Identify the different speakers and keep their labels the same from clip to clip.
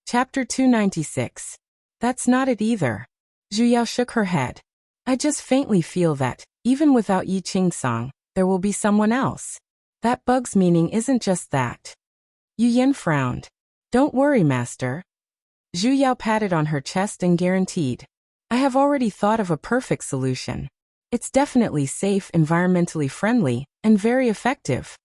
Speaker 1: Chapter 296. That's not it either. Zhu Yao shook her head. I just faintly feel that, even without Yi Qingsong, there will be someone else. That bug's meaning isn't just that. Yu Yan frowned. Don't worry, master. Zhu Yao patted on her chest and guaranteed. I have already thought of a perfect solution. It's definitely safe, environmentally friendly, and very effective.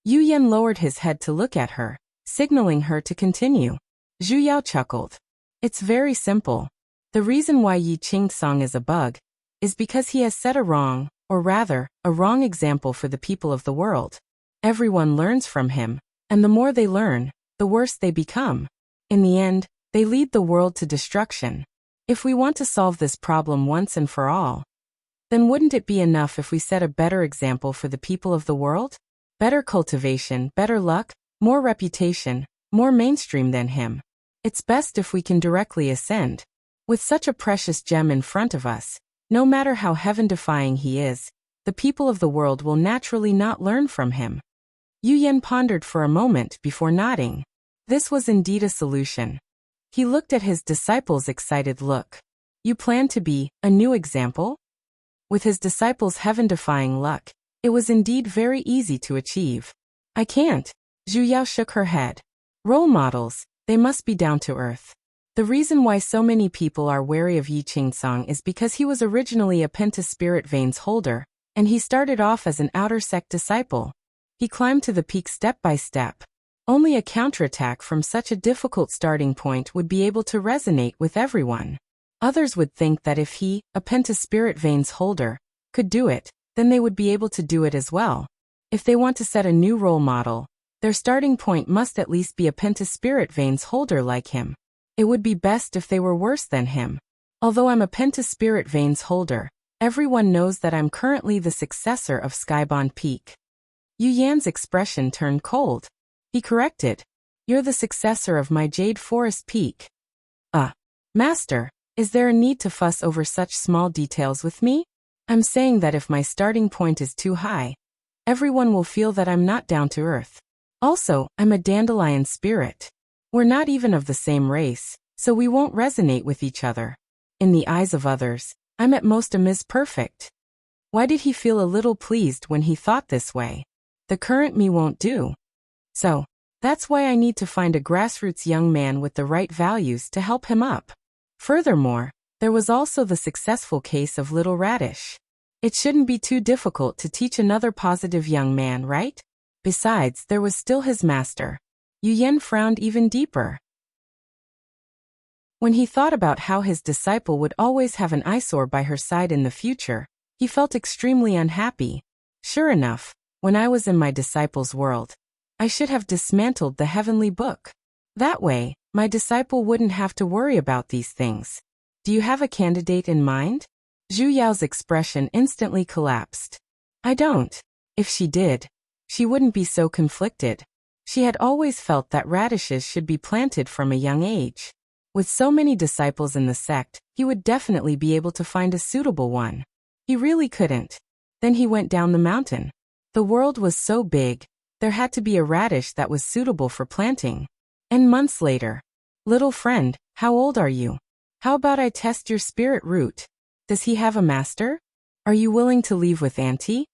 Speaker 1: Yu Yan lowered his head to look at her, signaling her to continue. Zhu Yao chuckled. It's very simple. The reason why Yi Qingsong is a bug is because he has set a wrong, or rather, a wrong example for the people of the world. Everyone learns from him, and the more they learn, the worse they become. In the end, they lead the world to destruction. If we want to solve this problem once and for all, then wouldn't it be enough if we set a better example for the people of the world? Better cultivation, better luck, more reputation, more mainstream than him. It's best if we can directly ascend. With such a precious gem in front of us, no matter how heaven-defying he is, the people of the world will naturally not learn from him. Yu Yan pondered for a moment before nodding. This was indeed a solution. He looked at his disciple's excited look. You plan to be a new example? With his disciple's heaven-defying luck, it was indeed very easy to achieve. I can't. Zhu Yao shook her head. Role models, they must be down to earth. The reason why so many people are wary of Yi Qingsong is because he was originally a pentaspirit veins holder, and he started off as an outer sect disciple. He climbed to the peak step by step. Only a counterattack from such a difficult starting point would be able to resonate with everyone. Others would think that if he, a pentaspirit veins holder, could do it, then they would be able to do it as well. If they want to set a new role model, their starting point must at least be a pentaspirit veins holder like him. It would be best if they were worse than him. Although I'm a pentaspirit veins holder, everyone knows that I'm currently the successor of Skybound Peak. Yu Yan's expression turned cold. He corrected. You're the successor of my Jade Forest Peak. Master, is there a need to fuss over such small details with me? I'm saying that if my starting point is too high, everyone will feel that I'm not down to earth. Also, I'm a dandelion spirit. We're not even of the same race, so we won't resonate with each other. In the eyes of others, I'm at most a Ms. Perfect. Why did he feel a little pleased when he thought this way? The current me won't do. So, that's why I need to find a grassroots young man with the right values to help him up. Furthermore, there was also the successful case of Little Radish. It shouldn't be too difficult to teach another positive young man, right? Besides, there was still his master. Yu Yan frowned even deeper. When he thought about how his disciple would always have an eyesore by her side in the future, he felt extremely unhappy. Sure enough, when I was in my disciple's world, I should have dismantled the heavenly book. That way, my disciple wouldn't have to worry about these things. Do you have a candidate in mind? Zhu Yao's expression instantly collapsed. I don't. If she did, she wouldn't be so conflicted. She had always felt that radishes should be planted from a young age. With so many disciples in the sect, he would definitely be able to find a suitable one. He really couldn't. Then he went down the mountain. The world was so big, there had to be a radish that was suitable for planting. And months later, little friend, how old are you? How about I test your spirit root? Does he have a master? Are you willing to leave with Auntie?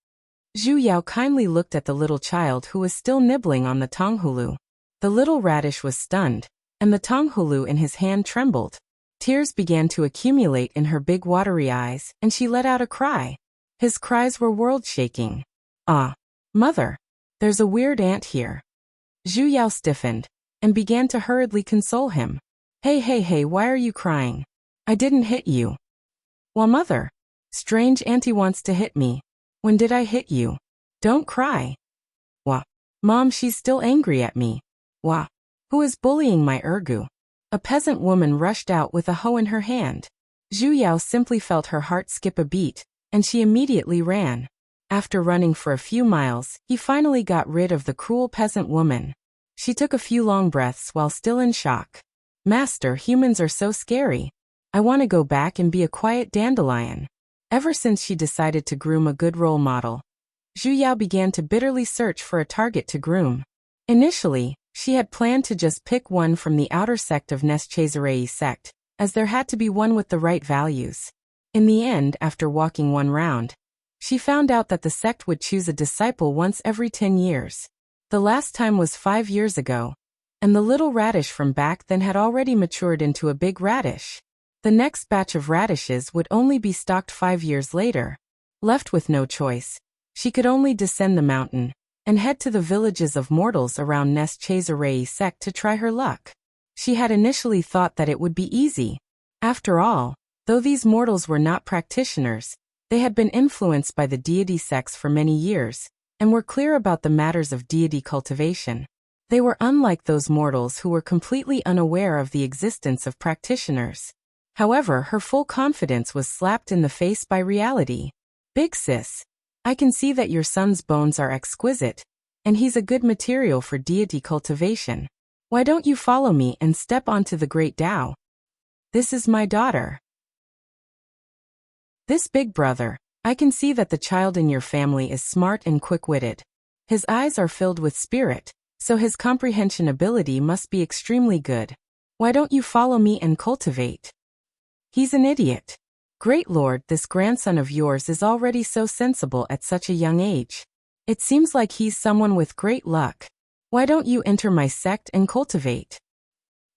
Speaker 1: Zhu Yao kindly looked at the little child who was still nibbling on the tonghulu. The little radish was stunned, and the tonghulu in his hand trembled. Tears began to accumulate in her big watery eyes, and she let out a cry. His cries were world-shaking. Ah, mother, there's a weird ant here. Zhu Yao stiffened, and began to hurriedly console him. Hey, why are you crying? I didn't hit you. Well, mother, strange auntie wants to hit me. When did I hit you? Don't cry. Wah. Mom, she's still angry at me. Wah. Who is bullying my ergu? A peasant woman rushed out with a hoe in her hand. Zhu Yao simply felt her heart skip a beat, and she immediately ran. After running for a few miles, he finally got rid of the cruel peasant woman. She took a few long breaths while still in shock. Master, humans are so scary. I want to go back and be a quiet dandelion. Ever since she decided to groom a good role model, Zhu Yao began to bitterly search for a target to groom. Initially, She had planned to just pick one from the outer sect of Nescezerei sect, as there had to be one with the right values. In the end, after walking one round, she found out that the sect would choose a disciple once every 10 years. The last time was 5 years ago, and the little radish from back then had already matured into a big radish. The next batch of radishes would only be stocked 5 years later. Left with no choice, she could only descend the mountain and head to the villages of mortals around Nescezerei sect to try her luck. She had initially thought that it would be easy. After all, though these mortals were not practitioners, they had been influenced by the deity sects for many years, and were clear about the matters of deity cultivation. They were unlike those mortals who were completely unaware of the existence of practitioners. However, her full confidence was slapped in the face by reality. "Big sis, I can see that your son's bones are exquisite, and he's a good material for deity cultivation. Why don't you follow me and step onto the great Tao? This is my daughter." "This big brother, I can see that the child in your family is smart and quick-witted. His eyes are filled with spirit, so his comprehension ability must be extremely good. Why don't you follow me and cultivate?" "He's an idiot. Great Lord, this grandson of yours is already so sensible at such a young age. It seems like he's someone with great luck. Why don't you enter my sect and cultivate?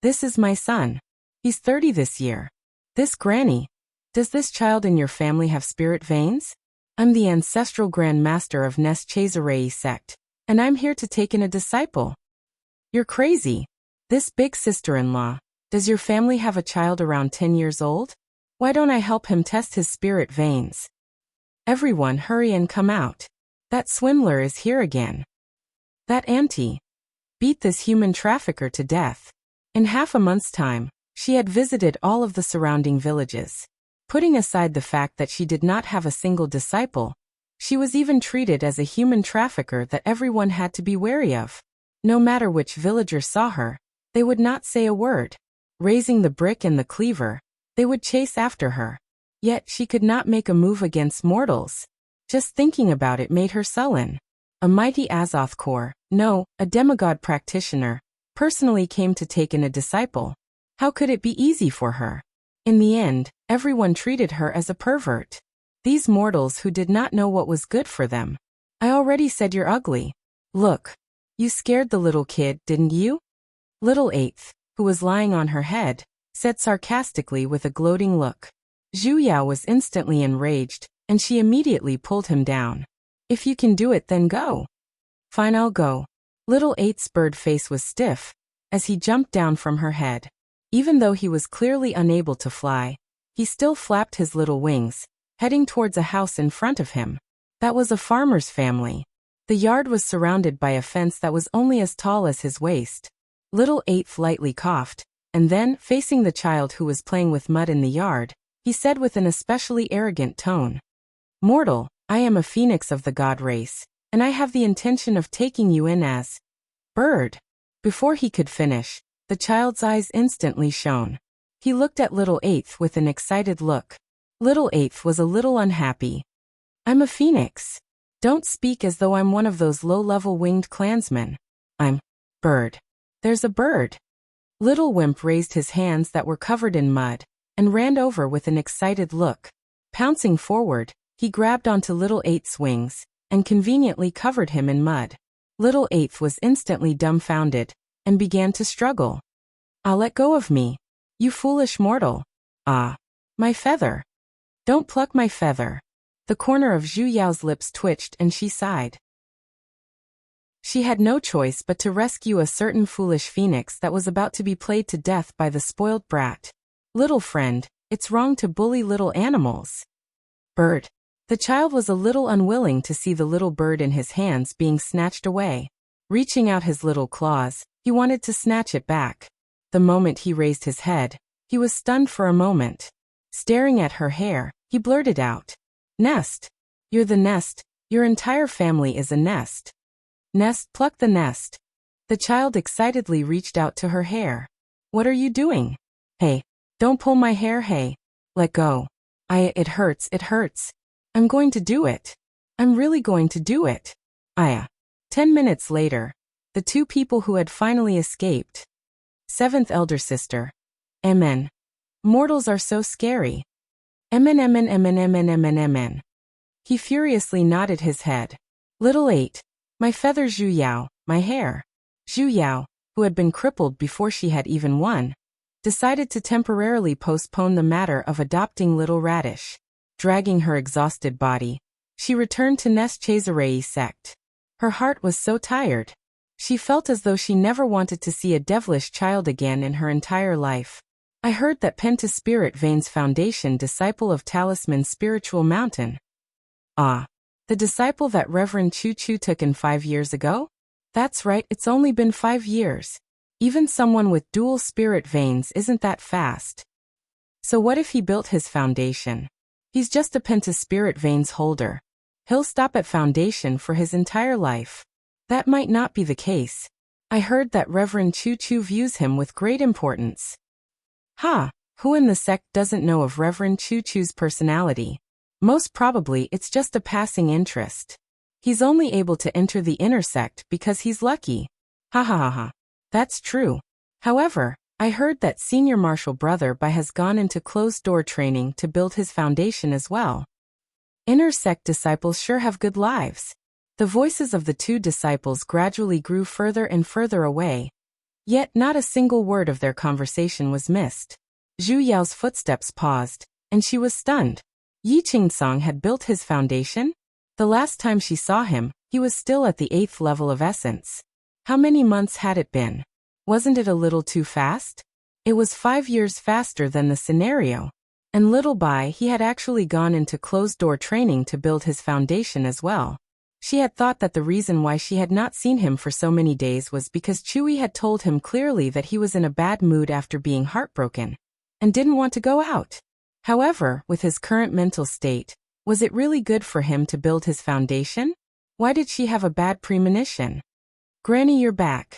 Speaker 1: This is my son. He's 30 this year. This granny. Does this child in your family have spirit veins? I'm the ancestral Grand Master of Nescezerei sect, and I'm here to take in a disciple." "You're crazy. This big sister-in-law, does your family have a child around 10 years old? Why don't I help him test his spirit veins? Everyone hurry and come out. That swindler is here again. That auntie. Beat this human trafficker to death." In half a month's time, she had visited all of the surrounding villages. Putting aside the fact that she did not have a single disciple, she was even treated as a human trafficker that everyone had to be wary of. No matter which villager saw her, they would not say a word. Raising the brick and the cleaver, they would chase after her. Yet she could not make a move against mortals. Just thinking about it made her sullen. A mighty Azoth core, no, a demigod practitioner, personally came to take in a disciple. How could it be easy for her? In the end, everyone treated her as a pervert. These mortals who did not know what was good for them. "I already said you're ugly. Look. You scared the little kid, didn't you?" Little Eighth, who was lying on her head, said sarcastically with a gloating look. Zhu Yao was instantly enraged, and she immediately pulled him down. "If you can do it, then go." "Fine, I'll go." Little Eighth's bird face was stiff as he jumped down from her head. Even though he was clearly unable to fly, he still flapped his little wings, heading towards a house in front of him. That was a farmer's family. The yard was surrounded by a fence that was only as tall as his waist. Little Eighth lightly coughed, and then, facing the child who was playing with mud in the yard, he said with an especially arrogant tone, "Mortal, I am a phoenix of the god race, and I have the intention of taking you in as bird." Before he could finish, the child's eyes instantly shone. He looked at Little Eighth with an excited look. Little Eighth was a little unhappy. "I'm a phoenix. Don't speak as though I'm one of those low-level winged clansmen. I'm bird. There's a bird." Little Wimp raised his hands that were covered in mud and ran over with an excited look. Pouncing forward, he grabbed onto Little Eighth's wings and conveniently covered him in mud. Little Eighth was instantly dumbfounded and began to struggle. "Ah, let go of me. You foolish mortal. Ah, my feather. Don't pluck my feather." The corner of Zhu Yao's lips twitched and she sighed. She had no choice but to rescue a certain foolish phoenix that was about to be played to death by the spoiled brat. "Little friend, it's wrong to bully little animals." "Bird." The child was a little unwilling to see the little bird in his hands being snatched away. Reaching out his little claws, he wanted to snatch it back. The moment he raised his head, he was stunned for a moment. Staring at her hair, he blurted out, "Nest. You're the nest. Your entire family is a nest. Nest, pluck the nest." The child excitedly reached out to her hair. "What are you doing? Hey, don't pull my hair, hey. Let go. It hurts, it hurts. I'm going to do it. I'm really going to do it. 10 minutes later, The two people who had finally escaped. Seventh elder sister. Amen. Mortals are so scary. Amen, amen, amen, amen, amen, amen. He furiously nodded his head. Little 8. My feathers, Zhu Yao, my hair. Zhu Yao, who had been crippled before she had even won, decided to temporarily postpone the matter of adopting Little Radish. Dragging her exhausted body, she returned to Nest Chazarei sect. Her heart was so tired. She felt as though she never wanted to see a devilish child again in her entire life. I heard that Penta Spirit Veins Foundation disciple of Talisman Spiritual Mountain. Ah. The disciple that Reverend Chu Chu took in 5 years ago? That's right, it's only been 5 years. Even someone with dual spirit veins isn't that fast. So what if he built his foundation? He's just a Penta Spirit Veins holder. He'll stop at foundation for his entire life. That might not be the case. I heard that Reverend Chu Chu views him with great importance. Ha! Who in the sect doesn't know of Reverend Chu Chu's personality? Most probably it's just a passing interest. He's only able to enter the inner sect because he's lucky. Ha ha ha ha. That's true. However, I heard that Senior Marshal Brother Bai has gone into closed-door training to build his foundation as well. Inner sect disciples sure have good lives. The voices of the two disciples gradually grew further and further away. Yet not a single word of their conversation was missed. Zhu Yao's footsteps paused, and she was stunned. Yi Qingsong had built his foundation? The last time she saw him, he was still at the 8th level of essence. How many months had it been? Wasn't it a little too fast? It was 5 years faster than the scenario. And little by he had actually gone into closed-door training to build his foundation as well. She had thought that the reason why she had not seen him for so many days was because Chewy had told him clearly that he was in a bad mood after being heartbroken, and didn't want to go out. However, with his current mental state, was it really good for him to build his foundation? Why did she have a bad premonition? Granny, you're back.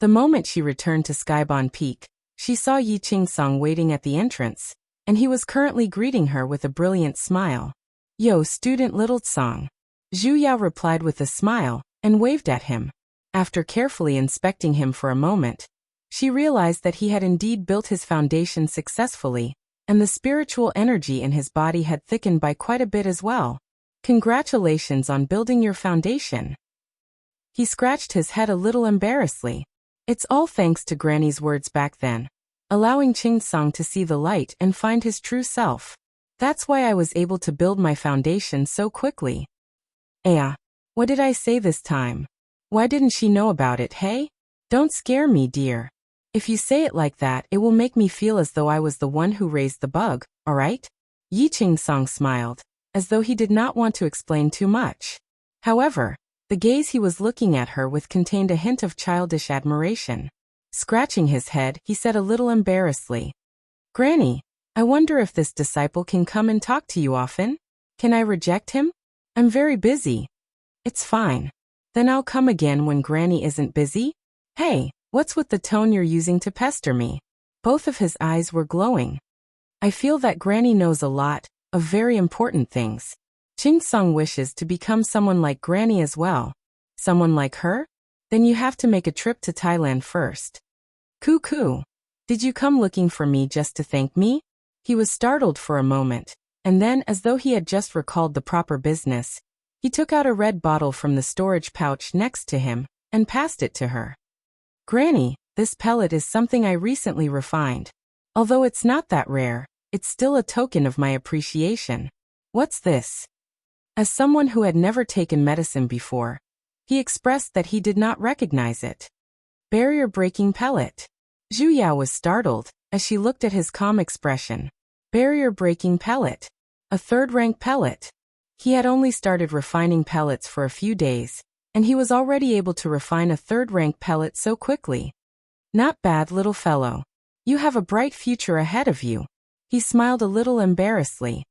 Speaker 1: The moment she returned to Skybound Peak, she saw Yi Qingsong waiting at the entrance, and he was currently greeting her with a brilliant smile. Yo, student Little Tsong. Zhu Yao replied with a smile, and waved at him. After carefully inspecting him for a moment, she realized that he had indeed built his foundation successfully, and the spiritual energy in his body had thickened by quite a bit as well. Congratulations on building your foundation. He scratched his head a little embarrassedly. It's all thanks to Granny's words back then, allowing Qingsong to see the light and find his true self. That's why I was able to build my foundation so quickly. What did I say this time? Why didn't she know about it, hey? Don't scare me, dear. If you say it like that, it will make me feel as though I was the one who raised the bug, alright? Yi Qingsong smiled, as though he did not want to explain too much. However, the gaze he was looking at her with contained a hint of childish admiration. Scratching his head, he said a little embarrassedly, Granny, I wonder if this disciple can come and talk to you often? Can I reject him? I'm very busy. It's fine. Then I'll come again when Granny isn't busy? Hey, what's with the tone you're using to pester me? Both of his eyes were glowing. I feel that Granny knows a lot of very important things. Qingsong wishes to become someone like Granny as well. Someone like her? Then you have to make a trip to Thailand first. Cuckoo. Did you come looking for me just to thank me? He was startled for a moment, and then, as though he had just recalled the proper business, he took out a red bottle from the storage pouch next to him and passed it to her. Granny, this pellet is something I recently refined. Although it's not that rare, it's still a token of my appreciation. What's this? As someone who had never taken medicine before, he expressed that he did not recognize it. Barrier-breaking pellet. Zhu Yao was startled as she looked at his calm expression. Barrier-breaking pellet. A third-rank pellet. He had only started refining pellets for a few days, and he was already able to refine a third-rank pellet so quickly. Not bad, little fellow. You have a bright future ahead of you. He smiled a little embarrassedly.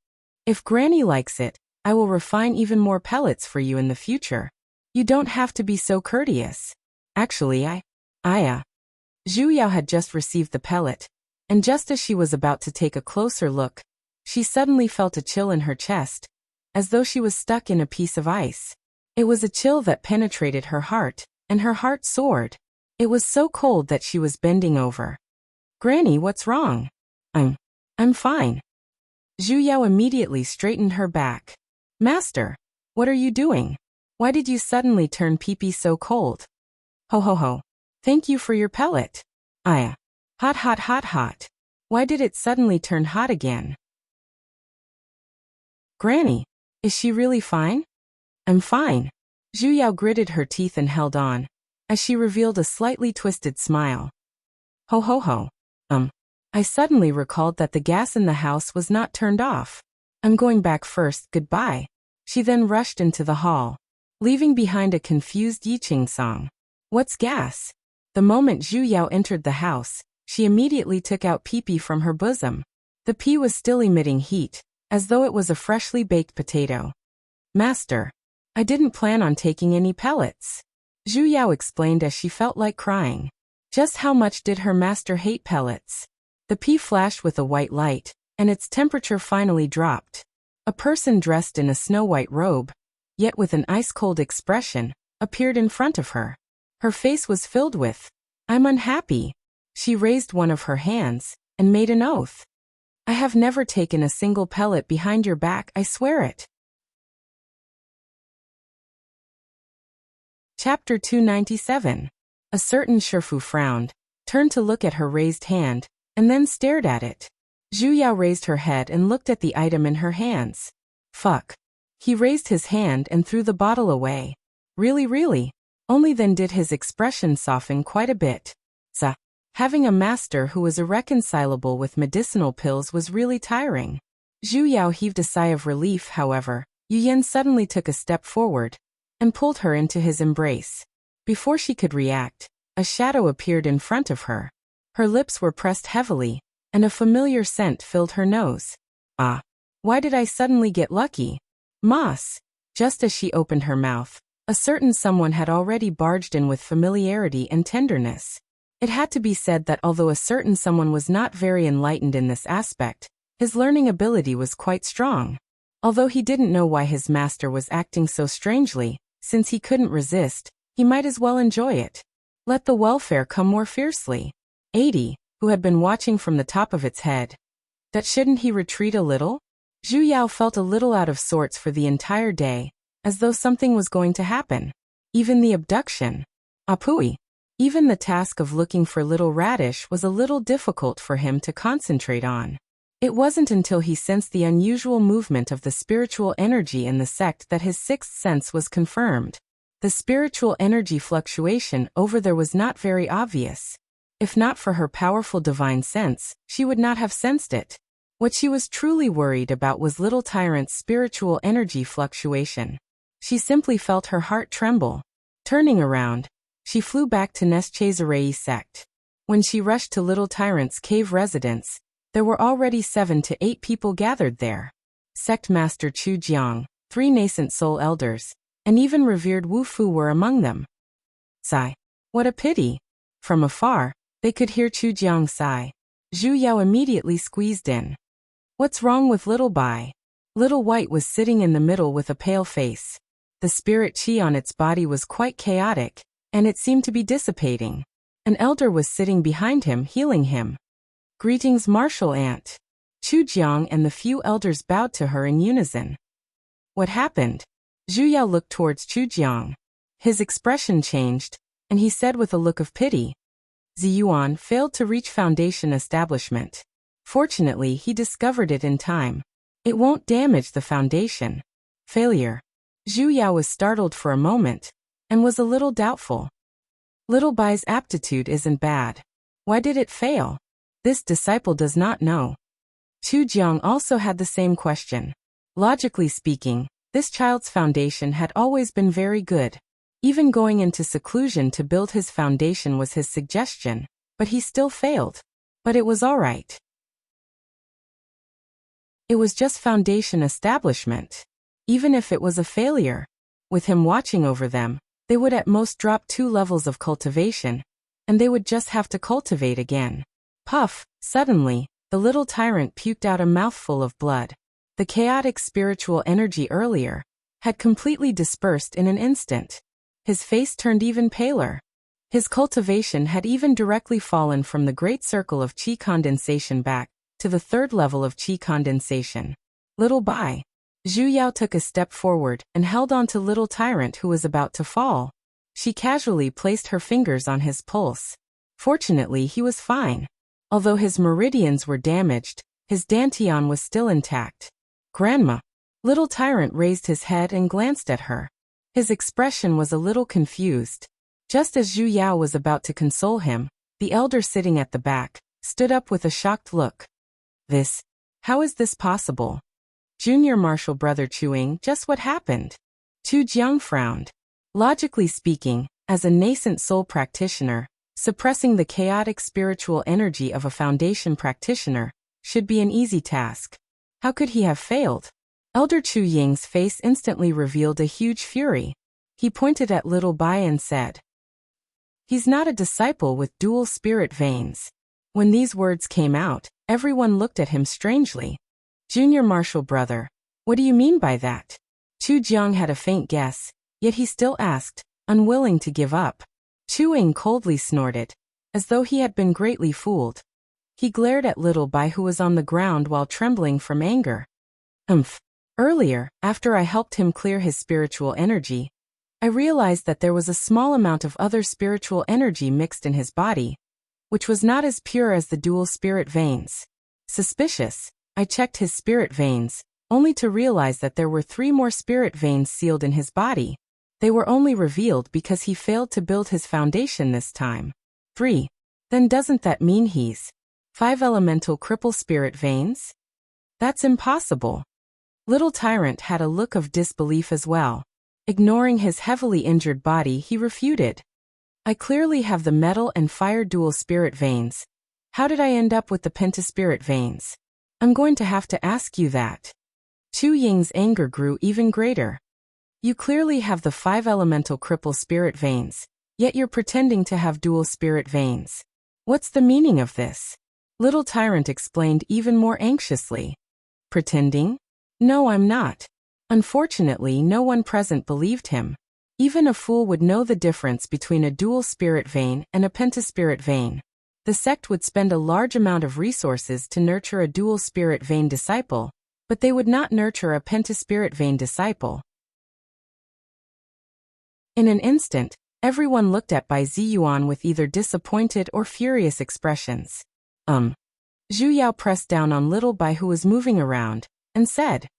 Speaker 1: If Granny likes it, I will refine even more pellets for you in the future. You don't have to be so courteous. Actually, Zhu Yao had just received the pellet, and just as she was about to take a closer look, she suddenly felt a chill in her chest, as though she was stuck in a piece of ice. It was a chill that penetrated her heart, and her heart soared. It was so cold that she was bending over. Granny, what's wrong? I'm fine. Zhu Yao immediately straightened her back. Master, what are you doing? Why did you suddenly turn pee-pee so cold? Ho ho ho. Thank you for your pellet. Hot hot hot hot. Why did it suddenly turn hot again? Granny, is she really fine? I'm fine. Zhu Yao gritted her teeth and held on, as she revealed a slightly twisted smile. Ho ho ho. I suddenly recalled that the gas in the house was not turned off. I'm going back first, goodbye. She then rushed into the hall, leaving behind a confused Yiqing song. What's gas? The moment Zhu Yao entered the house, she immediately took out pee-pee from her bosom. The pee was still emitting heat, as though it was a freshly baked potato. Master, I didn't plan on taking any pellets. Zhu Yao explained as she felt like crying. Just how much did her master hate pellets? The pea flashed with a white light, and its temperature finally dropped. A person dressed in a snow-white robe, yet with an ice-cold expression, appeared in front of her. Her face was filled with, I'm unhappy. She raised one of her hands, and made an oath. I have never taken a single pellet behind your back, I swear it. Chapter 297. A certain Shifu frowned, turned to look at her raised hand, and then stared at it. Zhu Yao raised her head and looked at the item in her hands. Fuck. He raised his hand and threw the bottle away. Really? Only then did his expression soften quite a bit. Having a master who was irreconcilable with medicinal pills was really tiring. Zhu Yao heaved a sigh of relief, however. Yu Yan suddenly took a step forward and pulled her into his embrace. Before she could react, a shadow appeared in front of her. Her lips were pressed heavily, and a familiar scent filled her nose. Why did I suddenly get lucky? Moss. Just as she opened her mouth, a certain someone had already barged in with familiarity and tenderness. It had to be said that although a certain someone was not very enlightened in this aspect, his learning ability was quite strong. Although he didn't know why his master was acting so strangely, since he couldn't resist, he might as well enjoy it. Let the welfare come more fiercely. 80, who had been watching from the top of its head. That shouldn't he retreat a little? Zhu Yao felt a little out of sorts for the entire day, as though something was going to happen. Even the abduction. Apui. Even the task of looking for Little Radish was a little difficult for him to concentrate on. It wasn't until he sensed the unusual movement of the spiritual energy in the sect that his sixth sense was confirmed. The spiritual energy fluctuation over there was not very obvious. If not for her powerful divine sense, she would not have sensed it. What she was truly worried about was Little Tyrant's spiritual energy fluctuation. She simply felt her heart tremble. Turning around, she flew back to Neschazarei sect. When she rushed to Little Tyrant's cave residence, there were already 7 to 8 people gathered there. Sect Master Chu Jiang, 3 nascent soul elders, and even revered Wu Fu were among them. Sigh. What a pity. From afar, they could hear Chu Jiang sigh. Zhu Yao immediately squeezed in. What's wrong with Little Bai? Little White was sitting in the middle with a pale face. The spirit chi on its body was quite chaotic, and it seemed to be dissipating. An elder was sitting behind him, healing him. Greetings, Martial Aunt. Chu Jiang and the few elders bowed to her in unison. What happened? Zhu Yao looked towards Chu Jiang. His expression changed, and he said with a look of pity. Ziyuan failed to reach Foundation establishment. Fortunately, he discovered it in time. It won't damage the Foundation. Failure. Zhu Yao was startled for a moment, and was a little doubtful. Little Bai's aptitude isn't bad. Why did it fail? This disciple does not know. Chu Jiang also had the same question. Logically speaking, this child's foundation had always been very good. Even going into seclusion to build his foundation was his suggestion, but he still failed. But it was all right. It was just foundation establishment. Even if it was a failure, with him watching over them, they would at most drop 2 levels of cultivation, and they would just have to cultivate again. Puff, suddenly, the little tyrant puked out a mouthful of blood. The chaotic spiritual energy earlier had completely dispersed in an instant. His face turned even paler. His cultivation had even directly fallen from the great circle of qi condensation back to the third level of qi condensation. Little Bai. Zhu Yao took a step forward and held on to little tyrant who was about to fall. She casually placed her fingers on his pulse. Fortunately, he was fine. Although his meridians were damaged, his dantian was still intact. Grandma. Little tyrant raised his head and glanced at her. His expression was a little confused. Just as Zhu Yao was about to console him, the elder sitting at the back stood up with a shocked look. How is this possible? Junior martial brother Chuing, just what happened? Tu Jiang frowned. Logically speaking, as a nascent soul practitioner, suppressing the chaotic spiritual energy of a foundation practitioner should be an easy task. How could he have failed? Elder Chu Ying's face instantly revealed a huge fury. He pointed at little Bai and said, "He's not a disciple with dual spirit veins." When these words came out, everyone looked at him strangely. Junior martial brother, what do you mean by that? Tu Jiang had a faint guess, yet he still asked, unwilling to give up. Chu Ying coldly snorted, as though he had been greatly fooled. He glared at little Bai who was on the ground while trembling from anger. Earlier, after I helped him clear his spiritual energy, I realized that there was a small amount of other spiritual energy mixed in his body, which was not as pure as the dual spirit veins. Suspicious, I checked his spirit veins, only to realize that there were 3 more spirit veins sealed in his body. They were only revealed because he failed to build his foundation this time. 3. Then doesn't that mean he's 5 elemental cripple spirit veins? That's impossible. Little tyrant had a look of disbelief as well. Ignoring his heavily injured body, he refuted. I clearly have the metal and fire dual spirit veins. How did I end up with the pentaspirit veins? I'm going to have to ask you that. Chu Ying's anger grew even greater. You clearly have the 5 elemental cripple spirit veins, yet you're pretending to have dual spirit veins. What's the meaning of this? Little tyrant explained even more anxiously. Pretending? No, I'm not. Unfortunately, no one present believed him. Even a fool would know the difference between a dual spirit vein and a pentaspirit vein. The sect would spend a large amount of resources to nurture a dual spirit vein disciple, but they would not nurture a pentaspirit vein disciple. In an instant, everyone looked at Bai Ziyuan with either disappointed or furious expressions. Zhu Yao pressed down on little Bai who was moving around, and said,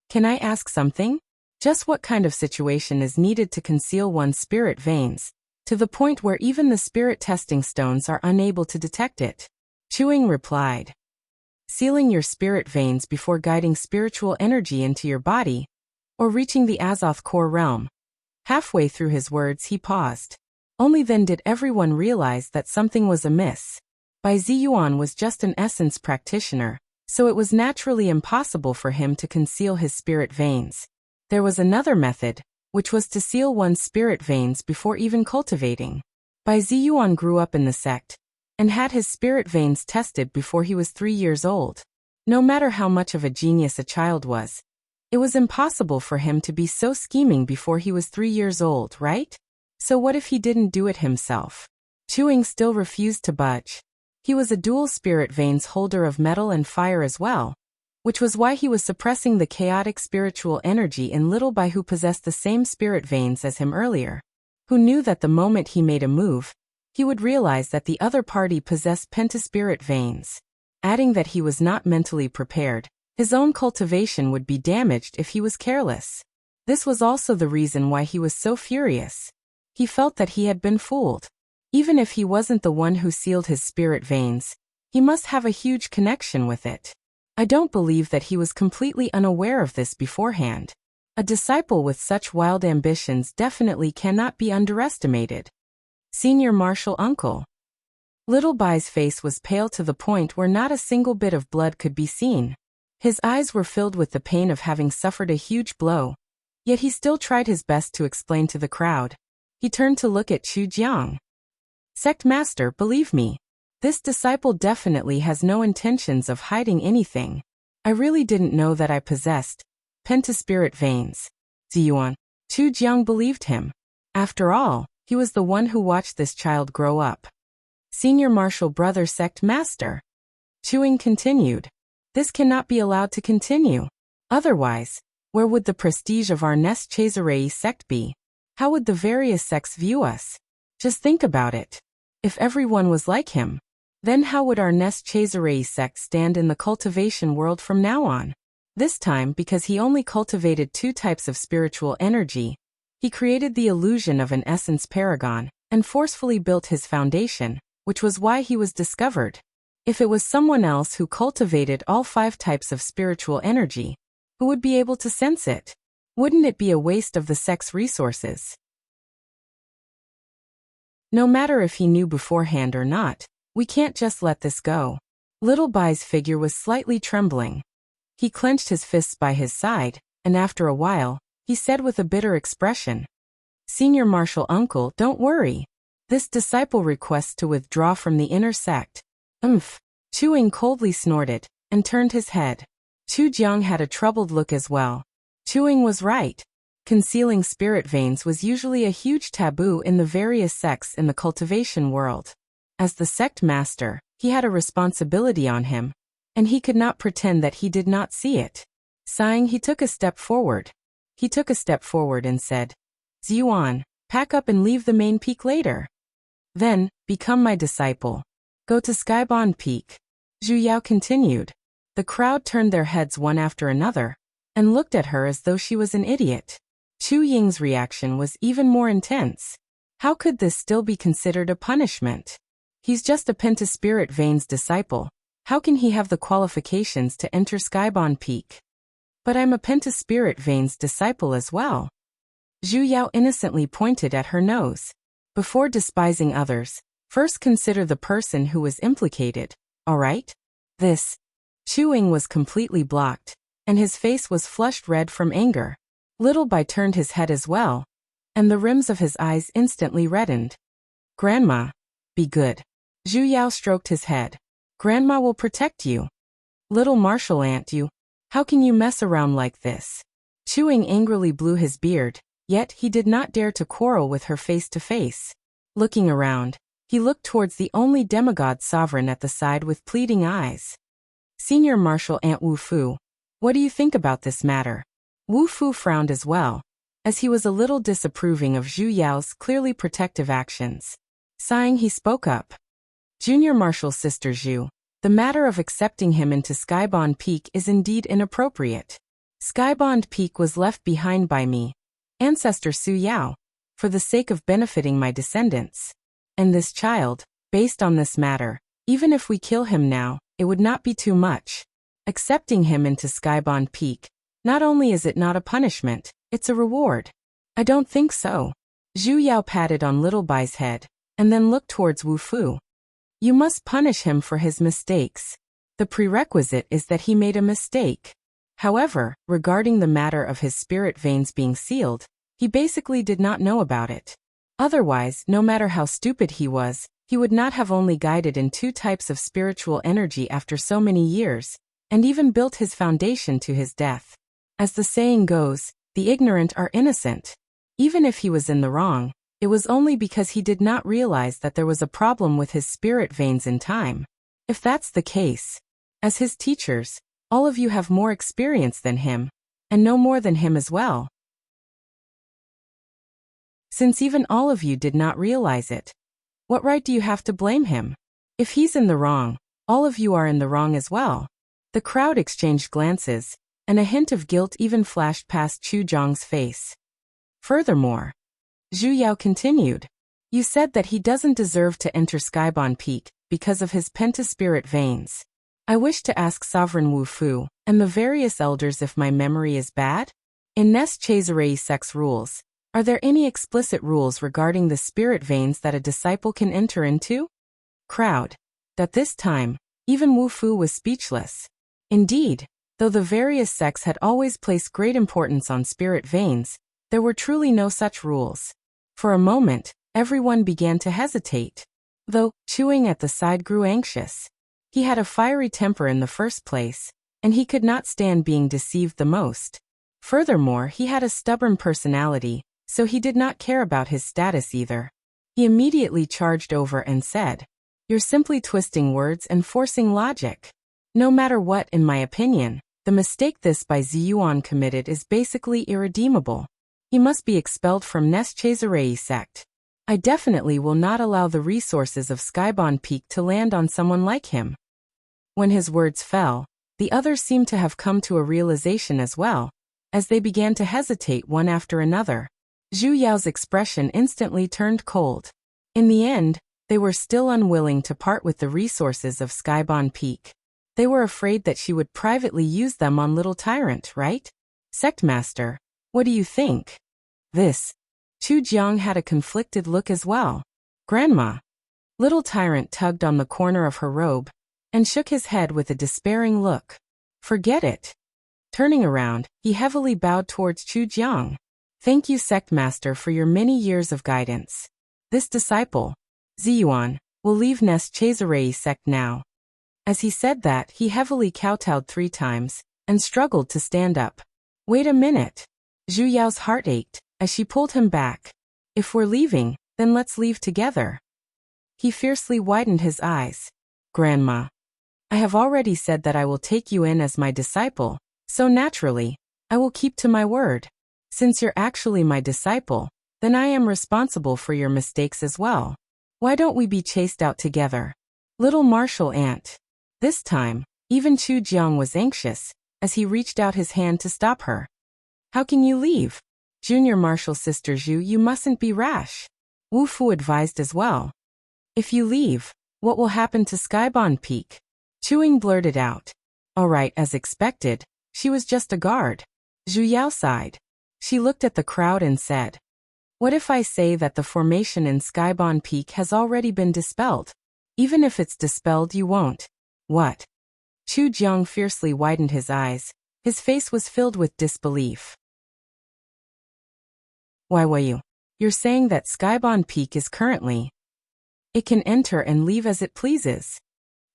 Speaker 1: "Can I ask something? Just what kind of situation is needed to conceal one's spirit veins, to the point where even the spirit testing stones are unable to detect it?" Chuing replied, "Sealing your spirit veins before guiding spiritual energy into your body, or reaching the Azoth core realm." Halfway through his words he paused. Only then did everyone realize that something was amiss. Bai Ziyuan was just an essence practitioner, so it was naturally impossible for him to conceal his spirit veins. There was another method, which was to seal one's spirit veins before even cultivating. Bai Ziyuan grew up in the sect, and had his spirit veins tested before he was 3 years old. No matter how much of a genius a child was, it was impossible for him to be so scheming before he was 3 years old, right? So what if he didn't do it himself? Chuing still refused to budge. He was a dual spirit veins holder of metal and fire as well, which was why he was suppressing the chaotic spiritual energy in little Bai who possessed the same spirit veins as him earlier, who knew that the moment he made a move, he would realize that the other party possessed pentaspirit veins. Adding that he was not mentally prepared, his own cultivation would be damaged if he was careless. This was also the reason why he was so furious. He felt that he had been fooled. Even if he wasn't the one who sealed his spirit veins, he must have a huge connection with it. I don't believe that he was completely unaware of this beforehand. A disciple with such wild ambitions definitely cannot be underestimated. Senior martial uncle. Little Bai's face was pale to the point where not a single bit of blood could be seen. His eyes were filled with the pain of having suffered a huge blow, yet he still tried his best to explain to the crowd. He turned to look at Chu Jiang. "Sect master, believe me, this disciple definitely has no intentions of hiding anything. I really didn't know that I possessed pentaspirit veins." Ziyuan. Chu Jiang believed him. After all, he was the one who watched this child grow up. Senior Martial Brother Sect Master. Chuing continued. This cannot be allowed to continue. Otherwise, where would the prestige of our Nest Chazarei sect be? How would the various sects view us? Just think about it. If everyone was like him, then how would our Nest Chazarei sect stand in the cultivation world from now on? This time, because he only cultivated 2 types of spiritual energy, he created the illusion of an essence paragon and forcefully built his foundation, which was why he was discovered. If it was someone else who cultivated all 5 types of spiritual energy, who would be able to sense it? Wouldn't it be a waste of the sect's resources? No matter if he knew beforehand or not, we can't just let this go. Little Bai's figure was slightly trembling. He clenched his fists by his side, and after a while, he said with a bitter expression, Senior Martial Uncle, don't worry. This disciple requests to withdraw from the inner sect. Chuing coldly snorted, and turned his head. Chu Jiang had a troubled look as well. Chuing was right. Concealing spirit veins was usually a huge taboo in the various sects in the cultivation world. As the sect master, he had a responsibility on him, and he could not pretend that he did not see it. Sighing, he took a step forward. And said, Ziyuan, pack up and leave the main peak later. Then, become my disciple. Go to Skybound Peak. Zhu Yao continued. The crowd turned their heads one after another, and looked at her as though she was an idiot. Chu Ying's reaction was even more intense. How could this still be considered a punishment? He's just a Pentaspirit Veins disciple. How can he have the qualifications to enter Skybound Peak? But I'm a Pentaspirit Veins disciple as well. Zhu Yao innocently pointed at her nose. Before despising others, first consider the person who was implicated, alright? Chuing was completely blocked, and his face was flushed red from anger. Little Bai turned his head as well, and the rims of his eyes instantly reddened. Grandma, be good. Zhu Yao stroked his head. Grandma will protect you. Little martial aunt, you. How can you mess around like this? Chuing angrily blew his beard, yet he did not dare to quarrel with her face to face. Looking around, he looked towards the only demigod sovereign at the side with pleading eyes. Senior Martial Aunt Wu Fu, what do you think about this matter? Wu Fu frowned as well, as he was a little disapproving of Zhu Yao's clearly protective actions. Sighing, he spoke up. Junior Martial Sister Zhu, the matter of accepting him into Skybound Peak is indeed inappropriate. Skybound Peak was left behind by me, Ancestor Su Yao, for the sake of benefiting my descendants. And this child, based on this matter, even if we kill him now, it would not be too much. Accepting him into Skybound Peak, not only is it not a punishment, it's a reward. I don't think so. Zhu Yao patted on Little Bai's head, and then looked towards Wu Fu. You must punish him for his mistakes. The prerequisite is that he made a mistake. However, regarding the matter of his spirit veins being sealed, he basically did not know about it. Otherwise, no matter how stupid he was, he would not have only guided in 2 types of spiritual energy after so many years, and even built his foundation to his death. As the saying goes, the ignorant are innocent. Even if he was in the wrong, it was only because he did not realize that there was a problem with his spirit veins in time. If that's the case, as his teachers, all of you have more experience than him, and know more than him as well. Since even all of you did not realize it, what right do you have to blame him? If he's in the wrong, all of you are in the wrong as well. The crowd exchanged glances, and a hint of guilt even flashed past Chu Zhang's face. Furthermore, Zhu Yao continued, you said that he doesn't deserve to enter Skybound Peak because of his pentaspirit veins. I wish to ask Sovereign Wu Fu and the various elders if my memory is bad. In Nest Chazarei sect's rules, are there any explicit rules regarding the spirit veins that a disciple can enter into? Crowd. At this time, even Wu Fu was speechless. Indeed, though the various sects had always placed great importance on spirit veins, there were truly no such rules. For a moment, everyone began to hesitate. Though, Chuing at the side grew anxious. He had a fiery temper in the first place, and he could not stand being deceived the most. Furthermore, he had a stubborn personality, so he did not care about his status either. He immediately charged over and said, "You're simply twisting words and forcing logic. No matter what, in my opinion, the mistake this by Ziyuan committed is basically irredeemable. He must be expelled from Neschazarei sect. I definitely will not allow the resources of Skybound Peak to land on someone like him." When his words fell, the others seemed to have come to a realization as well, as they began to hesitate one after another. Zhu Yao's expression instantly turned cold. In the end, they were still unwilling to part with the resources of Skybound Peak. They were afraid that she would privately use them on Little Tyrant, right? Sectmaster, what do you think? This. Chu Jiang had a conflicted look as well. Grandma. Little Tyrant tugged on the corner of her robe and shook his head with a despairing look. Forget it. Turning around, he heavily bowed towards Chu Jiang. Thank you, Sectmaster, for your many years of guidance. This disciple, Ziyuan, will leave Neschazarei sect now. As he said that, he heavily kowtowed 3 times and struggled to stand up. Wait a minute. Zhu Yao's heart ached as she pulled him back. If we're leaving, then let's leave together. He fiercely widened his eyes. Grandma. I have already said that I will take you in as my disciple, so naturally, I will keep to my word. Since you're actually my disciple, then I am responsible for your mistakes as well. Why don't we be chased out together? Little martial ant. This time, even Chu Jiang was anxious, as he reached out his hand to stop her. How can you leave? Junior martial sister Zhu, you mustn't be rash. Wu Fu advised as well. If you leave, what will happen to Skybound Peak? Chuing blurted out. Alright, as expected, she was just a guard. Zhu Yao sighed. She looked at the crowd and said, what if I say that the formation in Skybound Peak has already been dispelled? Even if it's dispelled, you won't. What? Chu Jiang fiercely widened his eyes. His face was filled with disbelief. Why were you? You're saying that Skybound Peak is currently. It can enter and leave as it pleases.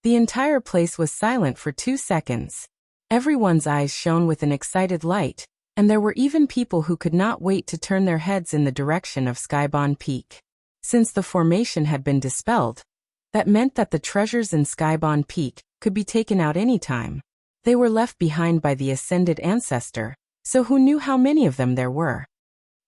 Speaker 1: The entire place was silent for 2 seconds. Everyone's eyes shone with an excited light, and there were even people who could not wait to turn their heads in the direction of Skybound Peak. Since the formation had been dispelled, that meant that the treasures in Skybound Peak could be taken out anytime. They were left behind by the ascended ancestor, so who knew how many of them there were?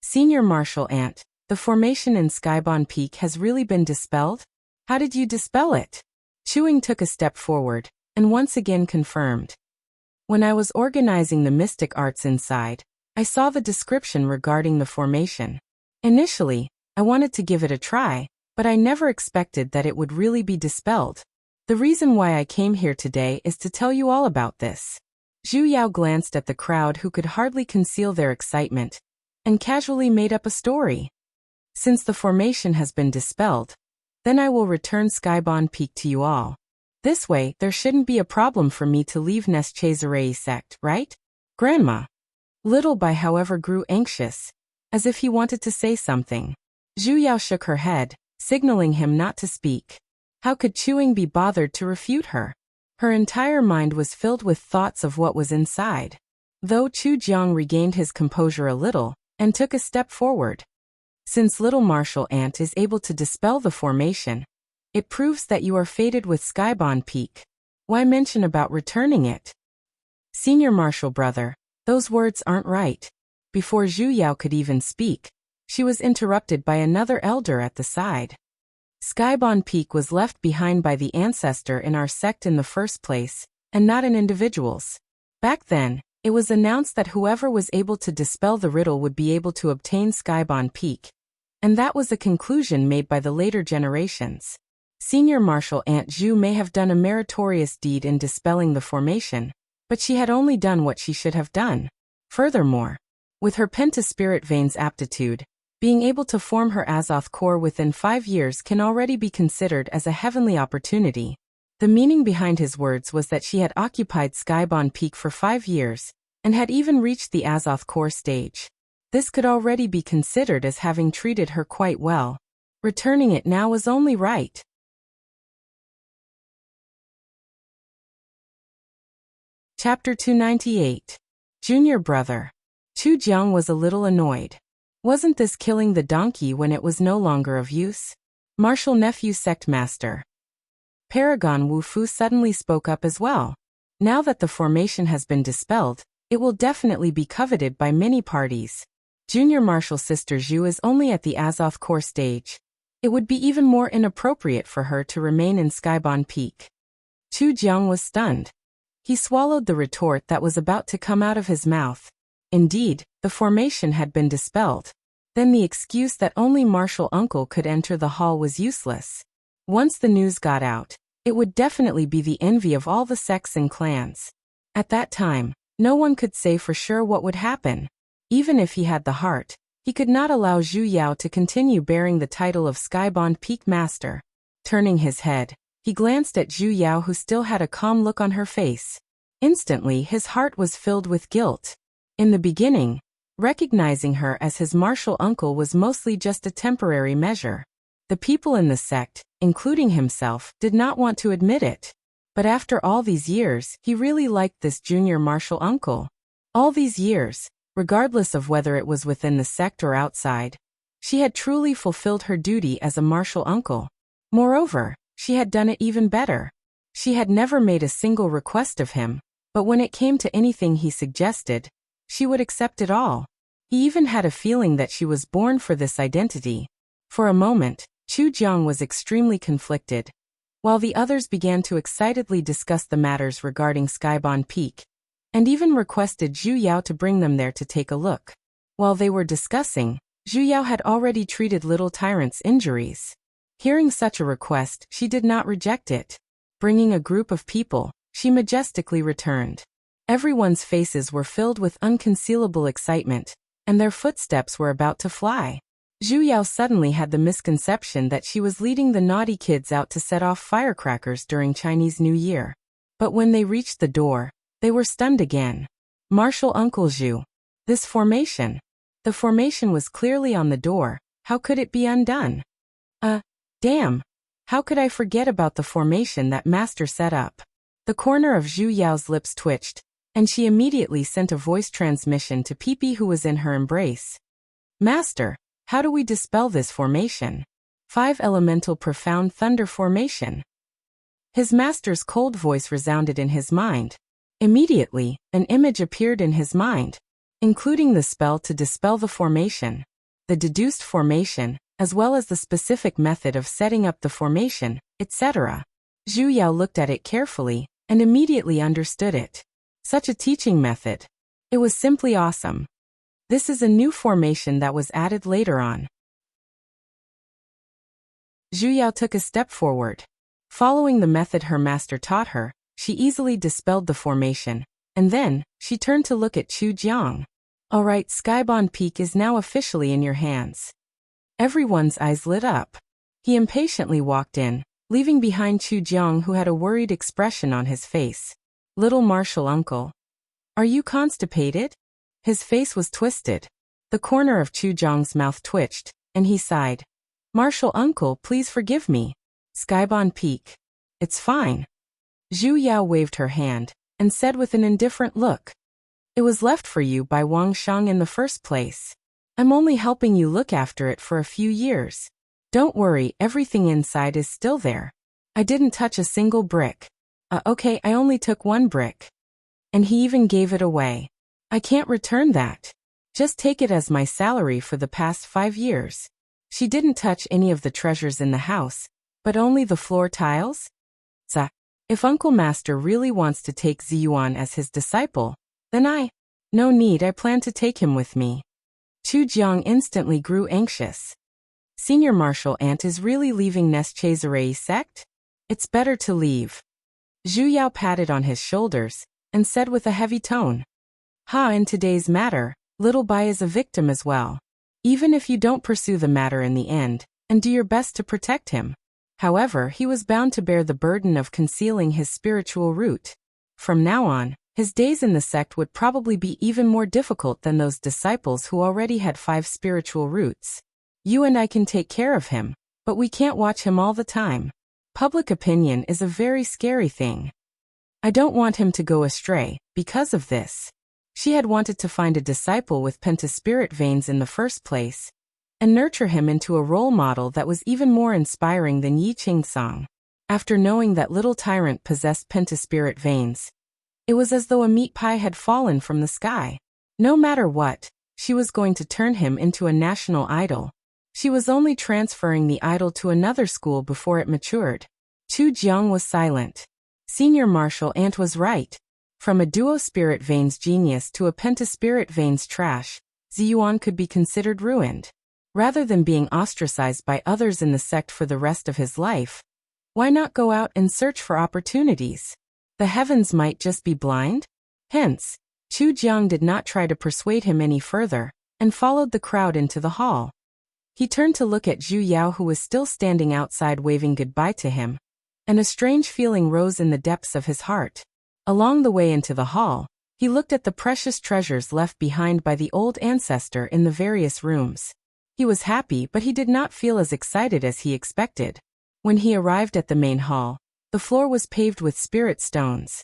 Speaker 1: Senior Martial Ant, the formation in Skybound Peak has really been dispelled? How did you dispel it? Chuing took a step forward, and once again confirmed. When I was organizing the mystic arts inside, I saw the description regarding the formation. Initially, I wanted to give it a try, but I never expected that it would really be dispelled. The reason why I came here today is to tell you all about this. Zhu Yao glanced at the crowd who could hardly conceal their excitement, and casually made up a story. Since the formation has been dispelled, then I will return Skybound Peak to you all. This way, there shouldn't be a problem for me to leave Neschazarei sect, right? Grandma. Little Bai, however, grew anxious, as if he wanted to say something. Zhu Yao shook her head, signaling him not to speak. How could Chuing be bothered to refute her? Her entire mind was filled with thoughts of what was inside. Though Chu Jiang regained his composure a little, and took a step forward. Since Little Martial Ant is able to dispel the formation, it proves that you are fated with Skybound Peak. Why mention about returning it? Senior Martial Brother, those words aren't right. Before Zhu Yao could even speak, she was interrupted by another elder at the side. Skybound Peak was left behind by the ancestor in our sect in the first place, and not in individuals. Back then, it was announced that whoever was able to dispel the riddle would be able to obtain Skybound Peak. And that was the conclusion made by the later generations. Senior Martial Ant Zhu may have done a meritorious deed in dispelling the formation, but she had only done what she should have done. Furthermore, with her pentaspirit veins aptitude, being able to form her Azoth core within 5 years can already be considered as a heavenly opportunity. The meaning behind his words was that she had occupied Skybound Peak for 5 years, and had even reached the Azoth core stage. This could already be considered as having treated her quite well. Returning it now was only right. Chapter 298. Junior Brother. Chu Jiang was a little annoyed. Wasn't this killing the donkey when it was no longer of use? Martial nephew sect master Paragon Wu Fu suddenly spoke up as well. Now that the formation has been dispelled, it will definitely be coveted by many parties. Junior martial sister Zhu is only at the Azoth core stage. It would be even more inappropriate for her to remain in Skybound Peak. Chu Jiang was stunned. He swallowed the retort that was about to come out of his mouth. Indeed, the formation had been dispelled. Then the excuse that only martial uncle could enter the hall was useless. Once the news got out, it would definitely be the envy of all the sects and clans. At that time, no one could say for sure what would happen. Even if he had the heart, he could not allow Zhu Yao to continue bearing the title of Skybound Peak Master. Turning his head, he glanced at Zhu Yao, who still had a calm look on her face. Instantly his heart was filled with guilt. In the beginning, recognizing her as his martial uncle was mostly just a temporary measure. The people in the sect, including himself, did not want to admit it. But after all these years, he really liked this junior martial uncle. All these years, regardless of whether it was within the sect or outside, she had truly fulfilled her duty as a martial uncle. Moreover, she had done it even better. She had never made a single request of him, but when it came to anything he suggested, she would accept it all. He even had a feeling that she was born for this identity. For a moment, Chu Jiang was extremely conflicted. While the others began to excitedly discuss the matters regarding Skybound Peak, and even requested Zhu Yao to bring them there to take a look. While they were discussing, Zhu Yao had already treated little tyrant's injuries. Hearing such a request, she did not reject it. Bringing a group of people, she majestically returned. Everyone's faces were filled with unconcealable excitement, and their footsteps were about to fly. Zhu Yao suddenly had the misconception that she was leading the naughty kids out to set off firecrackers during Chinese New Year. But when they reached the door, they were stunned again. Martial Uncle Zhu. This formation. The formation was clearly on the door. How could it be undone? Damn. How could I forget about the formation that Master set up? The corner of Zhu Yao's lips twitched, and she immediately sent a voice transmission to Pipi, who was in her embrace. Master, how do we dispel this formation? 5 elemental profound thunder formation. His master's cold voice resounded in his mind. Immediately, an image appeared in his mind, including the spell to dispel the formation, the deduced formation, as well as the specific method of setting up the formation, etc. Zhu Yao looked at it carefully, and immediately understood it. Such a teaching method. It was simply awesome. This is a new formation that was added later on. Zhu Yao took a step forward. Following the method her master taught her, she easily dispelled the formation, and then, she turned to look at Chu Jiang. Alright, Skybound Peak is now officially in your hands. Everyone's eyes lit up. He impatiently walked in, leaving behind Chu Jiang, who had a worried expression on his face. Little martial uncle. Are you constipated? His face was twisted. The corner of Chu Jiang's mouth twitched, and he sighed. Martial uncle, please forgive me. Skybound Peak. It's fine. Zhu Yao waved her hand, and said with an indifferent look. It was left for you by Wang Shang in the first place. I'm only helping you look after it for a few years. Don't worry, everything inside is still there. I didn't touch a single brick. Okay, I only took 1 brick. And he even gave it away. I can't return that. Just take it as my salary for the past 5 years. She didn't touch any of the treasures in the house, but only the floor tiles? If Uncle Master really wants to take Ziyuan as his disciple, then no need, I plan to take him with me. Chu Jiang instantly grew anxious. Senior Martial Aunt is really leaving Neschazarei sect? It's better to leave. Zhu Yao patted on his shoulders, and said with a heavy tone. In today's matter, Little Bai is a victim as well. Even if you don't pursue the matter in the end, and do your best to protect him. However, he was bound to bear the burden of concealing his spiritual root. From now on, his days in the sect would probably be even more difficult than those disciples who already had 5 spiritual roots. You and I can take care of him, but we can't watch him all the time. Public opinion is a very scary thing. I don't want him to go astray, because of this. She had wanted to find a disciple with pentaspirit veins in the first place, and nurture him into a role model that was even more inspiring than Yi Qingsong. After knowing that little tyrant possessed pentaspirit veins, it was as though a meat pie had fallen from the sky. No matter what, she was going to turn him into a national idol. She was only transferring the idol to another school before it matured. Chu Jiang was silent. Senior Martial Ant was right. From a duo spirit veins genius to a pentaspirit veins trash, Ziyuan could be considered ruined. Rather than being ostracized by others in the sect for the rest of his life, why not go out and search for opportunities? The heavens might just be blind? Hence, Chu Jiang did not try to persuade him any further, and followed the crowd into the hall. He turned to look at Zhu Yao, who was still standing outside waving goodbye to him, and a strange feeling rose in the depths of his heart. Along the way into the hall, he looked at the precious treasures left behind by the old ancestor in the various rooms. He was happy, but he did not feel as excited as he expected. When he arrived at the main hall, the floor was paved with spirit stones.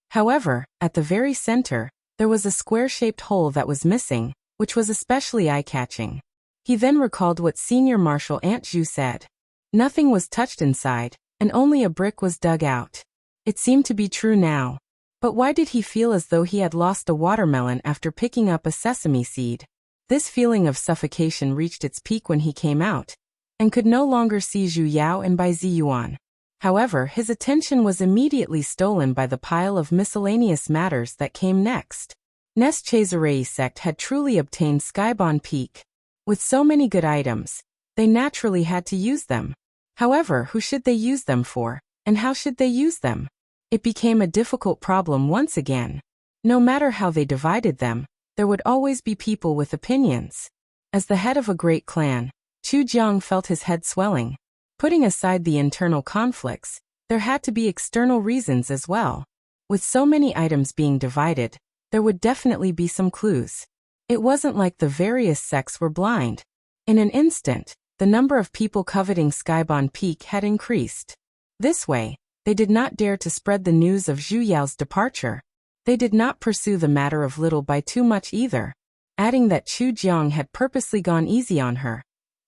Speaker 1: However, at the very center, there was a square-shaped hole that was missing, which was especially eye-catching. He then recalled what Senior Martial Ant Zhu said. Nothing was touched inside, and only a brick was dug out. It seemed to be true now. But why did he feel as though he had lost a watermelon after picking up a sesame seed? This feeling of suffocation reached its peak when he came out, and could no longer see Zhu Yao and Bai Ziyuan. However, his attention was immediately stolen by the pile of miscellaneous matters that came next. Nest Chazarei sect had truly obtained Skyborn Peak. With so many good items, they naturally had to use them. However, who should they use them for, and how should they use them? It became a difficult problem once again. No matter how they divided them, there would always be people with opinions. As the head of a great clan, Chu Jiang felt his head swelling. Putting aside the internal conflicts, there had to be external reasons as well. With so many items being divided, there would definitely be some clues. It wasn't like the various sects were blind. In an instant, the number of people coveting Skyborn Peak had increased. This way, they did not dare to spread the news of Zhu Yao's departure. They did not pursue the matter of Little Bai too much either, adding that Chu Jiang had purposely gone easy on her.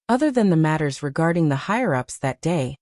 Speaker 1: Other than the matters regarding the higher-ups that day,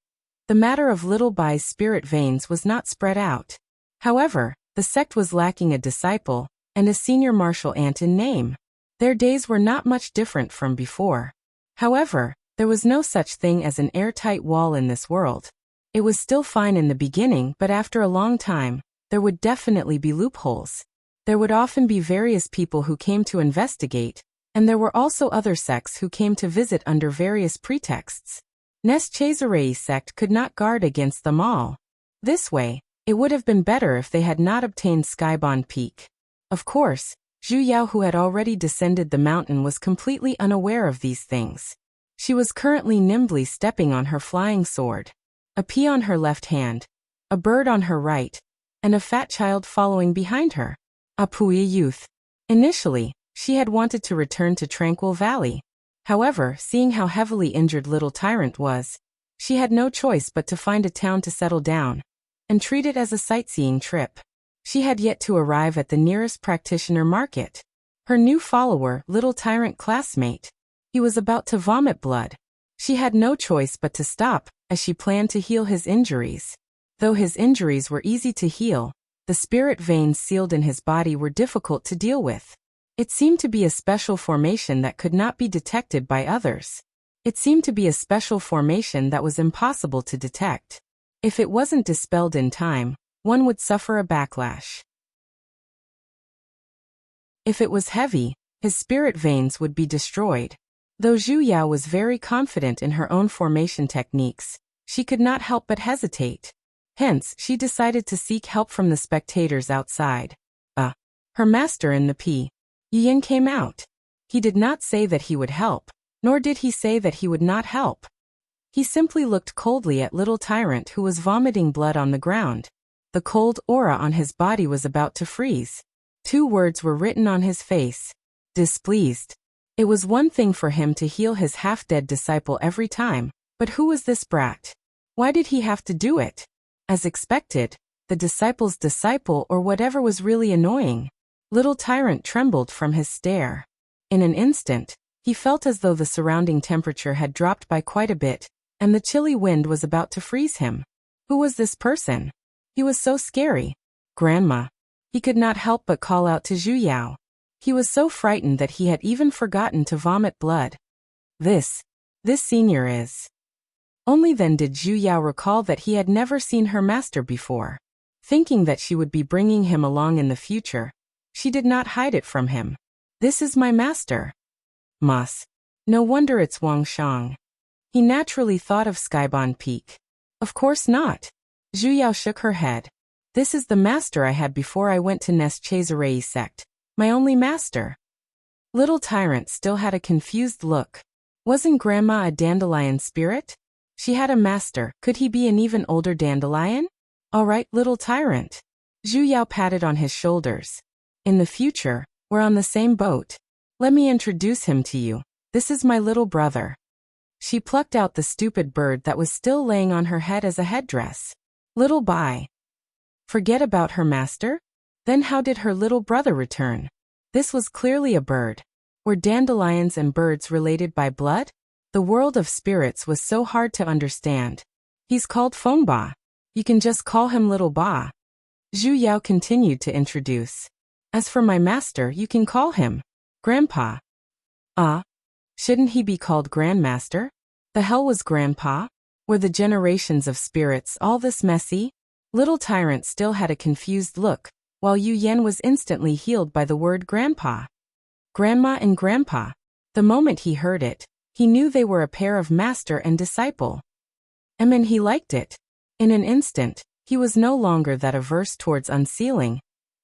Speaker 1: the matter of Little Bai's spirit veins was not spread out. However, the sect was lacking a disciple, and a senior martial ant in name. Their days were not much different from before. However, there was no such thing as an airtight wall in this world. It was still fine in the beginning, but after a long time, there would definitely be loopholes. There would often be various people who came to investigate, and there were also other sects who came to visit under various pretexts. Nest Chazarei sect could not guard against them all. This way, it would have been better if they had not obtained Skyborn Peak. Of course, Zhu Yao, who had already descended the mountain, was completely unaware of these things. She was currently nimbly stepping on her flying sword. A pea on her left hand, a bird on her right, and a fat child following behind her. A Puyi youth. Initially, she had wanted to return to Tranquil Valley. However, seeing how heavily injured little Tyrant was, she had no choice but to find a town to settle down, and treat it as a sightseeing trip. She had yet to arrive at the nearest practitioner market. Her new follower, little Tyrant classmate. He was about to vomit blood. She had no choice but to stop, as she planned to heal his injuries. Though his injuries were easy to heal, the spirit veins sealed in his body were difficult to deal with. It seemed to be a special formation that could not be detected by others. It seemed to be a special formation that was impossible to detect. If it wasn't dispelled in time, one would suffer a backlash. If it was heavy, his spirit veins would be destroyed. Though Zhu Yao was very confident in her own formation techniques, she could not help but hesitate. Hence, she decided to seek help from the spectators outside. Her master in the P. Yin came out. He did not say that he would help, nor did he say that he would not help. He simply looked coldly at little Tyrant, who was vomiting blood on the ground. The cold aura on his body was about to freeze. 2 words were written on his face. Displeased. It was one thing for him to heal his half-dead disciple every time, but who was this brat? Why did he have to do it? As expected, the disciple's disciple or whatever was really annoying. Little Tyrant trembled from his stare. In an instant, he felt as though the surrounding temperature had dropped by quite a bit, and the chilly wind was about to freeze him. Who was this person? He was so scary. Grandma. He could not help but call out to Zhu Yao. He was so frightened that he had even forgotten to vomit blood. This senior is. Only then did Zhu Yao recall that he had never seen her master before. Thinking that she would be bringing him along in the future, she did not hide it from him. This is my master. Moss. No wonder it's Wang Shang. He naturally thought of Skybound Peak. Of course not. Zhu Yao shook her head. This is the master I had before I went to Nest Chazerei sect. My only master. Little Tyrant still had a confused look. Wasn't Grandma a dandelion spirit? She had a master. Could he be an even older dandelion? All right, Little Tyrant. Zhu Yao patted on his shoulders. In the future, we're on the same boat. Let me introduce him to you. This is my little brother. She plucked out the stupid bird that was still laying on her head as a headdress. Little Bai. Forget about her master? Then how did her little brother return? This was clearly a bird. Were dandelions and birds related by blood? The world of spirits was so hard to understand. He's called Fengba. You can just call him Little Ba. Zhu Yao continued to introduce. As for my master, you can call him Grandpa. Shouldn't he be called Grandmaster? The hell was Grandpa? Were the generations of spirits all this messy? Little Tyrant still had a confused look, while Yu Yan was instantly healed by the word Grandpa. Grandma and Grandpa. The moment he heard it, he knew they were a pair of master and disciple. And he liked it. In an instant, he was no longer that averse towards unsealing,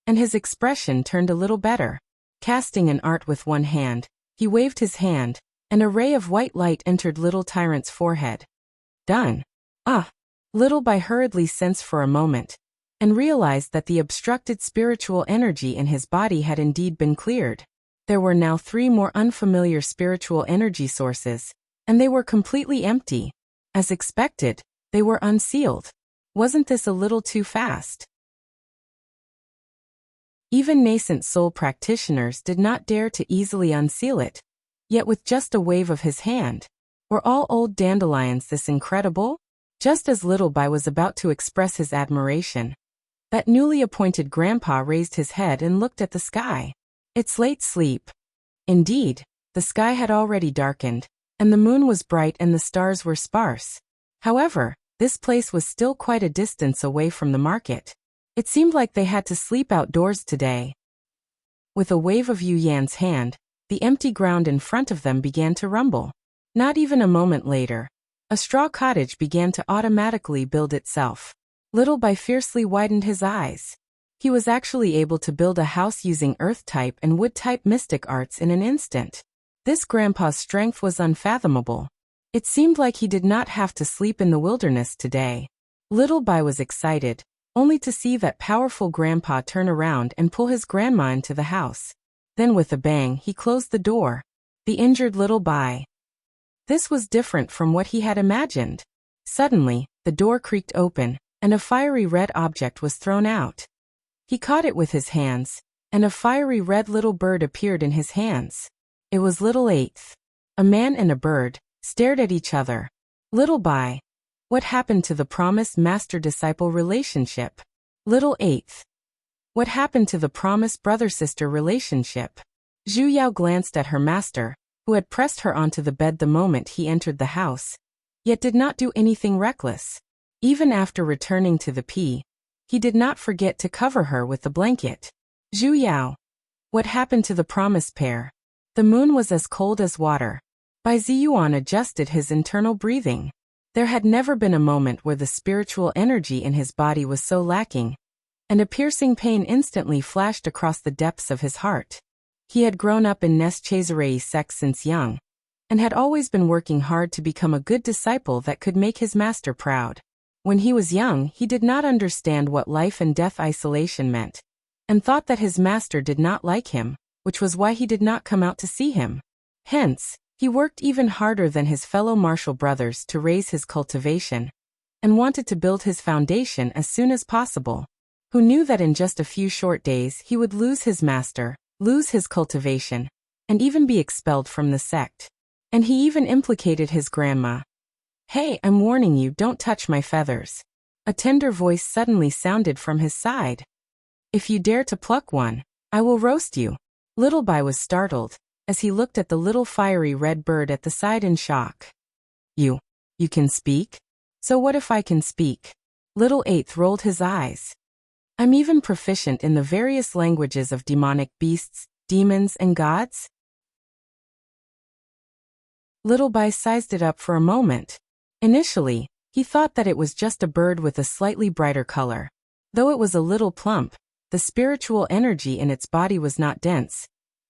Speaker 1: and his expression turned a little better. Casting an art with one hand, he waved his hand, and a ray of white light entered Little Tyrant's forehead. Done. Little Bai hurriedly sensed for a moment, and realized that the obstructed spiritual energy in his body had indeed been cleared. There were now 3 more unfamiliar spiritual energy sources, and they were completely empty. As expected, they were unsealed. Wasn't this a little too fast? Even nascent soul practitioners did not dare to easily unseal it, yet with just a wave of his hand. Were all old dandelions this incredible? Just as Little Bai was about to express his admiration, that newly appointed grandpa raised his head and looked at the sky. It's late sleep. Indeed, the sky had already darkened, and the moon was bright and the stars were sparse. However, this place was still quite a distance away from the market. It seemed like they had to sleep outdoors today. With a wave of Yu Yan's hand, the empty ground in front of them began to rumble. Not even a moment later, a straw cottage began to automatically build itself. Little Bai fiercely widened his eyes. He was actually able to build a house using earth-type and wood-type mystic arts in an instant. This grandpa's strength was unfathomable. It seemed like he did not have to sleep in the wilderness today. Little Bai was excited, only to see that powerful grandpa turn around and pull his grandma into the house. Then with a bang he closed the door. The injured Little Bai. This was different from what he had imagined. Suddenly, the door creaked open, and a fiery red object was thrown out. He caught it with his hands, and a fiery red little bird appeared in his hands. It was Little Eighth. A man and a bird stared at each other. Little Bai. What happened to the promised master-disciple relationship? Little Eighth. What happened to the promised brother-sister relationship? Zhu Yao glanced at her master, who had pressed her onto the bed the moment he entered the house, yet did not do anything reckless. Even after returning to the P, he did not forget to cover her with the blanket. Zhu Yao. What happened to the promised pair? The moon was as cold as water. Bai Ziyuan adjusted his internal breathing. There had never been a moment where the spiritual energy in his body was so lacking, and a piercing pain instantly flashed across the depths of his heart. He had grown up in Nest Chazerei sect since young, and had always been working hard to become a good disciple that could make his master proud. When he was young, he did not understand what life and death isolation meant, and thought that his master did not like him, which was why he did not come out to see him. Hence, he worked even harder than his fellow martial brothers to raise his cultivation, and wanted to build his foundation as soon as possible. who knew that in just a few short days he would lose his master, lose his cultivation, and even be expelled from the sect. And he even implicated his grandma. "Hey, I'm warning you, don't touch my feathers." A tender voice suddenly sounded from his side. "If you dare to pluck one, I will roast you." Little Bai was startled, as he looked at the little fiery red bird at the side in shock. You can speak? So what if I can speak?" Little Eighth rolled his eyes. "I'm even proficient in the various languages of demonic beasts, demons, and gods." Little Bai sized it up for a moment. Initially, he thought that it was just a bird with a slightly brighter color. Though it was a little plump, the spiritual energy in its body was not dense,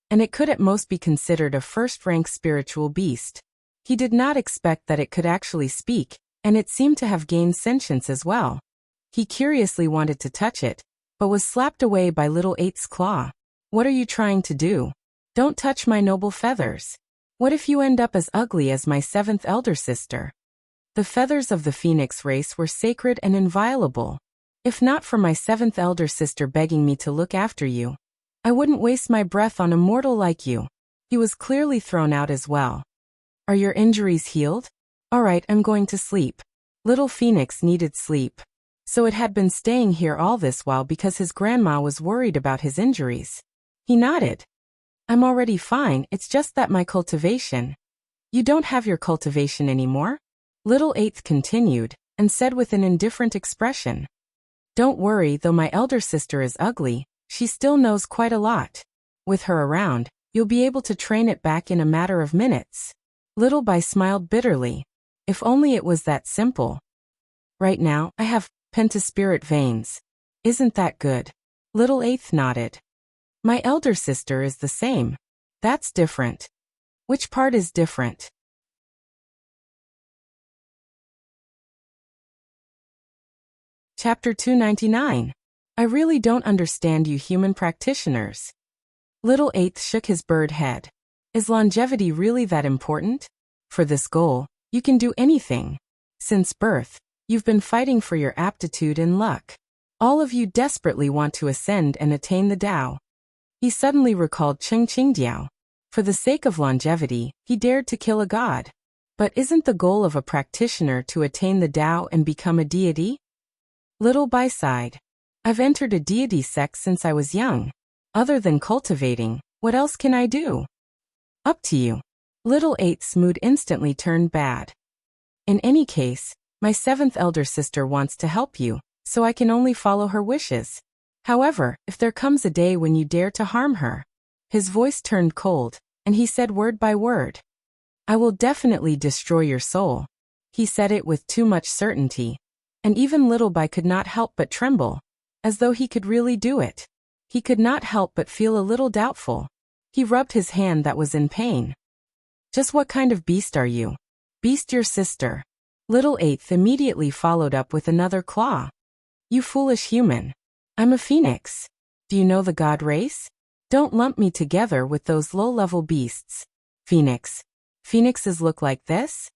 Speaker 1: and it could at most be considered a first-rank spiritual beast. He did not expect that it could actually speak, and it seemed to have gained sentience as well. He curiously wanted to touch it, but was slapped away by Little Eight's claw. "What are you trying to do? Don't touch my noble feathers. What if you end up as ugly as my seventh elder sister?" The feathers of the phoenix race were sacred and inviolable. "If not for my seventh elder sister begging me to look after you, I wouldn't waste my breath on a mortal like you." He was clearly thrown out as well. "Are your injuries healed? All right, I'm going to sleep." Little Phoenix needed sleep. So it had been staying here all this while because his grandma was worried about his injuries. He nodded. "I'm already fine, it's just that my cultivation." "You don't have your cultivation anymore?" Little Eighth continued, and said with an indifferent expression. "Don't worry, though my elder sister is ugly, she still knows quite a lot. With her around, you'll be able to train it back in a matter of minutes." Little Bai smiled bitterly. If only it was that simple. "Right now, I have pentaspirit veins. Isn't that good?" Little Eighth nodded. "My elder sister is the same. That's different." "Which part is different?" Chapter 299. I really don't understand you human practitioners. Little Eighth shook his bird head. Is longevity really that important? For this goal, you can do anything. Since birth, you've been fighting for your aptitude and luck. All of you desperately want to ascend and attain the Tao. He suddenly recalled Cheng Qingdiao. For the sake of longevity, he dared to kill a god. But isn't the goal of a practitioner to attain the Tao and become a deity? Little Bai sighed. I've entered a deity sect since I was young. Other than cultivating, what else can I do? Up to you. Little Eight's mood instantly turned bad. In any case, my seventh elder sister wants to help you, so I can only follow her wishes. However, if there comes a day when you dare to harm her. His voice turned cold, and he said word by word. I will definitely destroy your soul. He said it with too much certainty, and even Little Bai could not help but tremble, as though he could really do it. He could not help but feel a little doubtful. He rubbed his hand that was in pain. Just what kind of beast are you? Beast your sister. Little Eighth immediately followed up with another claw. You foolish human. I'm a phoenix. Do you know the god race? Don't lump me together with those low-level beasts. Phoenix. Phoenixes look like this?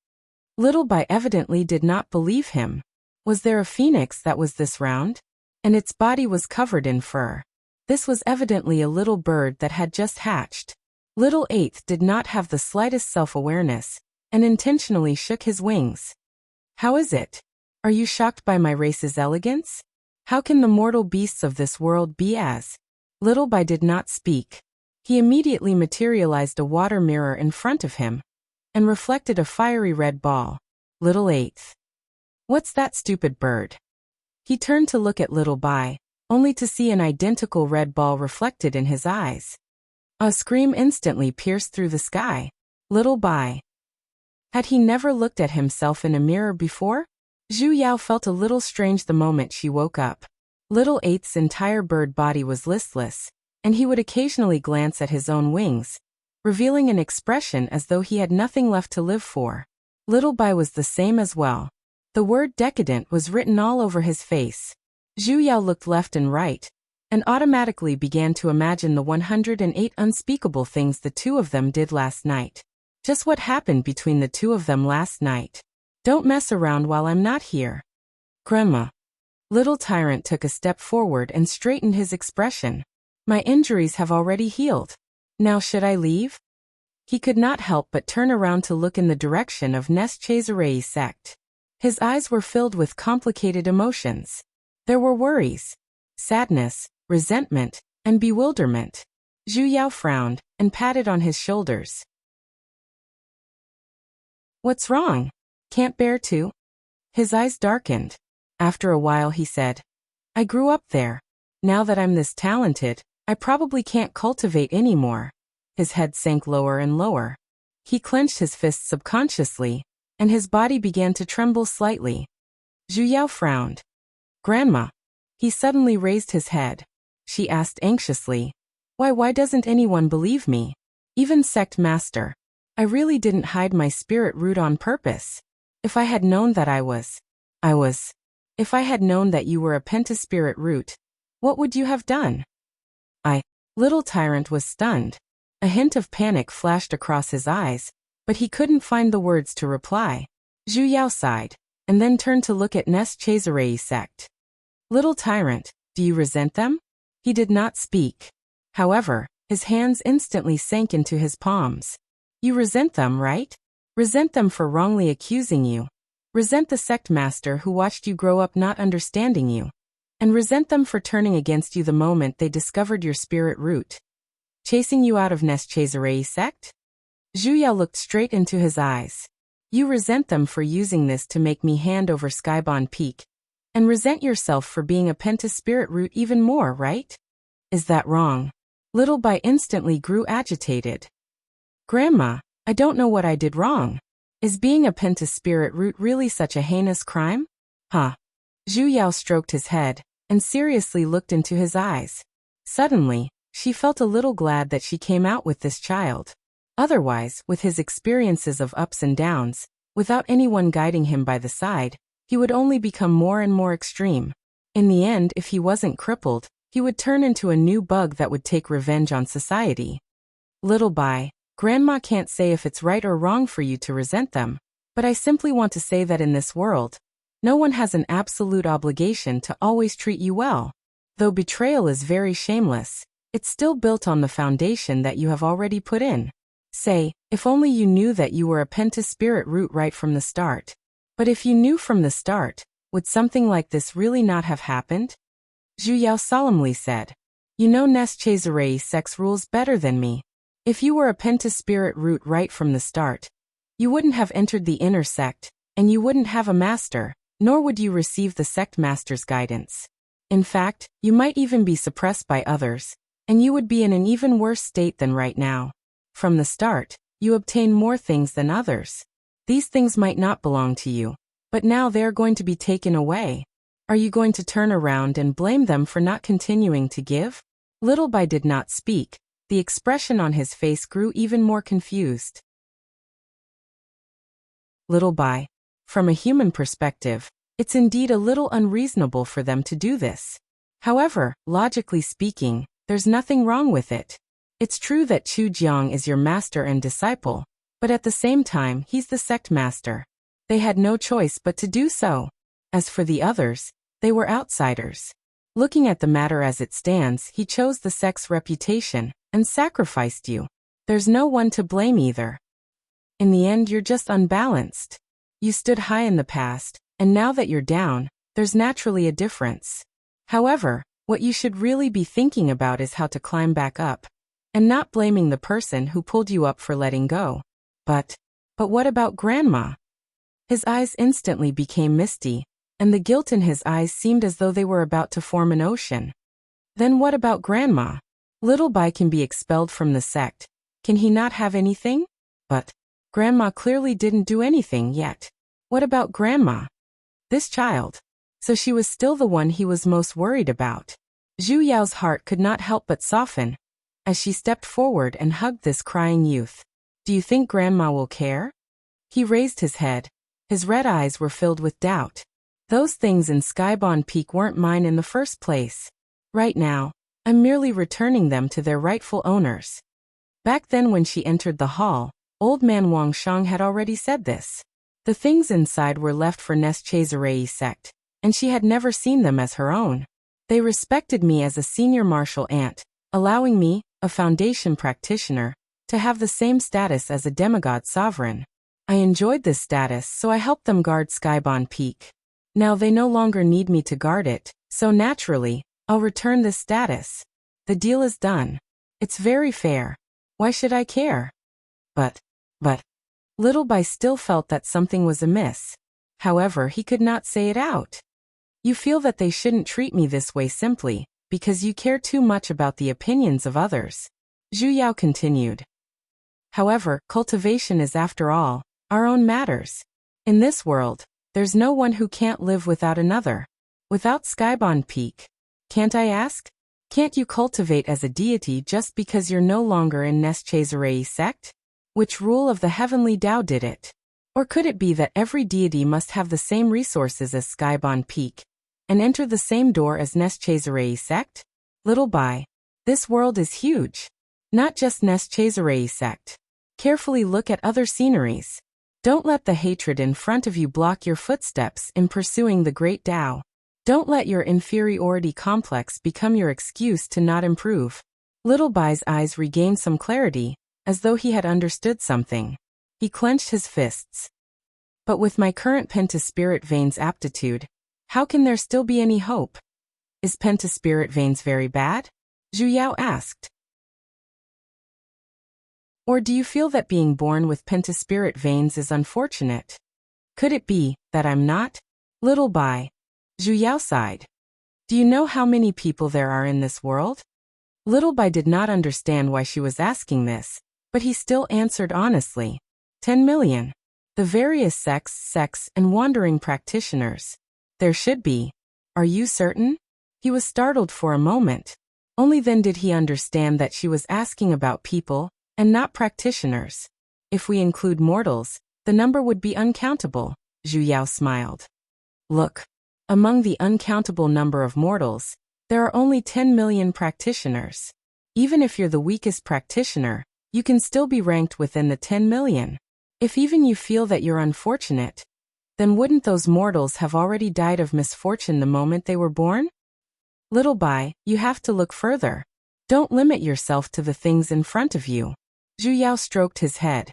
Speaker 1: Little Bai evidently did not believe him. Was there a phoenix that was this round? And its body was covered in fur. This was evidently a little bird that had just hatched. Little Eighth did not have the slightest self-awareness, and intentionally shook his wings. How is it? Are you shocked by my race's elegance? How can the mortal beasts of this world be as? Little Bai did not speak. He immediately materialized a water mirror in front of him, and reflected a fiery red ball. Little Eighth. What's that stupid bird? He turned to look at Little Bai, only to see an identical red ball reflected in his eyes. A scream instantly pierced through the sky. Little Bai. Had he never looked at himself in a mirror before? Zhu Yao felt a little strange the moment she woke up. Little Eighth's entire bird body was listless, and he would occasionally glance at his own wings, revealing an expression as though he had nothing left to live for. Little Bai was the same as well. The word decadent was written all over his face. Zhu Yao looked left and right, and automatically began to imagine the 108 unspeakable things the two of them did last night. Just what happened between the two of them last night. Don't mess around while I'm not here. Grandma. Little Tyrant took a step forward and straightened his expression. My injuries have already healed. Now should I leave? He could not help but turn around to look in the direction of Nest Chazerei sect. His eyes were filled with complicated emotions. There were worries, sadness, resentment, and bewilderment. Zhu Yao frowned and patted on his shoulders. What's wrong? Can't bear to? His eyes darkened. After a while he said, I grew up there. Now that I'm this talented, I probably can't cultivate anymore. His head sank lower and lower. He clenched his fists subconsciously, and his body began to tremble slightly. Zhu Yao frowned. Grandma. He suddenly raised his head. She asked anxiously, Why doesn't anyone believe me? Even sect master. I really didn't hide my spirit root on purpose. If I had known that if I had known that you were a pentaspirit root, what would you have done? Little Tyrant was stunned. A hint of panic flashed across his eyes, but he couldn't find the words to reply. Zhu Yao sighed, and then turned to look at Nest Chazerei sect. Little Tyrant, do you resent them? He did not speak. However, his hands instantly sank into his palms. You resent them, right? Resent them for wrongly accusing you. Resent the sect master who watched you grow up not understanding you. And resent them for turning against you the moment they discovered your spirit root. Chasing you out of Nest Chazerei sect? Zhu Yao looked straight into his eyes. You resent them for using this to make me hand over Skybound Peak. And resent yourself for being a pentaspirit root even more, right? Is that wrong? Little Bai instantly grew agitated. Grandma, I don't know what I did wrong. Is being a pentaspirit root really such a heinous crime? Huh? Zhu Yao stroked his head, and seriously looked into his eyes. Suddenly, she felt a little glad that she came out with this child. Otherwise, with his experiences of ups and downs, without anyone guiding him by the side, he would only become more and more extreme. In the end, if he wasn't crippled, he would turn into a new bug that would take revenge on society. Little Bai, Grandma can't say if it's right or wrong for you to resent them, but I simply want to say that in this world, no one has an absolute obligation to always treat you well. Though betrayal is very shameless, it's still built on the foundation that you have already put in. Say, if only you knew that you were a pentaspirit root right from the start. But if you knew from the start, would something like this really not have happened? Zhu Yao solemnly said. You know Nest Chazerei sect's rules better than me. If you were a pentaspirit root right from the start, you wouldn't have entered the inner sect, and you wouldn't have a master, nor would you receive the sect master's guidance. In fact, you might even be suppressed by others, and you would be in an even worse state than right now. From the start, you obtain more things than others. These things might not belong to you, but now they are going to be taken away. Are you going to turn around and blame them for not continuing to give? Little Bai did not speak. The expression on his face grew even more confused. Little Bai, from a human perspective, it's indeed a little unreasonable for them to do this. However, logically speaking, there's nothing wrong with it. It's true that Chu Jiang is your master and disciple, but at the same time he's the sect master. They had no choice but to do so. As for the others, they were outsiders. Looking at the matter as it stands, he chose the sect's reputation and sacrificed you. There's no one to blame either. In the end, you're just unbalanced. You stood high in the past, and now that you're down, there's naturally a difference. However, what you should really be thinking about is how to climb back up, and not blaming the person who pulled you up for letting go. But what about Grandma? His eyes instantly became misty, and the guilt in his eyes seemed as though they were about to form an ocean. Then what about Grandma? Little Bai can be expelled from the sect. Can he not have anything? But Grandma clearly didn't do anything yet. What about Grandma? This child. So she was still the one he was most worried about. Zhu Yao's heart could not help but soften as she stepped forward and hugged this crying youth. Do you think Grandma will care? He raised his head. His red eyes were filled with doubt. Those things in Skybound Peak weren't mine in the first place. Right now, I'm merely returning them to their rightful owners. Back then when she entered the hall, Old Man Wang Shang had already said this. The things inside were left for Nest Chazerei sect, and she had never seen them as her own. They respected me as a senior martial ant, allowing me, a foundation practitioner, to have the same status as a demigod sovereign. I enjoyed this status, so I helped them guard Skybound Peak. Now they no longer need me to guard it, so naturally, I'll return this status. The deal is done. It's very fair. Why should I care? But, Little Bai still felt that something was amiss. However, he could not say it out. You feel that they shouldn't treat me this way simply because you care too much about the opinions of others. Zhu Yao continued. However, cultivation is, after all, our own matters. In this world, there's no one who can't live without another. Without Skybound Peak, can't I ask? Can't you cultivate as a deity just because you're no longer in Neschazarei sect? Which rule of the heavenly Tao did it? Or could it be that every deity must have the same resources as Skybound Peak, and enter the same door as Neschazarei sect? Little Bai, this world is huge. Not just Neschazarei sect. Carefully look at other sceneries. Don't let the hatred in front of you block your footsteps in pursuing the great Tao. Don't let your inferiority complex become your excuse to not improve. Little Bai's eyes regained some clarity, as though he had understood something. He clenched his fists. But with my current pentaspirit veins aptitude, how can there still be any hope? Is pentaspirit veins very bad? Zhu Yao asked. Or do you feel that being born with pentaspirit veins is unfortunate? Could it be that I'm not? Little Bai. Zhu Yao sighed. Do you know how many people there are in this world? Little Bai did not understand why she was asking this, but he still answered honestly. 10 million. The various sects, and wandering practitioners. There should be. Are you certain? He was startled for a moment. Only then did he understand that she was asking about people, and not practitioners. If we include mortals, the number would be uncountable, Zhu Yao smiled. Look. Among the uncountable number of mortals, there are only 10 million practitioners. Even if you're the weakest practitioner, you can still be ranked within the 10 million. If even you feel that you're unfortunate, then wouldn't those mortals have already died of misfortune the moment they were born? Little Bai, you have to look further. Don't limit yourself to the things in front of you. Zhu Yao stroked his head.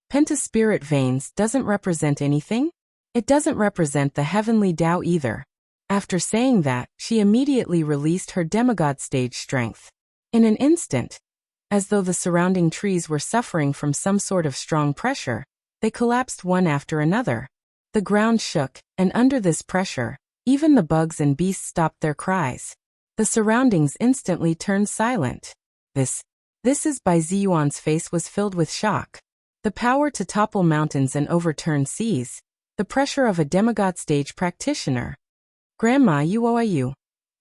Speaker 1: Pentaspirit veins doesn't represent anything? It doesn't represent the heavenly Tao either. After saying that, she immediately released her demigod stage strength. In an instant, as though the surrounding trees were suffering from some sort of strong pressure, they collapsed one after another. The ground shook, and under this pressure, even the bugs and beasts stopped their cries. The surroundings instantly turned silent. This is Bai Ziyuan's face was filled with shock. The power to topple mountains and overturn seas. The pressure of a demigod stage practitioner. Grandma, you owe you.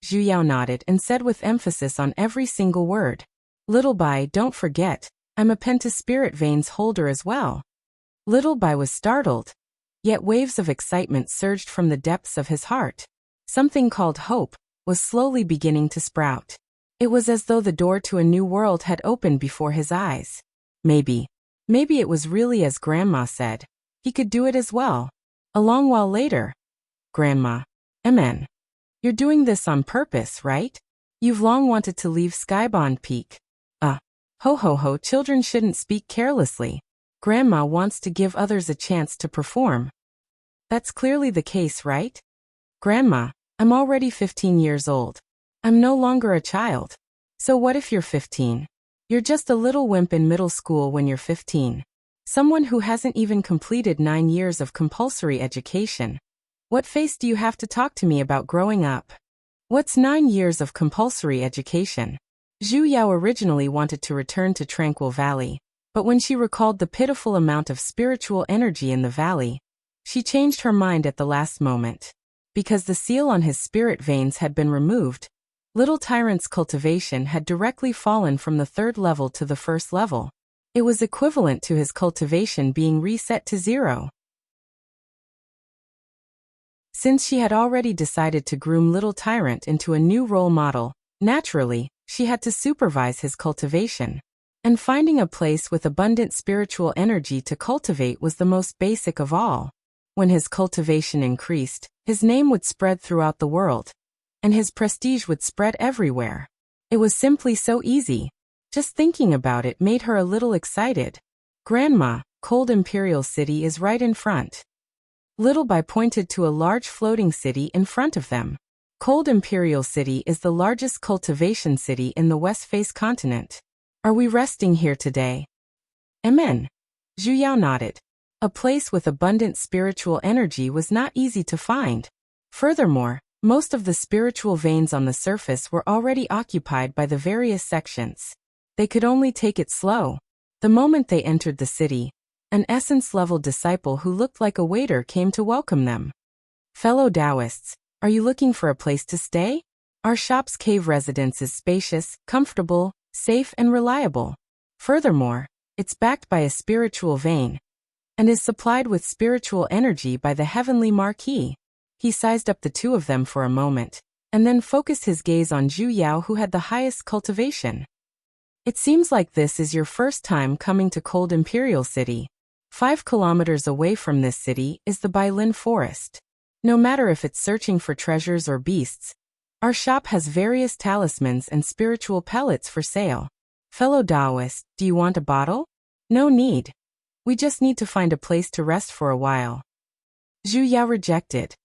Speaker 1: Zhu Yao nodded and said with emphasis on every single word. Little Bai, don't forget, I'm a pentaspirit veins holder as well. Little Bai was startled. Yet waves of excitement surged from the depths of his heart. Something called hope was slowly beginning to sprout. It was as though the door to a new world had opened before his eyes. Maybe it was really as Grandma said. He could do it as well. A long while later. Grandma. Amen. You're doing this on purpose, right? You've long wanted to leave Skybound Peak. Ho, children shouldn't speak carelessly. Grandma wants to give others a chance to perform. That's clearly the case, right? Grandma, I'm already 15 years old. I'm no longer a child. So what if you're 15? You're just a little wimp in middle school when you're 15. Someone who hasn't even completed 9 years of compulsory education. What face do you have to talk to me about growing up? What's 9 years of compulsory education? Zhu Yao originally wanted to return to Tranquil Valley, but when she recalled the pitiful amount of spiritual energy in the valley, she changed her mind at the last moment. Because the seal on his spirit veins had been removed, Little Tyrant's cultivation had directly fallen from the 3rd level to the 1st level. It was equivalent to his cultivation being reset to 0. Since she had already decided to groom Little Tyrant into a new role model, naturally, she had to supervise his cultivation. And finding a place with abundant spiritual energy to cultivate was the most basic of all. When his cultivation increased, his name would spread throughout the world, and his prestige would spread everywhere. It was simply so easy. Just thinking about it made her a little excited. Grandma, Cold Imperial City is right in front. Little Bai pointed to a large floating city in front of them. Cold Imperial City is the largest cultivation city in the West Face continent. Are we resting here today? Amen. Zhu Yao nodded. A place with abundant spiritual energy was not easy to find. Furthermore, most of the spiritual veins on the surface were already occupied by the various sections. They could only take it slow. The moment they entered the city, an essence-level disciple who looked like a waiter came to welcome them. Fellow Taoists, are you looking for a place to stay? Our shop's cave residence is spacious, comfortable, safe and reliable. Furthermore, it's backed by a spiritual vein and is supplied with spiritual energy by the heavenly marquee. He sized up the two of them for a moment, and then focused his gaze on Zhu Yao, who had the highest cultivation. It seems like this is your first time coming to Cold Imperial City. 5 kilometers away from this city is the Bailin Forest. No matter if it's searching for treasures or beasts, our shop has various talismans and spiritual pellets for sale. Fellow Taoist, do you want a bottle? No need. We just need to find a place to rest for a while. Zhu Yao rejected.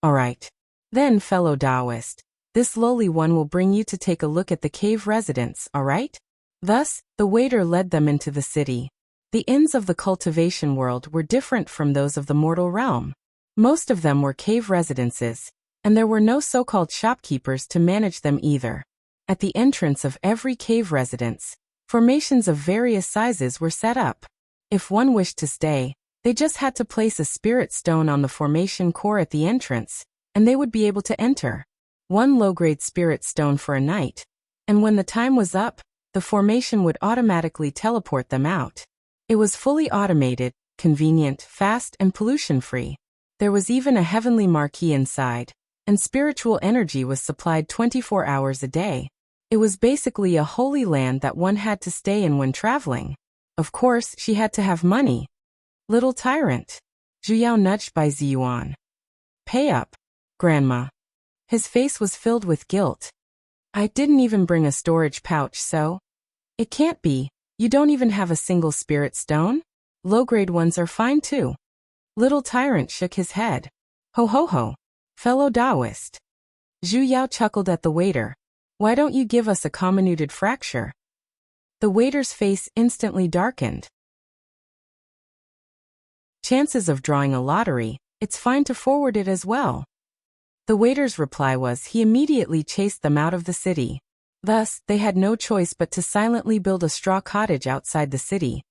Speaker 1: All right. Then, fellow Taoist, this lowly one will bring you to take a look at the cave residence, all right? Thus, the waiter led them into the city. The inns of the cultivation world were different from those of the mortal realm. Most of them were cave residences, and there were no so-called shopkeepers to manage them either. At the entrance of every cave residence, formations of various sizes were set up. If one wished to stay, they just had to place a spirit stone on the formation core at the entrance, and they would be able to enter. One low-grade spirit stone for a night, and when the time was up, the formation would automatically teleport them out. It was fully automated, convenient, fast, and pollution-free. There was even a heavenly marquee inside, and spiritual energy was supplied 24 hours a day. It was basically a holy land that one had to stay in when traveling. Of course, she had to have money. Little tyrant. Zhu Yao nudged Bai Ziyuan. Pay up, Grandma. His face was filled with guilt. I didn't even bring a storage pouch, so... It can't be. You don't even have a single spirit stone? Low-grade ones are fine too. Little tyrant shook his head. Ho ho ho. Fellow Taoist. Zhu Yao chuckled at the waiter. Why don't you give us a comminuted fracture? The waiter's face instantly darkened. Chances of drawing a lottery, it's fine to forward it as well. The waiter's reply was he immediately chased them out of the city. Thus, they had no choice but to silently build a straw cottage outside the city,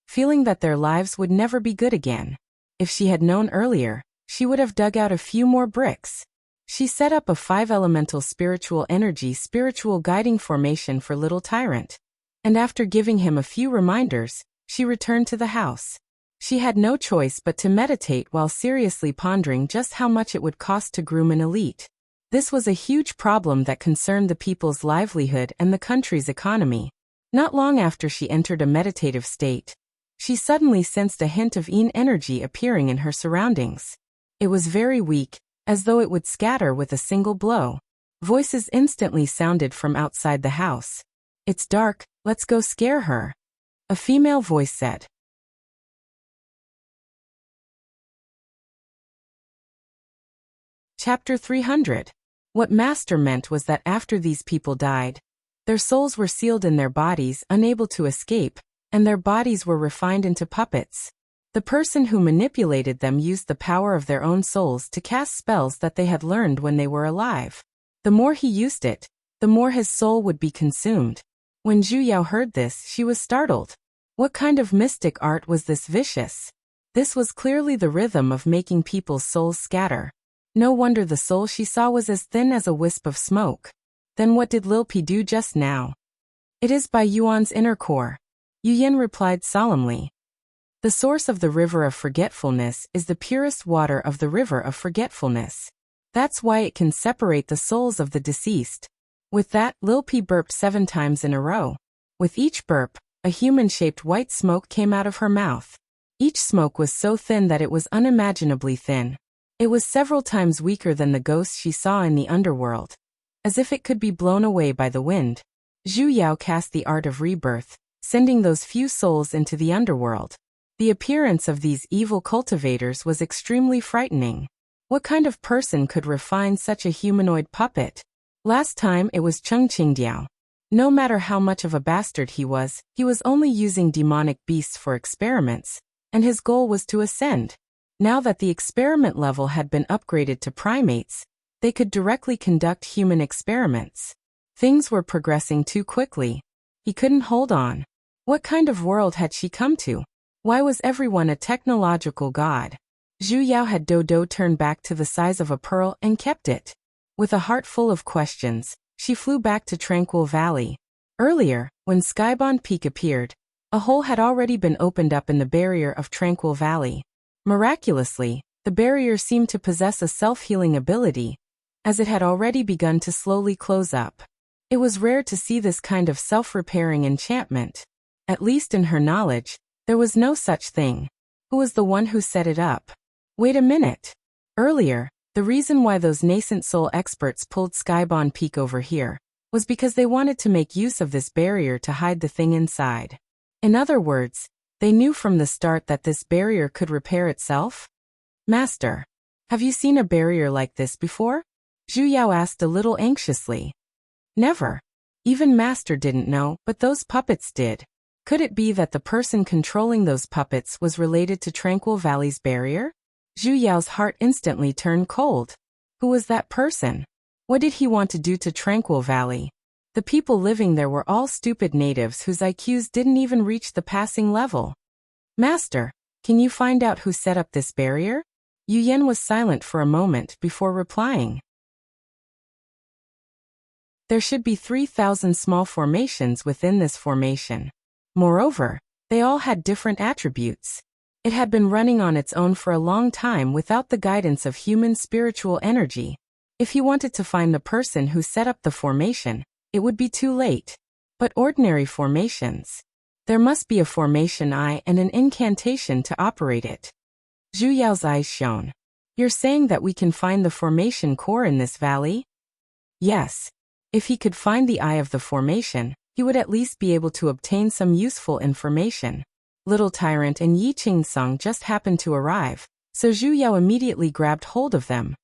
Speaker 1: feeling that their lives would never be good again. If she had known earlier, she would have dug out a few more bricks. She set up a 5-elemental spiritual energy spiritual guiding formation for Little Tyrant, and after giving him a few reminders, she returned to the house. She had no choice but to meditate while seriously pondering just how much it would cost to groom an elite. This was a huge problem that concerned the people's livelihood and the country's economy. Not long after she entered a meditative state, she suddenly sensed a hint of yin energy appearing in her surroundings. It was very weak, as though it would scatter with a single blow. Voices instantly sounded from outside the house. It's dark, let's go scare her. A female voice said. Chapter 300. What Master meant was that after these people died, their souls were sealed in their bodies, unable to escape, and their bodies were refined into puppets. The person who manipulated them used the power of their own souls to cast spells that they had learned when they were alive. The more he used it, the more his soul would be consumed. When Zhu Yao heard this, she was startled. What kind of mystic art was this vicious? This was clearly the rhythm of making people's souls scatter. No wonder the soul she saw was as thin as a wisp of smoke. Then what did Lil Pi do just now? It is by Yuan's inner core. Yu Yin replied solemnly. The source of the river of forgetfulness is the purest water of the river of forgetfulness. That's why it can separate the souls of the deceased. With that, Lil Pi burped 7 times in a row. With each burp, a human-shaped white smoke came out of her mouth. Each smoke was so thin that it was unimaginably thin. It was several times weaker than the ghosts she saw in the underworld. As if it could be blown away by the wind, Zhu Yao cast the art of rebirth, sending those few souls into the underworld. The appearance of these evil cultivators was extremely frightening. What kind of person could refine such a humanoid puppet? Last time it was Cheng Qingdiao. No matter how much of a bastard he was only using demonic beasts for experiments, and his goal was to ascend. Now that the experiment level had been upgraded to primates, they could directly conduct human experiments. Things were progressing too quickly. He couldn't hold on. What kind of world had she come to? Why was everyone a technological god? Zhu Yao had Dodo turned back to the size of a pearl and kept it. With a heart full of questions, she flew back to Tranquil Valley. Earlier, when Skybound Peak appeared, a hole had already been opened up in the barrier of Tranquil Valley. Miraculously, the barrier seemed to possess a self-healing ability, as it had already begun to slowly close up. It was rare to see this kind of self-repairing enchantment. At least in her knowledge, there was no such thing. Who was the one who set it up? Wait a minute. Earlier, the reason why those nascent soul experts pulled Skybound Peak over here was because they wanted to make use of this barrier to hide the thing inside. In other words, they knew from the start that this barrier could repair itself? Master, have you seen a barrier like this before? Zhu Yao asked a little anxiously. Never. Even Master didn't know, but those puppets did. Could it be that the person controlling those puppets was related to Tranquil Valley's barrier? Zhu Yao's heart instantly turned cold. Who was that person? What did he want to do to Tranquil Valley? The people living there were all stupid natives whose IQs didn't even reach the passing level. Master, can you find out who set up this barrier? Yu Yan was silent for a moment before replying. There should be 3,000 small formations within this formation. Moreover, they all had different attributes. It had been running on its own for a long time without the guidance of human spiritual energy. If he wanted to find the person who set up the formation, it would be too late. But ordinary formations. There must be a formation eye and an incantation to operate it. Zhu Yao's eyes shone. You're saying that we can find the formation core in this valley? Yes. If he could find the eye of the formation, he would at least be able to obtain some useful information. Little Tyrant and Yi Qingsong just happened to arrive, so Zhu Yao immediately grabbed hold of them.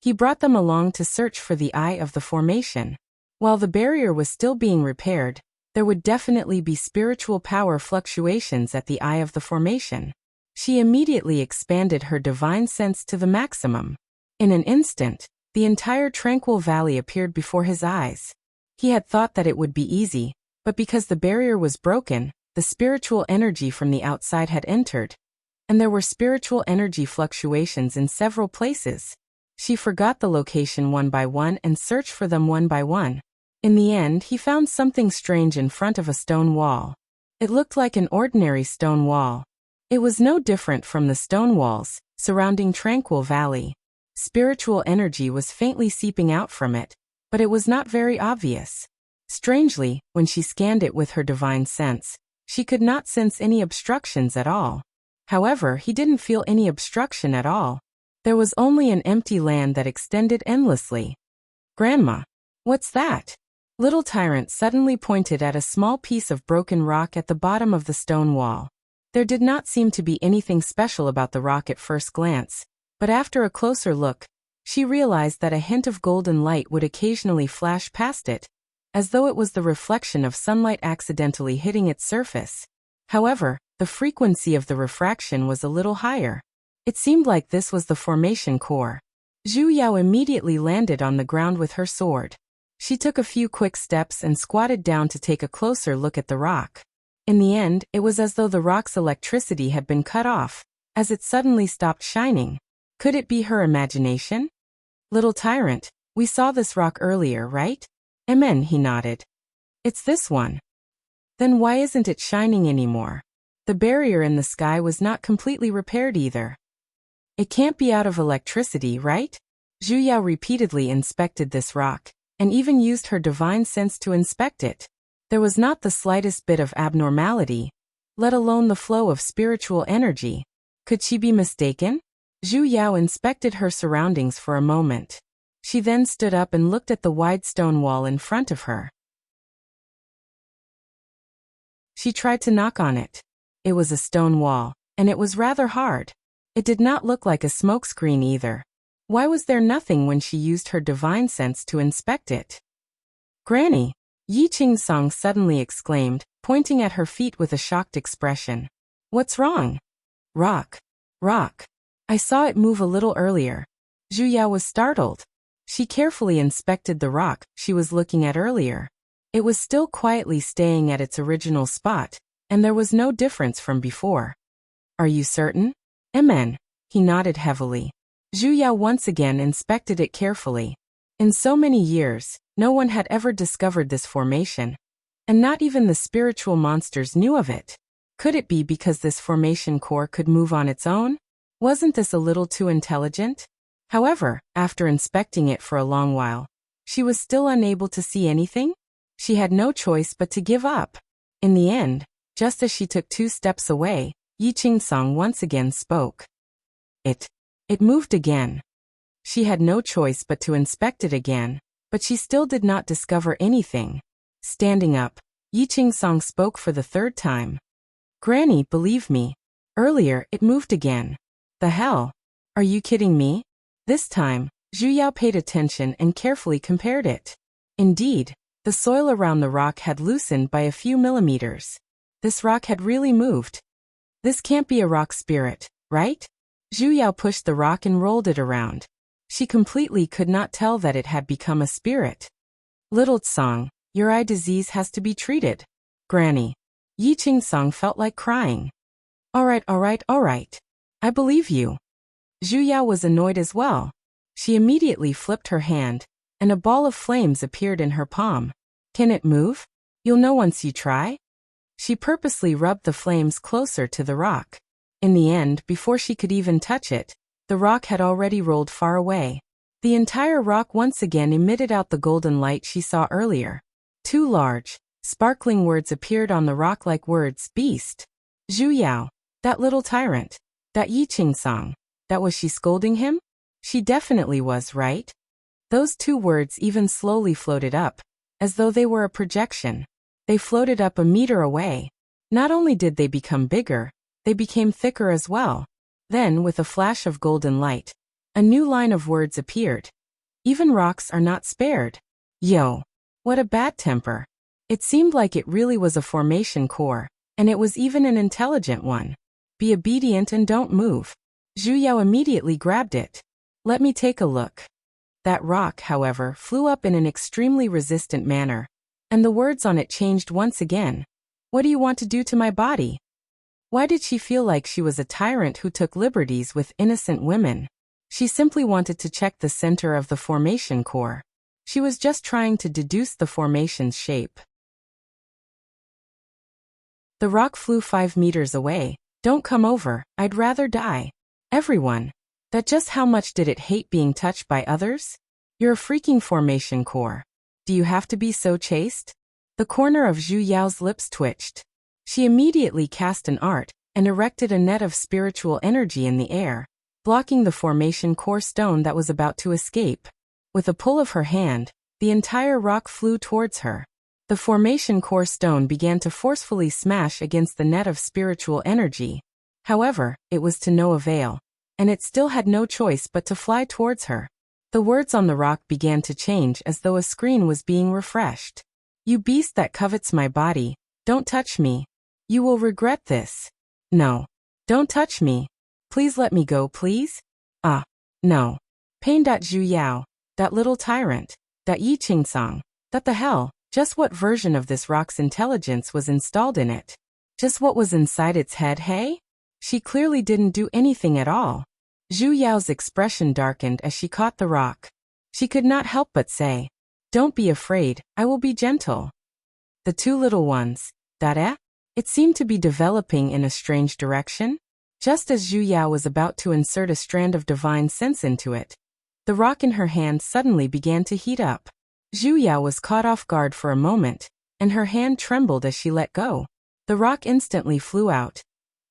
Speaker 1: He brought them along to search for the eye of the formation. While the barrier was still being repaired, there would definitely be spiritual power fluctuations at the eye of the formation. She immediately expanded her divine sense to the maximum. In an instant, the entire Tranquil Valley appeared before his eyes. He had thought that it would be easy, but because the barrier was broken, the spiritual energy from the outside had entered, and there were spiritual energy fluctuations in several places. She forgot the location one by one and searched for them one by one. In the end, he found something strange in front of a stone wall. It looked like an ordinary stone wall. It was no different from the stone walls surrounding Tranquil Valley. Spiritual energy was faintly seeping out from it, but it was not very obvious. Strangely, when she scanned it with her divine sense, she could not sense any obstructions at all. However, he didn't feel any obstruction at all. There was only an empty land that extended endlessly. Grandma, what's that? Little Tyrant suddenly pointed at a small piece of broken rock at the bottom of the stone wall. There did not seem to be anything special about the rock at first glance, but after a closer look, she realized that a hint of golden light would occasionally flash past it, as though it was the reflection of sunlight accidentally hitting its surface. However, the frequency of the refraction was a little higher. It seemed like this was the formation core. Zhu Yao immediately landed on the ground with her sword. She took a few quick steps and squatted down to take a closer look at the rock. In the end, it was as though the rock's electricity had been cut off, as it suddenly stopped shining. Could it be her imagination? Little Tyrant, we saw this rock earlier, right? Amen, he nodded. It's this one. Then why isn't it shining anymore? The barrier in the sky was not completely repaired either. It can't be out of electricity, right? Zhu Yao repeatedly inspected this rock, and even used her divine sense to inspect it. There was not the slightest bit of abnormality. let alone the flow of spiritual energy. Could she be mistaken? Zhu Yao inspected her surroundings for a moment. She then stood up and looked at the wide stone wall in front of her. She tried to knock on it. It was a stone wall, and it was rather hard. It did not look like a smokescreen either. Why was there nothing when she used her divine sense to inspect it? Granny! Yi Qingsong suddenly exclaimed, pointing at her feet with a shocked expression. What's wrong? Rock. Rock. I saw it move a little earlier. Zhu Yao was startled. She carefully inspected the rock she was looking at earlier. It was still quietly staying at its original spot, and there was no difference from before. Are you certain? Amen. He nodded heavily. Zhu Yao once again inspected it carefully. In so many years, no one had ever discovered this formation, and not even the spiritual monsters knew of it. Could it be because this formation core could move on its own? Wasn't this a little too intelligent? However, after inspecting it for a long while, she was still unable to see anything. She had no choice but to give up. In the end, just as she took 2 steps away, Yi Qingsong once again spoke. It moved again. She had no choice but to inspect it again, but she still did not discover anything. Standing up, Yi Qingsong spoke for the 3rd time. Granny, believe me. Earlier, it moved again. The hell? Are you kidding me? This time, Zhu Yao paid attention and carefully compared it. Indeed, the soil around the rock had loosened by a few millimeters. This rock had really moved. This can't be a rock spirit, right? Zhu Yao pushed the rock and rolled it around. She completely could not tell that it had become a spirit. Little Tsang, your eye disease has to be treated. Granny. Yi Qingsong felt like crying. All right. I believe you. Zhu Yao was annoyed as well. She immediately flipped her hand, and a ball of flames appeared in her palm. Can it move? You'll know once you try. She purposely rubbed the flames closer to the rock. In the end, before she could even touch it, the rock had already rolled far away. The entire rock once again emitted out the golden light she saw earlier. 2 large, sparkling words appeared on the rock like words, beast. Zhu Yao, that little tyrant. That Yi Qingsong. That was she scolding him? She definitely was, right? Those 2 words even slowly floated up, as though they were a projection. They floated up a meter away. Not only did they become bigger, they became thicker as well. Then, with a flash of golden light, a new line of words appeared. Even rocks are not spared. Yo! What a bad temper. It seemed like it really was a formation core, and it was even an intelligent one. Be obedient and don't move. Zhu Yao immediately grabbed it. Let me take a look. That rock, however, flew up in an extremely resistant manner, and the words on it changed once again. What do you want to do to my body? Why did she feel like she was a tyrant who took liberties with innocent women? She simply wanted to check the center of the formation core. She was just trying to deduce the formation's shape. The rock flew 5 meters away. Don't come over, I'd rather die. Everyone. That just how much did it hate being touched by others? You're a freaking formation core. Do you have to be so chaste? The corner of Zhu Yao's lips twitched. She immediately cast an art and erected a net of spiritual energy in the air, blocking the formation core stone that was about to escape. With a pull of her hand, the entire rock flew towards her. The formation core stone began to forcefully smash against the net of spiritual energy. However, it was to no avail, and it still had no choice but to fly towards her. The words on the rock began to change as though a screen was being refreshed. You beast that covets my body, don't touch me. You will regret this. No. Don't touch me. Please let me go, please? No. Pain. Zhu Yao, that little tyrant, that Yi Qingsong, that the hell, just what version of this rock's intelligence was installed in it? Just what was inside its head, hey? She clearly didn't do anything at all. Zhu Yao's expression darkened as she caught the rock. She could not help but say, don't be afraid, I will be gentle. The 2 little ones, It seemed to be developing in a strange direction. Just as Zhu Yao was about to insert a strand of divine sense into it, the rock in her hand suddenly began to heat up. Zhu Yao was caught off guard for a moment, and her hand trembled as she let go. The rock instantly flew out,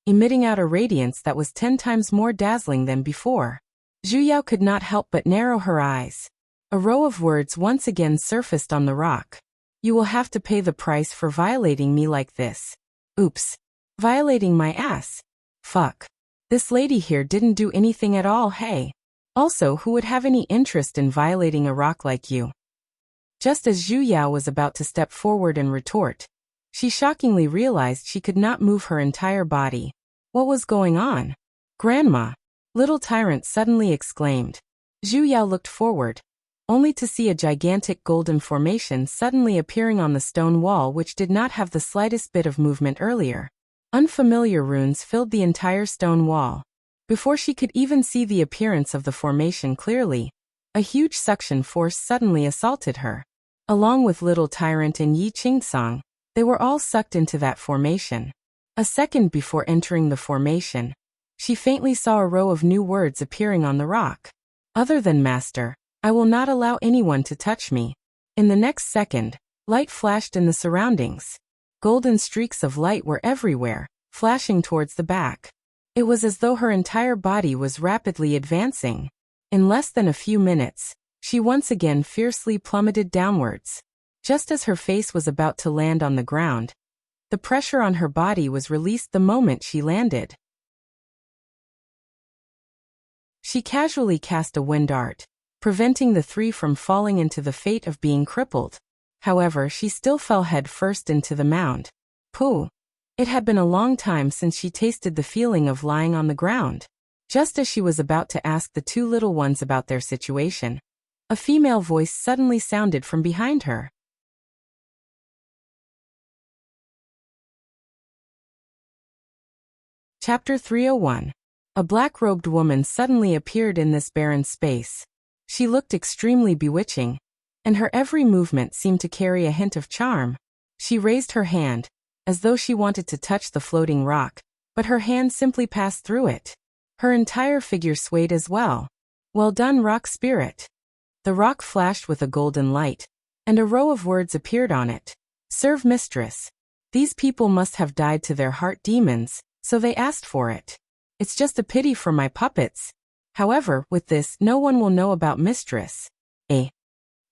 Speaker 1: emitting out a radiance that was 10 times more dazzling than before. Zhu Yao could not help but narrow her eyes. A row of words once again surfaced on the rock. You will have to pay the price for violating me like this. Oops. Violating my ass. Fuck. This lady here didn't do anything at all, hey. Also, who would have any interest in violating a rock like you? Just as Zhu Yao was about to step forward and retort, she shockingly realized she could not move her entire body. What was going on? Grandma! Little Tyrant suddenly exclaimed. Zhu Yao looked forward, only to see a gigantic golden formation suddenly appearing on the stone wall which did not have the slightest bit of movement earlier. Unfamiliar runes filled the entire stone wall. Before she could even see the appearance of the formation clearly, a huge suction force suddenly assaulted her. Along with Little Tyrant and Yi Qingsong, they were all sucked into that formation. A second before entering the formation, she faintly saw a row of new words appearing on the rock. Other than Master, I will not allow anyone to touch me. In the next second, light flashed in the surroundings. Golden streaks of light were everywhere, flashing towards the back. It was as though her entire body was rapidly advancing. In less than a few minutes, she once again fiercely plummeted downwards. Just as her face was about to land on the ground, the pressure on her body was released the moment she landed. She casually cast a wind art, preventing the three from falling into the fate of being crippled. However, she still fell head first into the mound. Pooh! It had been a long time since she tasted the feeling of lying on the ground. Just as she was about to ask the two little ones about their situation, a female voice suddenly sounded from behind her. Chapter 301. A black-robed woman suddenly appeared in this barren space. She looked extremely bewitching, and her every movement seemed to carry a hint of charm. She raised her hand, as though she wanted to touch the floating rock, but her hand simply passed through it. Her entire figure swayed as well. Well done, rock spirit. The rock flashed with a golden light, and a row of words appeared on it. Serve mistress. These people must have died to their heart demons, so they asked for it. It's just a pity for my puppets. However, with this, no one will know about mistress. Eh?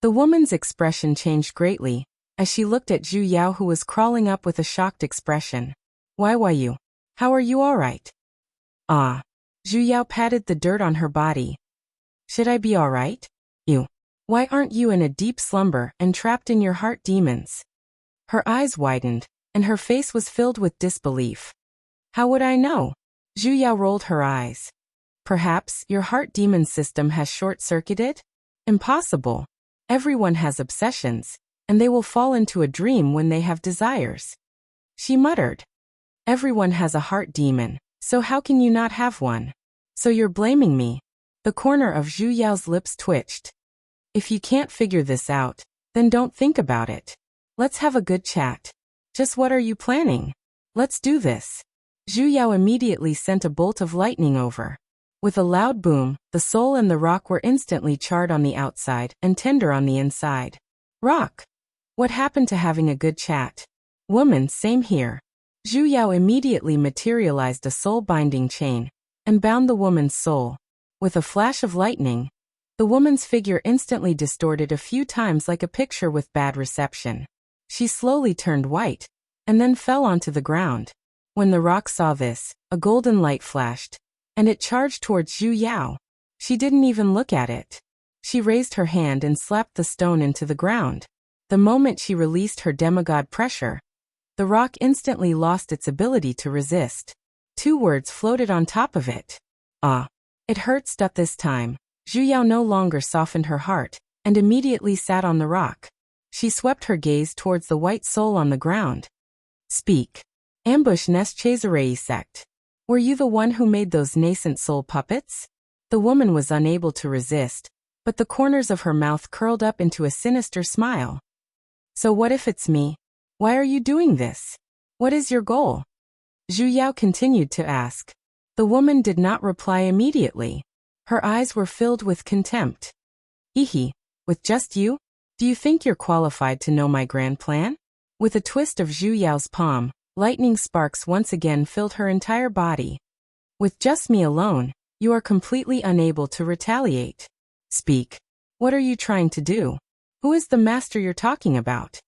Speaker 1: The woman's expression changed greatly, as she looked at Zhu Yao, who was crawling up with a shocked expression. Why you? How are you, alright? Ah. Zhu Yao patted the dirt on her body. Should I be alright? You. Why aren't you in a deep slumber and trapped in your heart demons? Her eyes widened, and her face was filled with disbelief. How would I know? Zhu Yao rolled her eyes. Perhaps your heart demon system has short-circuited? Impossible. Everyone has obsessions, and they will fall into a dream when they have desires. She muttered. Everyone has a heart demon, so how can you not have one? So you're blaming me? The corner of Zhu Yao's lips twitched. If you can't figure this out, then don't think about it. Let's have a good chat. Just what are you planning? Let's do this. Zhu Yao immediately sent a bolt of lightning over. With a loud boom, the soul and the rock were instantly charred on the outside and tender on the inside. Rock! What happened to having a good chat? Woman, same here. Zhu Yao immediately materialized a soul-binding chain and bound the woman's soul. With a flash of lightning, the woman's figure instantly distorted a few times like a picture with bad reception. She slowly turned white and then fell onto the ground. When the rock saw this, a golden light flashed, and it charged towards Zhu Yao. She didn't even look at it. She raised her hand and slapped the stone into the ground. The moment she released her demigod pressure, the rock instantly lost its ability to resist. Two words floated on top of it. Ah. It hurts at this time. Zhu Yao no longer softened her heart, and immediately sat on the rock. She swept her gaze towards the white soul on the ground. Speak. Ambush Nest Chazarei sect. Were you the one who made those nascent soul puppets? The woman was unable to resist, but the corners of her mouth curled up into a sinister smile. So what if it's me? Why are you doing this? What is your goal? Zhu Yao continued to ask. The woman did not reply immediately. Her eyes were filled with contempt. Ehe, with just you? Do you think you're qualified to know my grand plan? With a twist of Zhu Yao's palm, Lightning sparks once again filled her entire body. With just me alone, you are completely unable to retaliate. Speak. What are you trying to do? Who is the master you're talking about?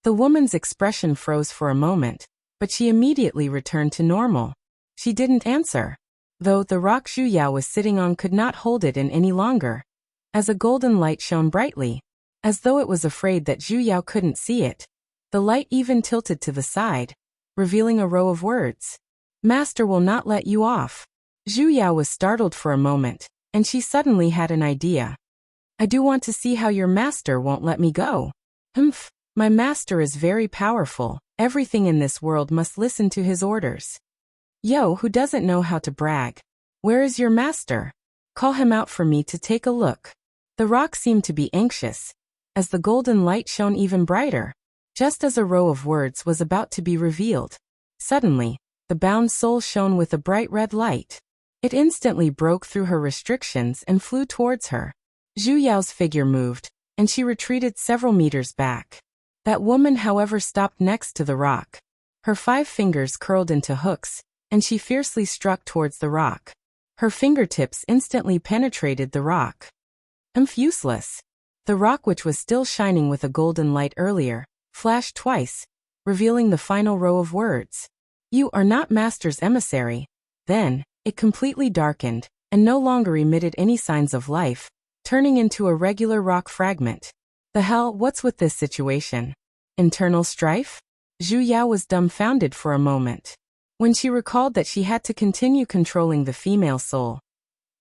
Speaker 1: The woman's expression froze for a moment, but she immediately returned to normal. She didn't answer, though the rock Zhu Yao was sitting on could not hold it in any longer, as a golden light shone brightly, as though it was afraid that Zhu Yao couldn't see it. The light even tilted to the side, revealing a row of words. Master will not let you off. Zhu Yao was startled for a moment, and she suddenly had an idea. I do want to see how your master won't let me go. Humph. My master is very powerful. Everything in this world must listen to his orders. Yo, who doesn't know how to brag? Where is your master? Call him out for me to take a look. The rock seemed to be anxious, as the golden light shone even brighter. Just as a row of words was about to be revealed, suddenly, the bound soul shone with a bright red light. It instantly broke through her restrictions and flew towards her. Zhu Yao's figure moved, and she retreated several meters back. That woman, however, stopped next to the rock. Her 5 fingers curled into hooks, and she fiercely struck towards the rock. Her fingertips instantly penetrated the rock. Useless. The rock, which was still shining with a golden light earlier, flashed twice, revealing the final row of words. You are not master's emissary. Then, it completely darkened, and no longer emitted any signs of life, turning into a regular rock fragment. The hell, what's with this situation? Internal strife? Zhu Yao was dumbfounded for a moment. When she recalled that she had to continue controlling the female soul,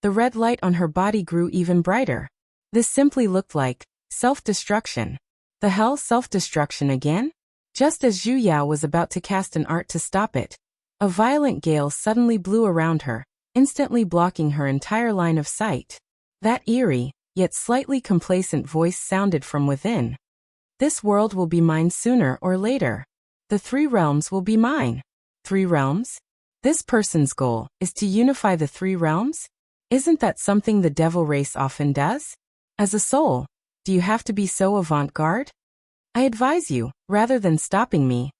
Speaker 1: the red light on her body grew even brighter. This simply looked like self-destruction. The hell, self-destruction again? Just as Zhu Yao was about to cast an art to stop it, a violent gale suddenly blew around her, instantly blocking her entire line of sight. That eerie, yet slightly complacent voice sounded from within. This world will be mine sooner or later. The 3 realms will be mine. 3 realms? This person's goal is to unify the 3 realms? Isn't that something the devil race often does? As a soul, do you have to be so avant-garde? I advise you, rather than stopping me,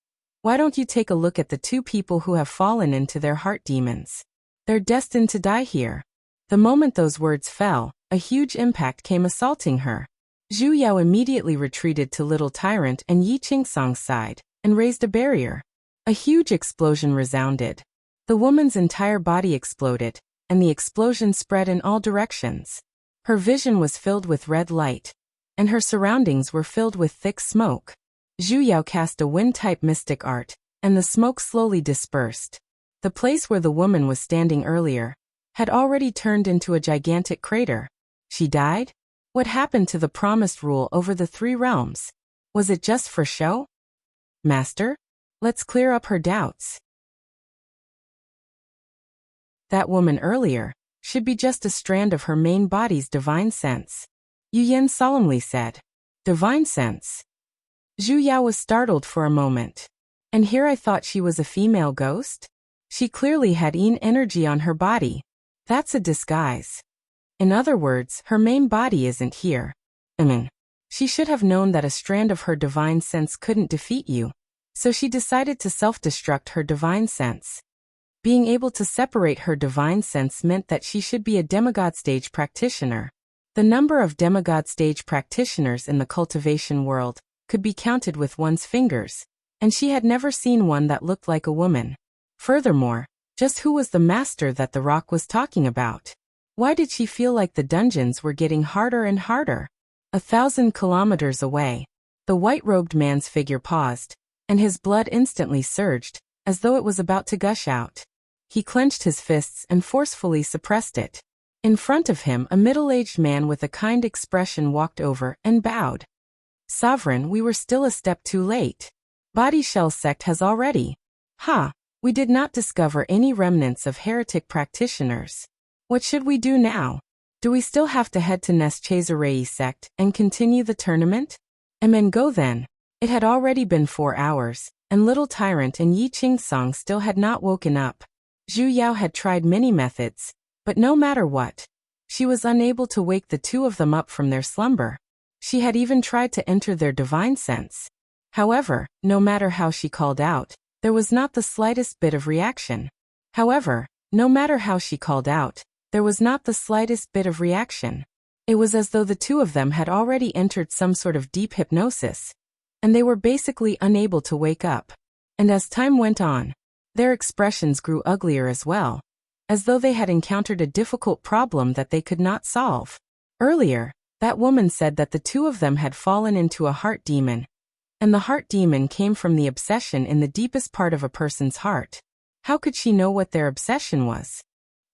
Speaker 1: why don't you take a look at the 2 people who have fallen into their heart demons? They're destined to die here. The moment those words fell, a huge impact came assaulting her. Zhu Yao immediately retreated to Little Tyrant and Yi Qingsong's side, and raised a barrier. A huge explosion resounded. The woman's entire body exploded, and the explosion spread in all directions. Her vision was filled with red light, and her surroundings were filled with thick smoke. Zhu Yao cast a wind-type mystic art, and the smoke slowly dispersed. The place where the woman was standing earlier had already turned into a gigantic crater. She died? What happened to the promised rule over the 3 realms? Was it just for show? Master? Let's clear up her doubts. That woman earlier should be just a strand of her main body's divine sense. Yu Yan solemnly said. Divine sense? Zhu Yao was startled for a moment. And here I thought she was a female ghost? She clearly had yin energy on her body. That's a disguise. In other words, her main body isn't here. She should have known that a strand of her divine sense couldn't defeat you, so she decided to self-destruct her divine sense. Being able to separate her divine sense meant that she should be a demigod stage practitioner. The number of demigod stage practitioners in the cultivation world could be counted with one's fingers, and she had never seen one that looked like a woman. Furthermore, just who was the master that the rock was talking about? Why did she feel like the dungeons were getting harder and harder? 1,000 kilometers away, the white-robed man's figure paused, and his blood instantly surged, as though it was about to gush out. He clenched his fists and forcefully suppressed it. In front of him, a middle-aged man with a kind expression walked over and bowed. Sovereign, we were still a step too late. Body Shell sect has already. We did not discover any remnants of heretic practitioners. What should we do now? Do we still have to head to Neschazarei sect and continue the tournament? Go then. It had already been 4 hours, and Little Tyrant and Yi Qingsong still had not woken up. Zhu Yao had tried many methods, but no matter what, she was unable to wake the 2 of them up from their slumber. She had even tried to enter their divine sense. However, no matter how she called out, there was not the slightest bit of reaction. However, no matter how she called out, there was not the slightest bit of reaction. It was as though the two of them had already entered some sort of deep hypnosis, and they were basically unable to wake up. And as time went on, their expressions grew uglier as well, as though they had encountered a difficult problem that they could not solve. Earlier, that woman said that the two of them had fallen into a heart demon, and the heart demon came from the obsession in the deepest part of a person's heart. How could she know what their obsession was?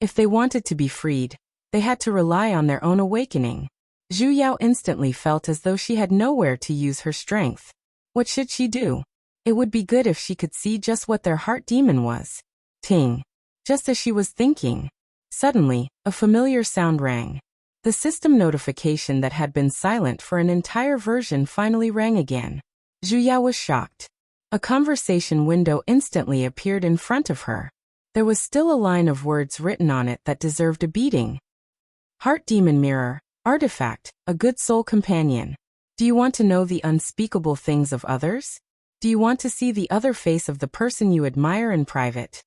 Speaker 1: If they wanted to be freed, they had to rely on their own awakening. Zhu Yao instantly felt as though she had nowhere to use her strength. What should she do? It would be good if she could see just what their heart demon was. Ting. Just as she was thinking, suddenly, a familiar sound rang. The system notification that had been silent for an entire version finally rang again. Zhu Yao was shocked. A conversation window instantly appeared in front of her. There was still a line of words written on it that deserved a beating. Heart Demon Mirror, Artifact, a good soul companion. Do you want to know the unspeakable things of others? Do you want to see the other face of the person you admire in private?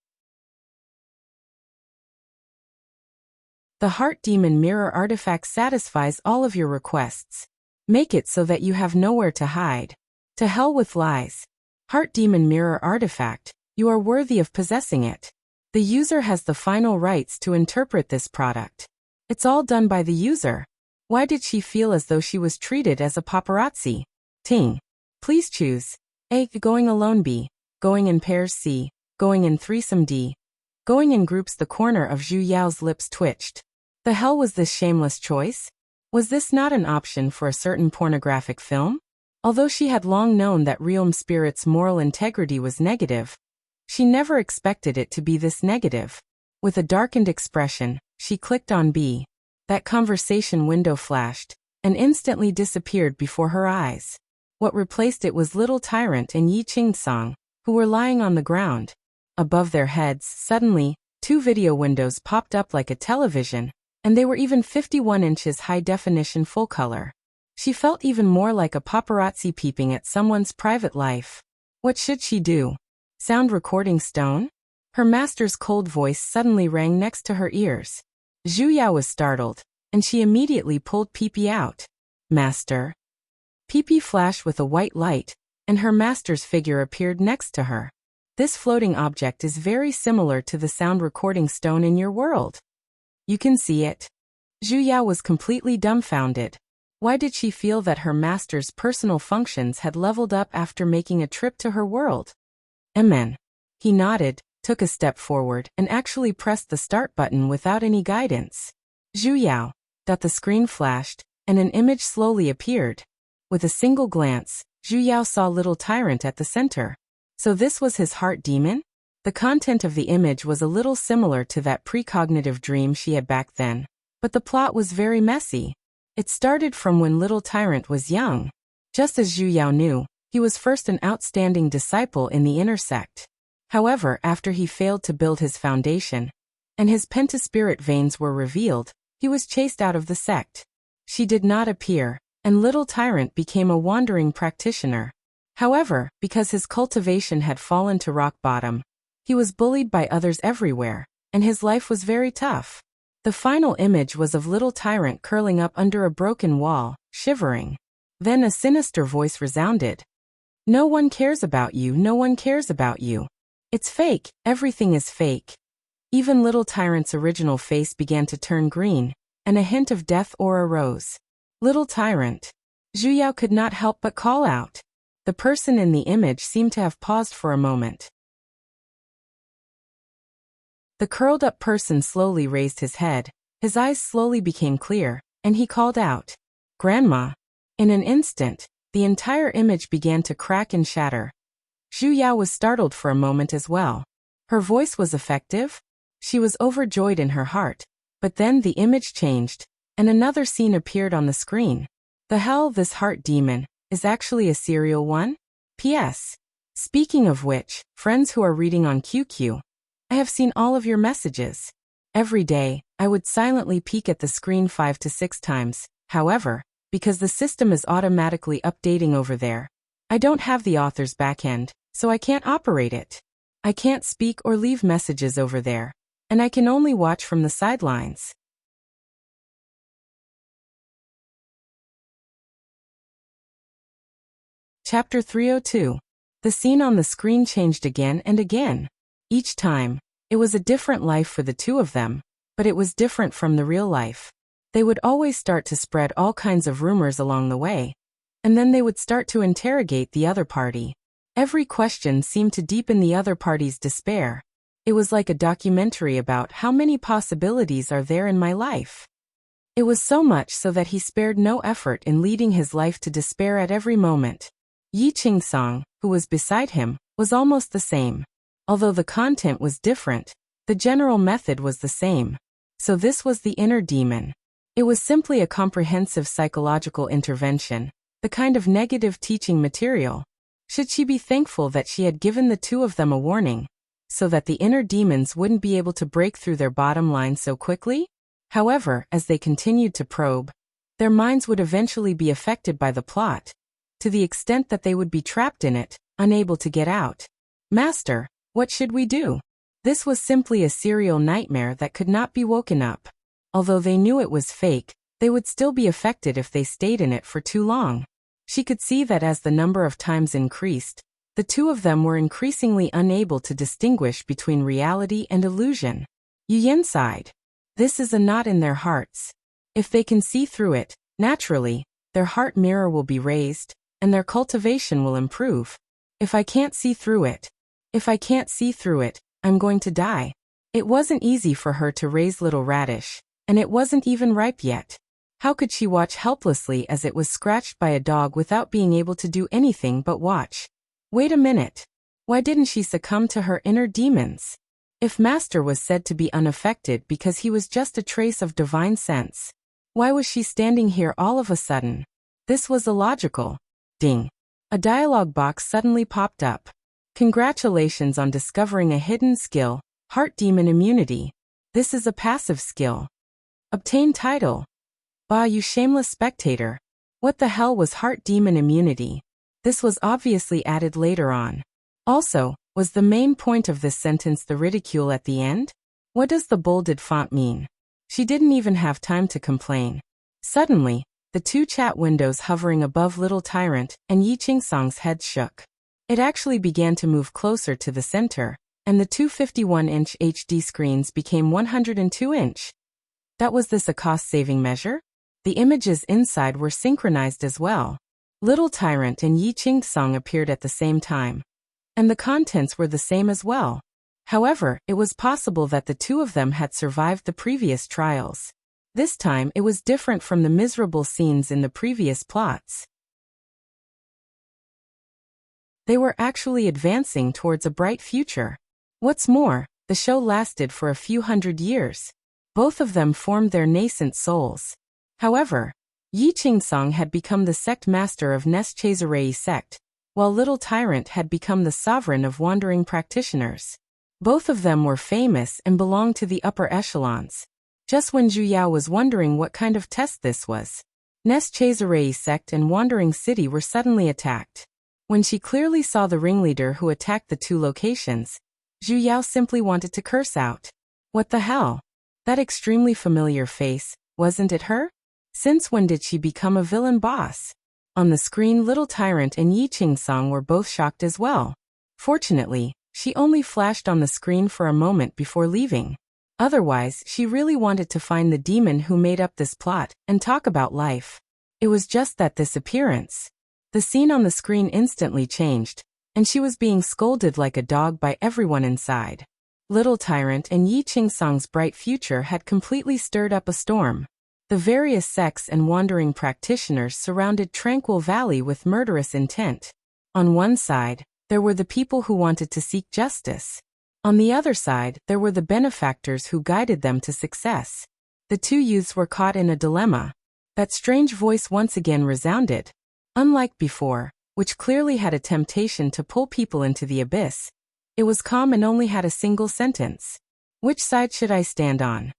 Speaker 1: The Heart Demon Mirror artifact satisfies all of your requests. Make it so that you have nowhere to hide. To hell with lies. Heart Demon Mirror artifact, you are worthy of possessing it. The user has the final rights to interpret this product. It's all done by the user. Why did she feel as though she was treated as a paparazzi? Ting. Please choose. A. Going alone. B. Going in pairs. C. Going in threesome. D. Going in groups. The corner of Zhu Yao's lips twitched. The hell was this shameless choice? Was this not an option for a certain pornographic film? Although she had long known that Realm Spirit's moral integrity was negative, she never expected it to be this negative. With a darkened expression, she clicked on B. That conversation window flashed, and instantly disappeared before her eyes. What replaced it was Little Tyrant and Yi Qingsong, who were lying on the ground. Above their heads, suddenly, two video windows popped up like a television, and they were even 51 inches high-definition full color. She felt even more like a paparazzi peeping at someone's private life. What should she do? Sound recording stone? Her master's cold voice suddenly rang next to her ears. Zhu Yao was startled, and she immediately pulled Peepee out. Master. Peepee flashed with a white light, and her master's figure appeared next to her. This floating object is very similar to the sound recording stone in your world. You can see it. Zhu Yao was completely dumbfounded. Why did she feel that her master's personal functions had leveled up after making a trip to her world? Amen. He nodded, took a step forward, and actually pressed the start button without any guidance. Zhu Yao. The screen flashed, and an image slowly appeared. With a single glance, Zhu Yao saw Little Tyrant at the center. So this was his heart demon? The content of the image was a little similar to that precognitive dream she had back then, but the plot was very messy. It started from when Little Tyrant was young. Just as Zhu Yao knew, he was first an outstanding disciple in the inner sect. However, after he failed to build his foundation, and his pentaspirit veins were revealed, he was chased out of the sect. She did not appear, and Little Tyrant became a wandering practitioner. However, because his cultivation had fallen to rock bottom, he was bullied by others everywhere, and his life was very tough. The final image was of Little Tyrant curling up under a broken wall, shivering. Then a sinister voice resounded. No one cares about you, no one cares about you. It's fake, everything is fake. Even Little Tyrant's original face began to turn green, and a hint of death aura rose. Little Tyrant. Zhu Yao could not help but call out. The person in the image seemed to have paused for a moment. The curled-up person slowly raised his head, his eyes slowly became clear, and he called out, Grandma. In an instant, the entire image began to crack and shatter. Zhu Yao was startled for a moment as well. Her voice was effective. She was overjoyed in her heart, but then the image changed, and another scene appeared on the screen. The hell, this heart demon is actually a serial one? P.S. Speaking of which, friends who are reading on QQ, I have seen all of your messages. Every day, I would silently peek at the screen 5 to 6 times. However, because the system is automatically updating over there, I don't have the author's backend, so I can't operate it. I can't speak or leave messages over there, and I can only watch from the sidelines. Chapter 302. The scene on the screen changed again and again. Each time, it was a different life for the two of them, but it was different from the real life. They would always start to spread all kinds of rumors along the way, and then they would start to interrogate the other party. Every question seemed to deepen the other party's despair. It was like a documentary about how many possibilities are there in my life. It was so much so that he spared no effort in leading his life to despair at every moment. Yi Qingsong, who was beside him, was almost the same. Although the content was different, the general method was the same. So this was the inner demon. It was simply a comprehensive psychological intervention, the kind of negative teaching material. Should she be thankful that she had given the two of them a warning, so that the inner demons wouldn't be able to break through their bottom line so quickly? However, as they continued to probe, their minds would eventually be affected by the plot, to the extent that they would be trapped in it, unable to get out. Master, what should we do? This was simply a serial nightmare that could not be woken up. Although they knew it was fake, they would still be affected if they stayed in it for too long. She could see that as the number of times increased, the two of them were increasingly unable to distinguish between reality and illusion. Yuyan sighed. This is a knot in their hearts. If they can see through it, naturally, their heart mirror will be raised, and their cultivation will improve. If I can't see through it, I'm going to die. It wasn't easy for her to raise little radish, and it wasn't even ripe yet. How could she watch helplessly as it was scratched by a dog without being able to do anything but watch? Wait a minute. Why didn't she succumb to her inner demons? If Master was said to be unaffected because he was just a trace of divine sense, why was she standing here all of a sudden? This was illogical. Ding. A dialogue box suddenly popped up. Congratulations on discovering a hidden skill, Heart Demon Immunity. This is a passive skill. Obtain title. Bah, you shameless spectator. What the hell was Heart Demon Immunity? This was obviously added later on. Also, was the main point of this sentence the ridicule at the end? What does the bolded font mean? She didn't even have time to complain. Suddenly, the two chat windows hovering above Little Tyrant and Yi Qingsong's head shook. It actually began to move closer to the center, and the two 51-inch HD screens became 102-inch. That was this a cost-saving measure? The images inside were synchronized as well. Little Tyrant and Yi Qingsong appeared at the same time, and the contents were the same as well. However, it was possible that the two of them had survived the previous trials. This time it was different from the miserable scenes in the previous plots. They were actually advancing towards a bright future. What's more, the show lasted for a few hundred years. Both of them formed their nascent souls. However, Yi Qingsong had become the sect master of Neschazarei sect, while Little Tyrant had become the sovereign of wandering practitioners. Both of them were famous and belonged to the upper echelons. Just when Zhu Yao was wondering what kind of test this was, Neschazarei sect and Wandering City were suddenly attacked. When she clearly saw the ringleader who attacked the two locations, Zhu Yao simply wanted to curse out. What the hell? That extremely familiar face, wasn't it her? Since when did she become a villain boss? On the screen, Little Tyrant and Yi Qingsong were both shocked as well. Fortunately, she only flashed on the screen for a moment before leaving. Otherwise, she really wanted to find the demon who made up this plot and talk about life. It was just that this appearance. The scene on the screen instantly changed, and she was being scolded like a dog by everyone inside. Little Tyrant and Yi Qingsong's bright future had completely stirred up a storm. The various sects and wandering practitioners surrounded Tranquil Valley with murderous intent. On one side, there were the people who wanted to seek justice. On the other side, there were the benefactors who guided them to success. The two youths were caught in a dilemma. That strange voice once again resounded. Unlike before, which clearly had a temptation to pull people into the abyss, it was calm and only had a single sentence. Which side should I stand on?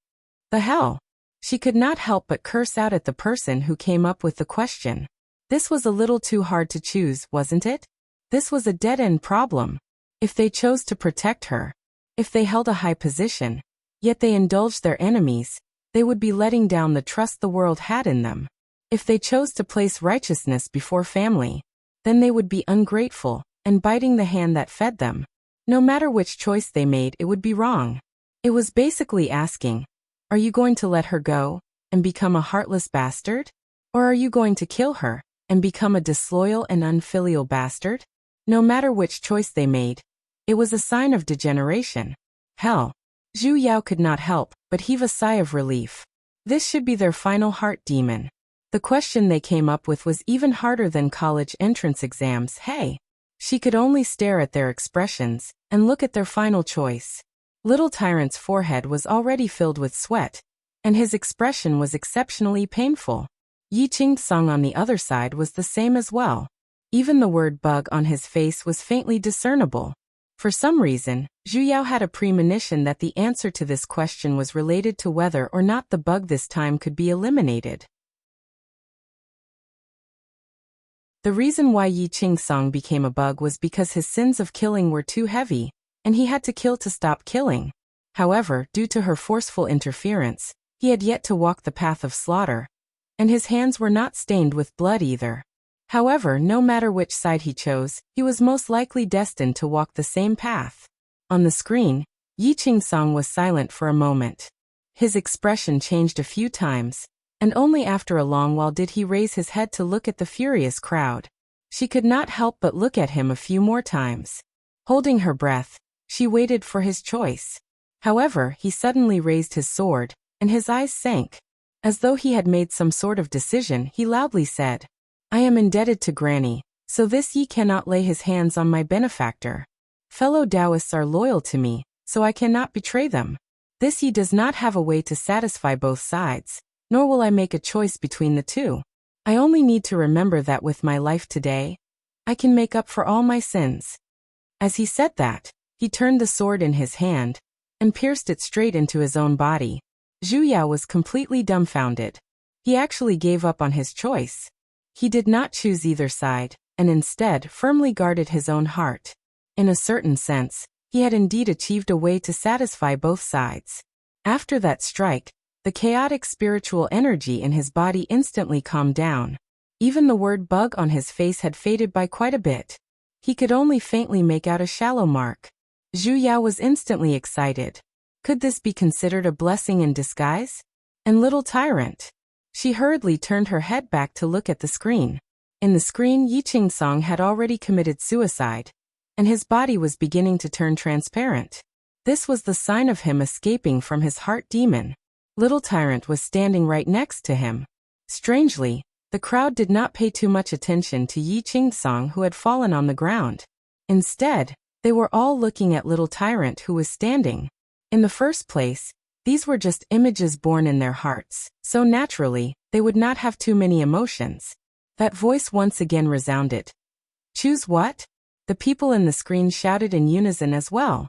Speaker 1: The hell? She could not help but curse out at the person who came up with the question. This was a little too hard to choose, wasn't it? This was a dead-end problem. If they chose to protect her, if they held a high position, yet they indulged their enemies, they would be letting down the trust the world had in them. If they chose to place righteousness before family, then they would be ungrateful and biting the hand that fed them. No matter which choice they made, it would be wrong. It was basically asking, are you going to let her go and become a heartless bastard? Or are you going to kill her and become a disloyal and unfilial bastard? No matter which choice they made, it was a sign of degeneration. Hell, Zhu Yao could not help but heave a sigh of relief. This should be their final heart demon. The question they came up with was even harder than college entrance exams. Hey! She could only stare at their expressions and look at their final choice. Little Tyrant's forehead was already filled with sweat, and his expression was exceptionally painful. Yi Qing-song on the other side was the same as well. Even the word bug on his face was faintly discernible. For some reason, Zhu Yao had a premonition that the answer to this question was related to whether or not the bug this time could be eliminated. The reason why Yi Qing-song became a bug was because his sins of killing were too heavy, and he had to kill to stop killing. However, due to her forceful interference, he had yet to walk the path of slaughter, and his hands were not stained with blood either. However, no matter which side he chose, he was most likely destined to walk the same path. On the screen, Yi Qing-song was silent for a moment. His expression changed a few times, and only after a long while did he raise his head to look at the furious crowd. She could not help but look at him a few more times. Holding her breath, she waited for his choice. However, he suddenly raised his sword, and his eyes sank. As though he had made some sort of decision, he loudly said, I am indebted to Granny, so this Yi cannot lay his hands on my benefactor. Fellow Taoists are loyal to me, so I cannot betray them. This Yi does not have a way to satisfy both sides, nor will I make a choice between the two. I only need to remember that with my life today, I can make up for all my sins. As he said that, he turned the sword in his hand and pierced it straight into his own body. Zhu Yao was completely dumbfounded. He actually gave up on his choice. He did not choose either side, and instead firmly guarded his own heart. In a certain sense, he had indeed achieved a way to satisfy both sides. After that strike, the chaotic spiritual energy in his body instantly calmed down. Even the word bug on his face had faded by quite a bit. He could only faintly make out a shallow mark. Zhu Yao was instantly excited. Could this be considered a blessing in disguise? And Little Tyrant? She hurriedly turned her head back to look at the screen. In the screen, Yi Qing-song had already committed suicide, and his body was beginning to turn transparent. This was the sign of him escaping from his heart demon. Little Tyrant was standing right next to him. Strangely, the crowd did not pay too much attention to Yi Qing-song, who had fallen on the ground. Instead, they were all looking at Little Tyrant, who was standing. In the first place, these were just images born in their hearts, so naturally, they would not have too many emotions. That voice once again resounded. Choose what? The people in the screen shouted in unison as well.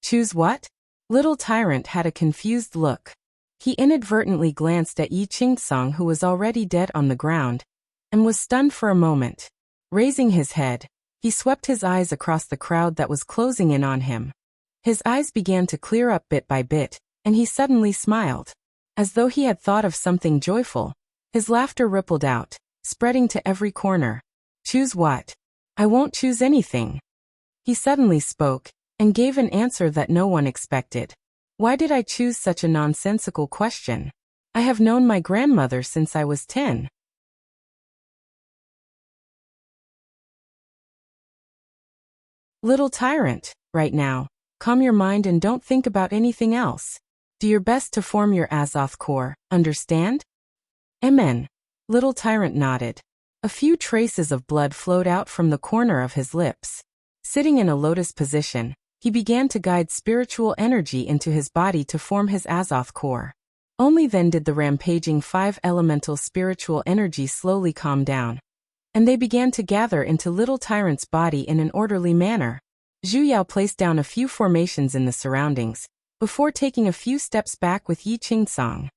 Speaker 1: Choose what? Little Tyrant had a confused look. He inadvertently glanced at Yi Qing-song, who was already dead on the ground, and was stunned for a moment. Raising his head, he swept his eyes across the crowd that was closing in on him. His eyes began to clear up bit by bit, and he suddenly smiled. As though he had thought of something joyful, his laughter rippled out, spreading to every corner. Choose what? I won't choose anything. He suddenly spoke, and gave an answer that no one expected. Why did I choose such a nonsensical question? I have known my grandmother since I was 10. Little Tyrant, right now, calm your mind and don't think about anything else. Do your best to form your Azoth core, understand? Amen. Little Tyrant nodded. A few traces of blood flowed out from the corner of his lips. Sitting in a lotus position, he began to guide spiritual energy into his body to form his Azoth core. Only then did the rampaging 5 elemental spiritual energy slowly calm down, and they began to gather into Little Tyrant's body in an orderly manner. Zhu Yao placed down a few formations in the surroundings, before taking a few steps back with Yi Qing-song.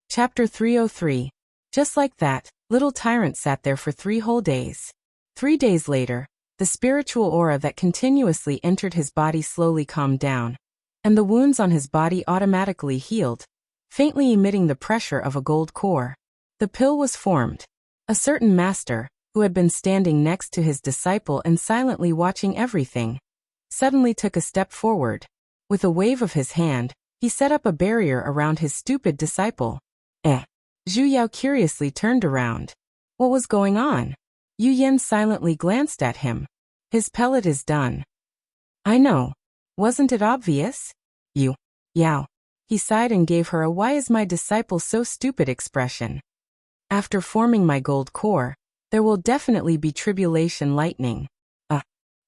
Speaker 1: Chapter 303. Just like that, little tyrant sat there for 3 whole days. 3 days later, the spiritual aura that continuously entered his body slowly calmed down, and the wounds on his body automatically healed, faintly emitting the pressure of a gold core. The pill was formed. A certain master, who had been standing next to his disciple and silently watching everything, suddenly took a step forward. With a wave of his hand, he set up a barrier around his stupid disciple. Zhu Yao curiously turned around. What was going on? Yu Yan silently glanced at him. His pellet is done. I know. Wasn't it obvious? You. Yao. He sighed and gave her a "why is my disciple so stupid" expression. After forming my gold core, there will definitely be tribulation lightning.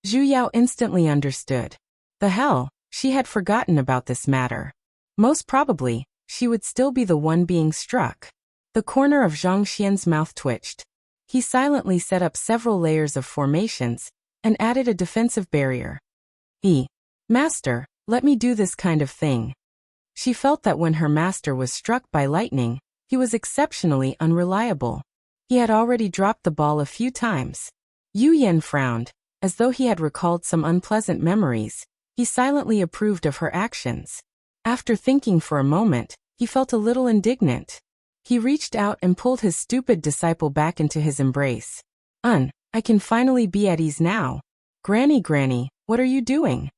Speaker 1: Zhu Yao instantly understood. The hell, she had forgotten about this matter. Most probably, she would still be the one being struck. The corner of Zhang Xian's mouth twitched. He silently set up several layers of formations and added a defensive barrier. Master, let me do this kind of thing. She felt that when her master was struck by lightning, he was exceptionally unreliable. He had already dropped the ball a few times. Yu Yan frowned, as though he had recalled some unpleasant memories. He silently approved of her actions. After thinking for a moment, he felt a little indignant. He reached out and pulled his stupid disciple back into his embrace. I can finally be at ease now. Granny, what are you doing?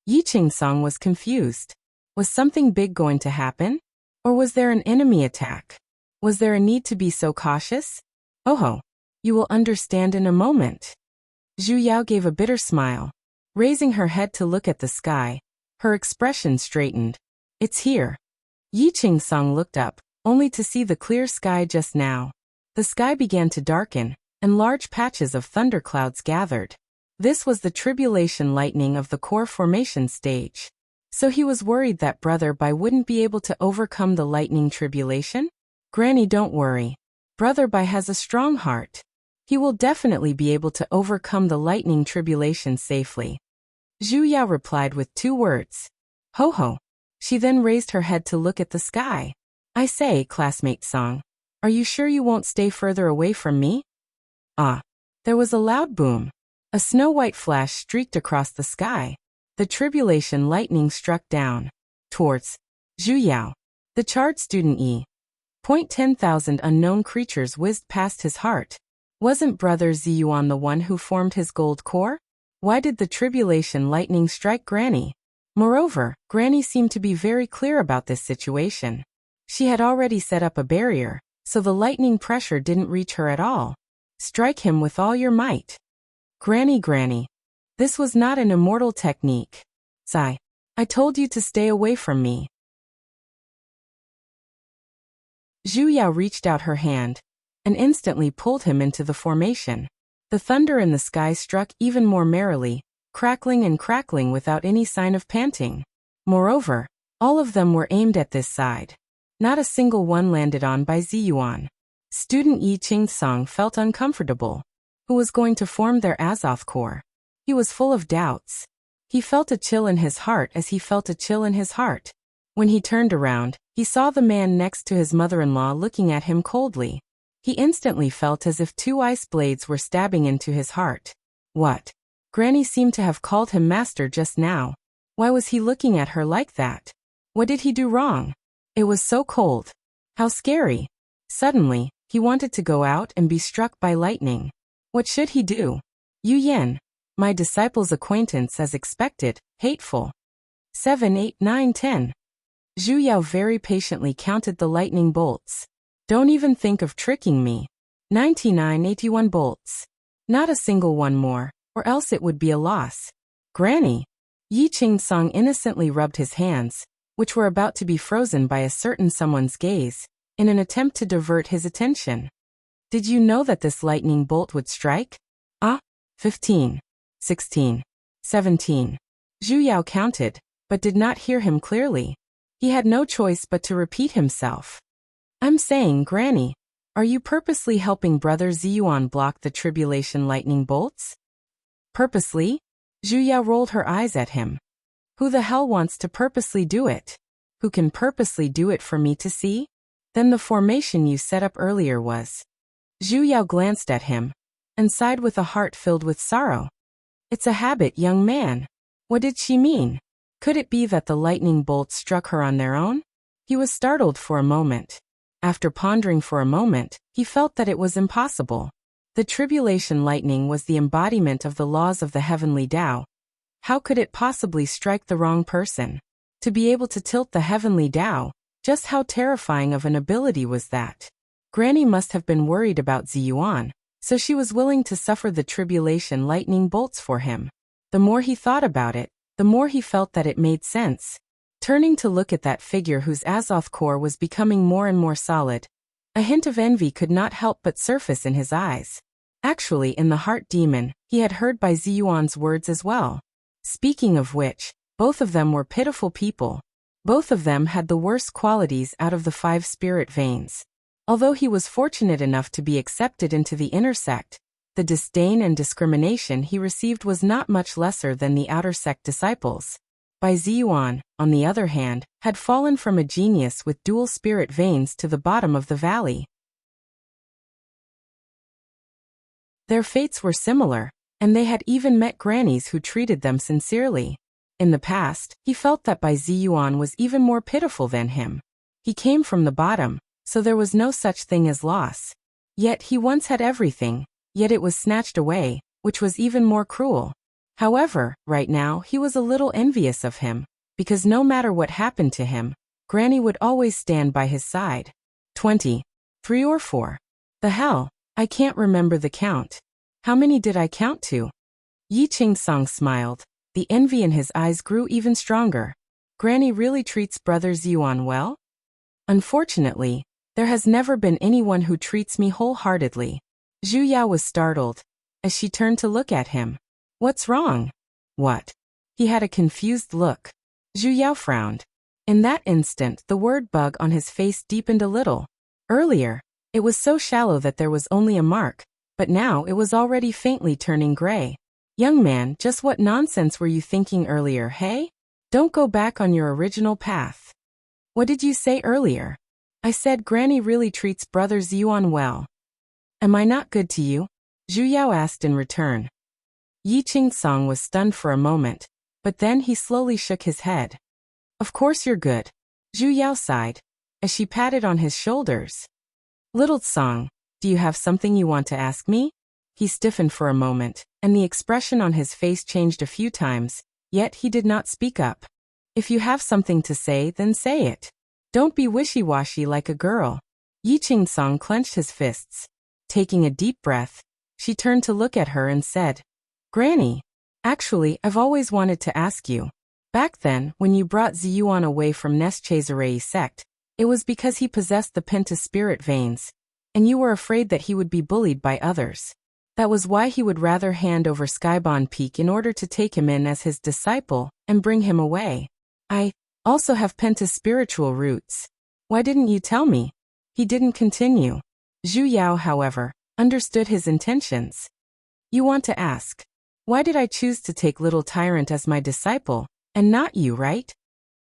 Speaker 1: Yi Qingsong was confused. Was something big going to happen? Or was there an enemy attack? Was there a need to be so cautious? Oh, you will understand in a moment. Zhu Yao gave a bitter smile. Raising her head to look at the sky, her expression straightened. It's here. Yi Qingsong looked up, only to see the clear sky just now. The sky began to darken, and large patches of thunderclouds gathered. This was the tribulation lightning of the core formation stage. So he was worried that Brother Bai wouldn't be able to overcome the lightning tribulation? Granny, don't worry. Brother Bai has a strong heart. He will definitely be able to overcome the lightning tribulation safely. Zhu Yao replied with 2 words. Ho. She then raised her head to look at the sky. I say, classmate Song, are you sure you won't stay further away from me? There was a loud boom. A snow-white flash streaked across the sky. The tribulation lightning struck down. Towards Zhu Yao. The charred student .10,000 unknown creatures whizzed past his heart. Wasn't Brother Ziyuan the one who formed his gold core? Why did the tribulation lightning strike Granny? Moreover, Granny seemed to be very clear about this situation. She had already set up a barrier, so the lightning pressure didn't reach her at all. Strike him with all your might. Granny. This was not an immortal technique. Sigh. I told you to stay away from me. Zhu Yao reached out her hand and instantly pulled him into the formation. The thunder in the sky struck even more merrily, crackling and crackling without any sign of panting. Moreover, all of them were aimed at this side. Not a single one landed on by Ziyuan. Student Yi Qingsong felt uncomfortable. Who was going to form their Azoth core? He was full of doubts. He felt a chill in his heart as he felt a chill in his heart. When he turned around, he saw the man next to his mother-in-law looking at him coldly. He instantly felt as if 2 ice blades were stabbing into his heart. What? Granny seemed to have called him master just now. Why was he looking at her like that? What did he do wrong? It was so cold. How scary. Suddenly, he wanted to go out and be struck by lightning. What should he do? Yu Yan. My disciple's acquaintance as expected, hateful. 7, 8, 9, 10. Zhu Yao very patiently counted the lightning bolts. Don't even think of tricking me. 99, 81 bolts. Not a single one more, or else it would be a loss. Granny. Yi Qingsong innocently rubbed his hands, which were about to be frozen by a certain someone's gaze, in an attempt to divert his attention. Did you know that this lightning bolt would strike? 15, 16, 17. Zhu Yao counted, but did not hear him clearly. He had no choice but to repeat himself. I'm saying, Granny, are you purposely helping Brother Ziyuan block the tribulation lightning bolts? Purposely? Zhu Yao rolled her eyes at him. Who the hell wants to purposely do it? Who can purposely do it for me to see? Then the formation you set up earlier was. Zhu Yao glanced at him and sighed with a heart filled with sorrow. It's a habit, young man. What did she mean? Could it be that the lightning bolts struck her on their own? He was startled for a moment. After pondering for a moment, he felt that it was impossible. The tribulation lightning was the embodiment of the laws of the heavenly Tao. How could it possibly strike the wrong person? To be able to tilt the heavenly Tao, just how terrifying of an ability was that? Granny must have been worried about Ziyuan, so she was willing to suffer the tribulation lightning bolts for him. The more he thought about it, the more he felt that it made sense. Turning to look at that figure whose Azoth core was becoming more and more solid, a hint of envy could not help but surface in his eyes. Actually, in the heart demon, he had heard by Ziyuan's words as well. Speaking of which, both of them were pitiful people. Both of them had the worst qualities out of the 5 spirit veins. Although he was fortunate enough to be accepted into the inner sect, the disdain and discrimination he received was not much lesser than the outer sect disciples. Bai Ziyuan, on the other hand, had fallen from a genius with dual spirit veins to the bottom of the valley. Their fates were similar, and they had even met grannies who treated them sincerely. In the past, he felt that Bai Ziyuan was even more pitiful than him. He came from the bottom, so there was no such thing as loss. Yet he once had everything, yet it was snatched away, which was even more cruel. However, right now he was a little envious of him, because no matter what happened to him, Granny would always stand by his side. 20. 3 or 4. The hell, I can't remember the count. How many did I count to? Yi Qingsong smiled. The envy in his eyes grew even stronger. Granny really treats Brother Ziyuan well? Unfortunately, there has never been anyone who treats me wholeheartedly. Zhu Yao was startled as she turned to look at him. What's wrong? What? He had a confused look. Zhu Yao frowned. In that instant, the word bug on his face deepened a little. Earlier, it was so shallow that there was only a mark, but now it was already faintly turning gray. Young man, just what nonsense were you thinking earlier, hey? Don't go back on your original path. What did you say earlier? I said Granny really treats Brother Ziyuan well. Am I not good to you? Zhu Yao asked in return. Yi Qingsong was stunned for a moment, but then he slowly shook his head. Of course you're good. Zhu Yao sighed, as she patted on his shoulders. Little Tsong, do you have something you want to ask me? He stiffened for a moment, and the expression on his face changed a few times, yet he did not speak up. If you have something to say, then say it. Don't be wishy-washy like a girl. Yi Qingsong clenched his fists. Taking a deep breath, she turned to look at her and said, Granny, actually, I've always wanted to ask you. Back then, when you brought Ziyuan away from Neschazerei sect, it was because he possessed the penta-spirit veins, and you were afraid that he would be bullied by others. That was why he would rather hand over Skybound Peak in order to take him in as his disciple and bring him away. I also have penta-spiritual roots. Why didn't you tell me? He didn't continue. Zhu Yao, however, understood his intentions. You want to ask, why did I choose to take Little Tyrant as my disciple, and not you, right?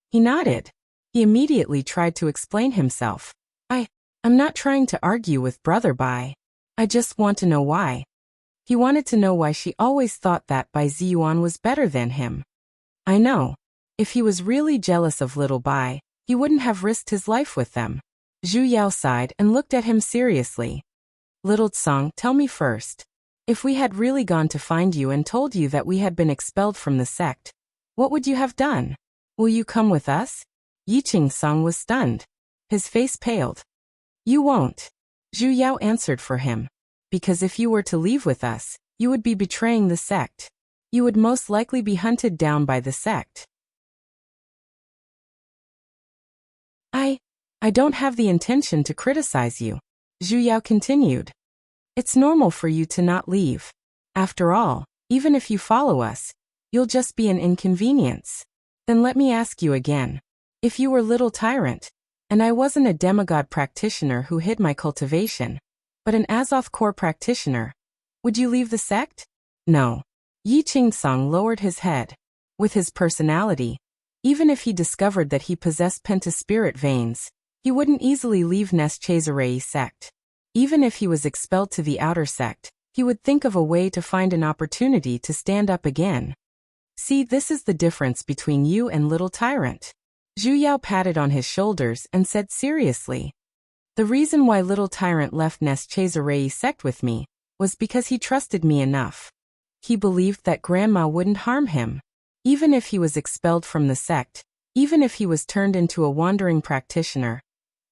Speaker 1: He nodded. He immediately tried to explain himself. I'm not trying to argue with Brother Bai. I just want to know why. He wanted to know why she always thought that Bai Ziyuan was better than him. I know. If he was really jealous of Little Bai, he wouldn't have risked his life with them. Zhu Yao sighed and looked at him seriously. Little Tsong, tell me first. If we had really gone to find you and told you that we had been expelled from the sect, what would you have done? Will you come with us? Yi Qingsong was stunned. His face paled. You won't. Zhu Yao answered for him. Because if you were to leave with us, you would be betraying the sect. You would most likely be hunted down by the sect. I don't have the intention to criticize you. Zhu Yao continued. It's normal for you to not leave. After all, even if you follow us, you'll just be an inconvenience. Then let me ask you again. If you were Little Tyrant, and I wasn't a demigod practitioner who hid my cultivation, but an Azoth core practitioner, would you leave the sect? No. Yi Qingsong lowered his head. With his personality, even if he discovered that he possessed penta-spirit veins, He wouldn't easily leave Neschezarei sect. Even if he was expelled to the outer sect, he would think of a way to find an opportunity to stand up again. See, this is the difference between you and little tyrant. Zhu Yao patted on his shoulders and said seriously. The reason why little tyrant left Neschezarei sect with me was because he trusted me enough. He believed that grandma wouldn't harm him. Even if he was expelled from the sect, even if he was turned into a wandering practitioner,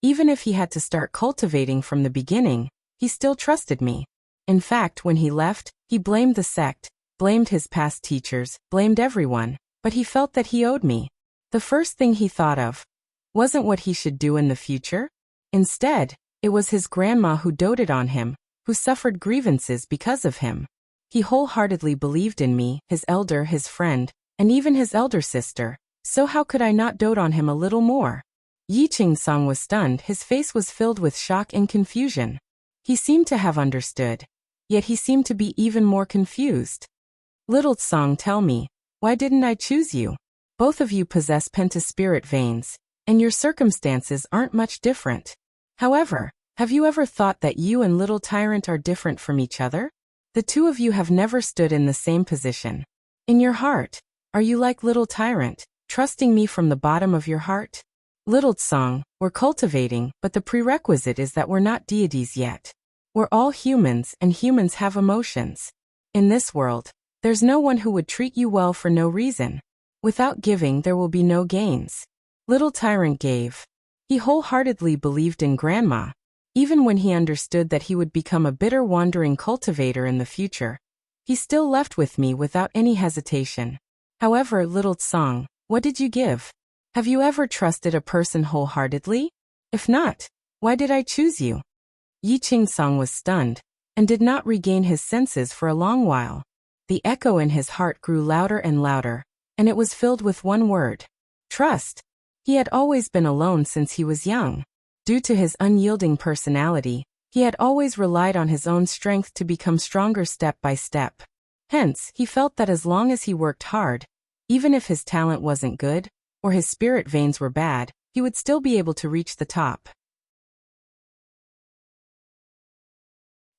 Speaker 1: even if he had to start cultivating from the beginning, he still trusted me. In fact, when he left, he blamed the sect, blamed his past teachers, blamed everyone, but he felt that he owed me. The first thing he thought of wasn't what he should do in the future. Instead, it was his grandma who doted on him, who suffered grievances because of him. He wholeheartedly believed in me, his elder, his friend, and even his elder sister, so how could I not dote on him a little more? Yi Qingsong was stunned, his face was filled with shock and confusion. He seemed to have understood, yet he seemed to be even more confused. Little Tsong, tell me, why didn't I choose you? Both of you possess pentaspirit veins, and your circumstances aren't much different. However, have you ever thought that you and little tyrant are different from each other? The two of you have never stood in the same position. In your heart, are you like little tyrant, trusting me from the bottom of your heart? Little Tsong, we're cultivating, but the prerequisite is that we're not deities yet. We're all humans, and humans have emotions. In this world, there's no one who would treat you well for no reason. Without giving, there will be no gains. Little tyrant gave. He wholeheartedly believed in grandma. Even when he understood that he would become a bitter wandering cultivator in the future, he still left with me without any hesitation. However, little Tsong, what did you give? Have you ever trusted a person wholeheartedly? If not, why did I choose you? Yi Qingsong was stunned, and did not regain his senses for a long while. The echo in his heart grew louder and louder, and it was filled with one word: trust. He had always been alone since he was young. Due to his unyielding personality, he had always relied on his own strength to become stronger step by step. Hence, he felt that as long as he worked hard, even if his talent wasn't good, or his spirit veins were bad, he would still be able to reach the top.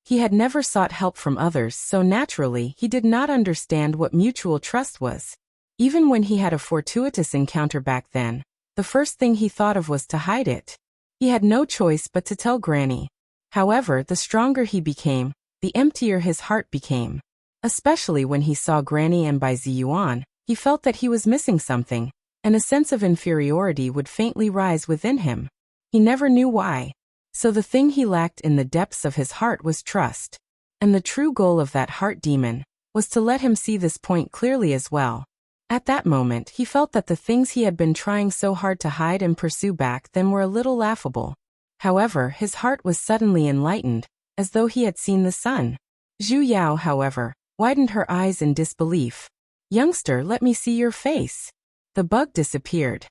Speaker 1: He had never sought help from others, so naturally he did not understand what mutual trust was. Even when he had a fortuitous encounter back then, the first thing he thought of was to hide it. He had no choice but to tell Granny. However, the stronger he became, the emptier his heart became. Especially when he saw Granny and Bai Ziyuan, he felt that he was missing something, and a sense of inferiority would faintly rise within him. He never knew why. So the thing he lacked in the depths of his heart was trust. And the true goal of that heart demon was to let him see this point clearly as well. At that moment, he felt that the things he had been trying so hard to hide and pursue back then were a little laughable. However, his heart was suddenly enlightened, as though he had seen the sun. Zhu Yao, however, widened her eyes in disbelief. Youngster, let me see your face. The bug disappeared.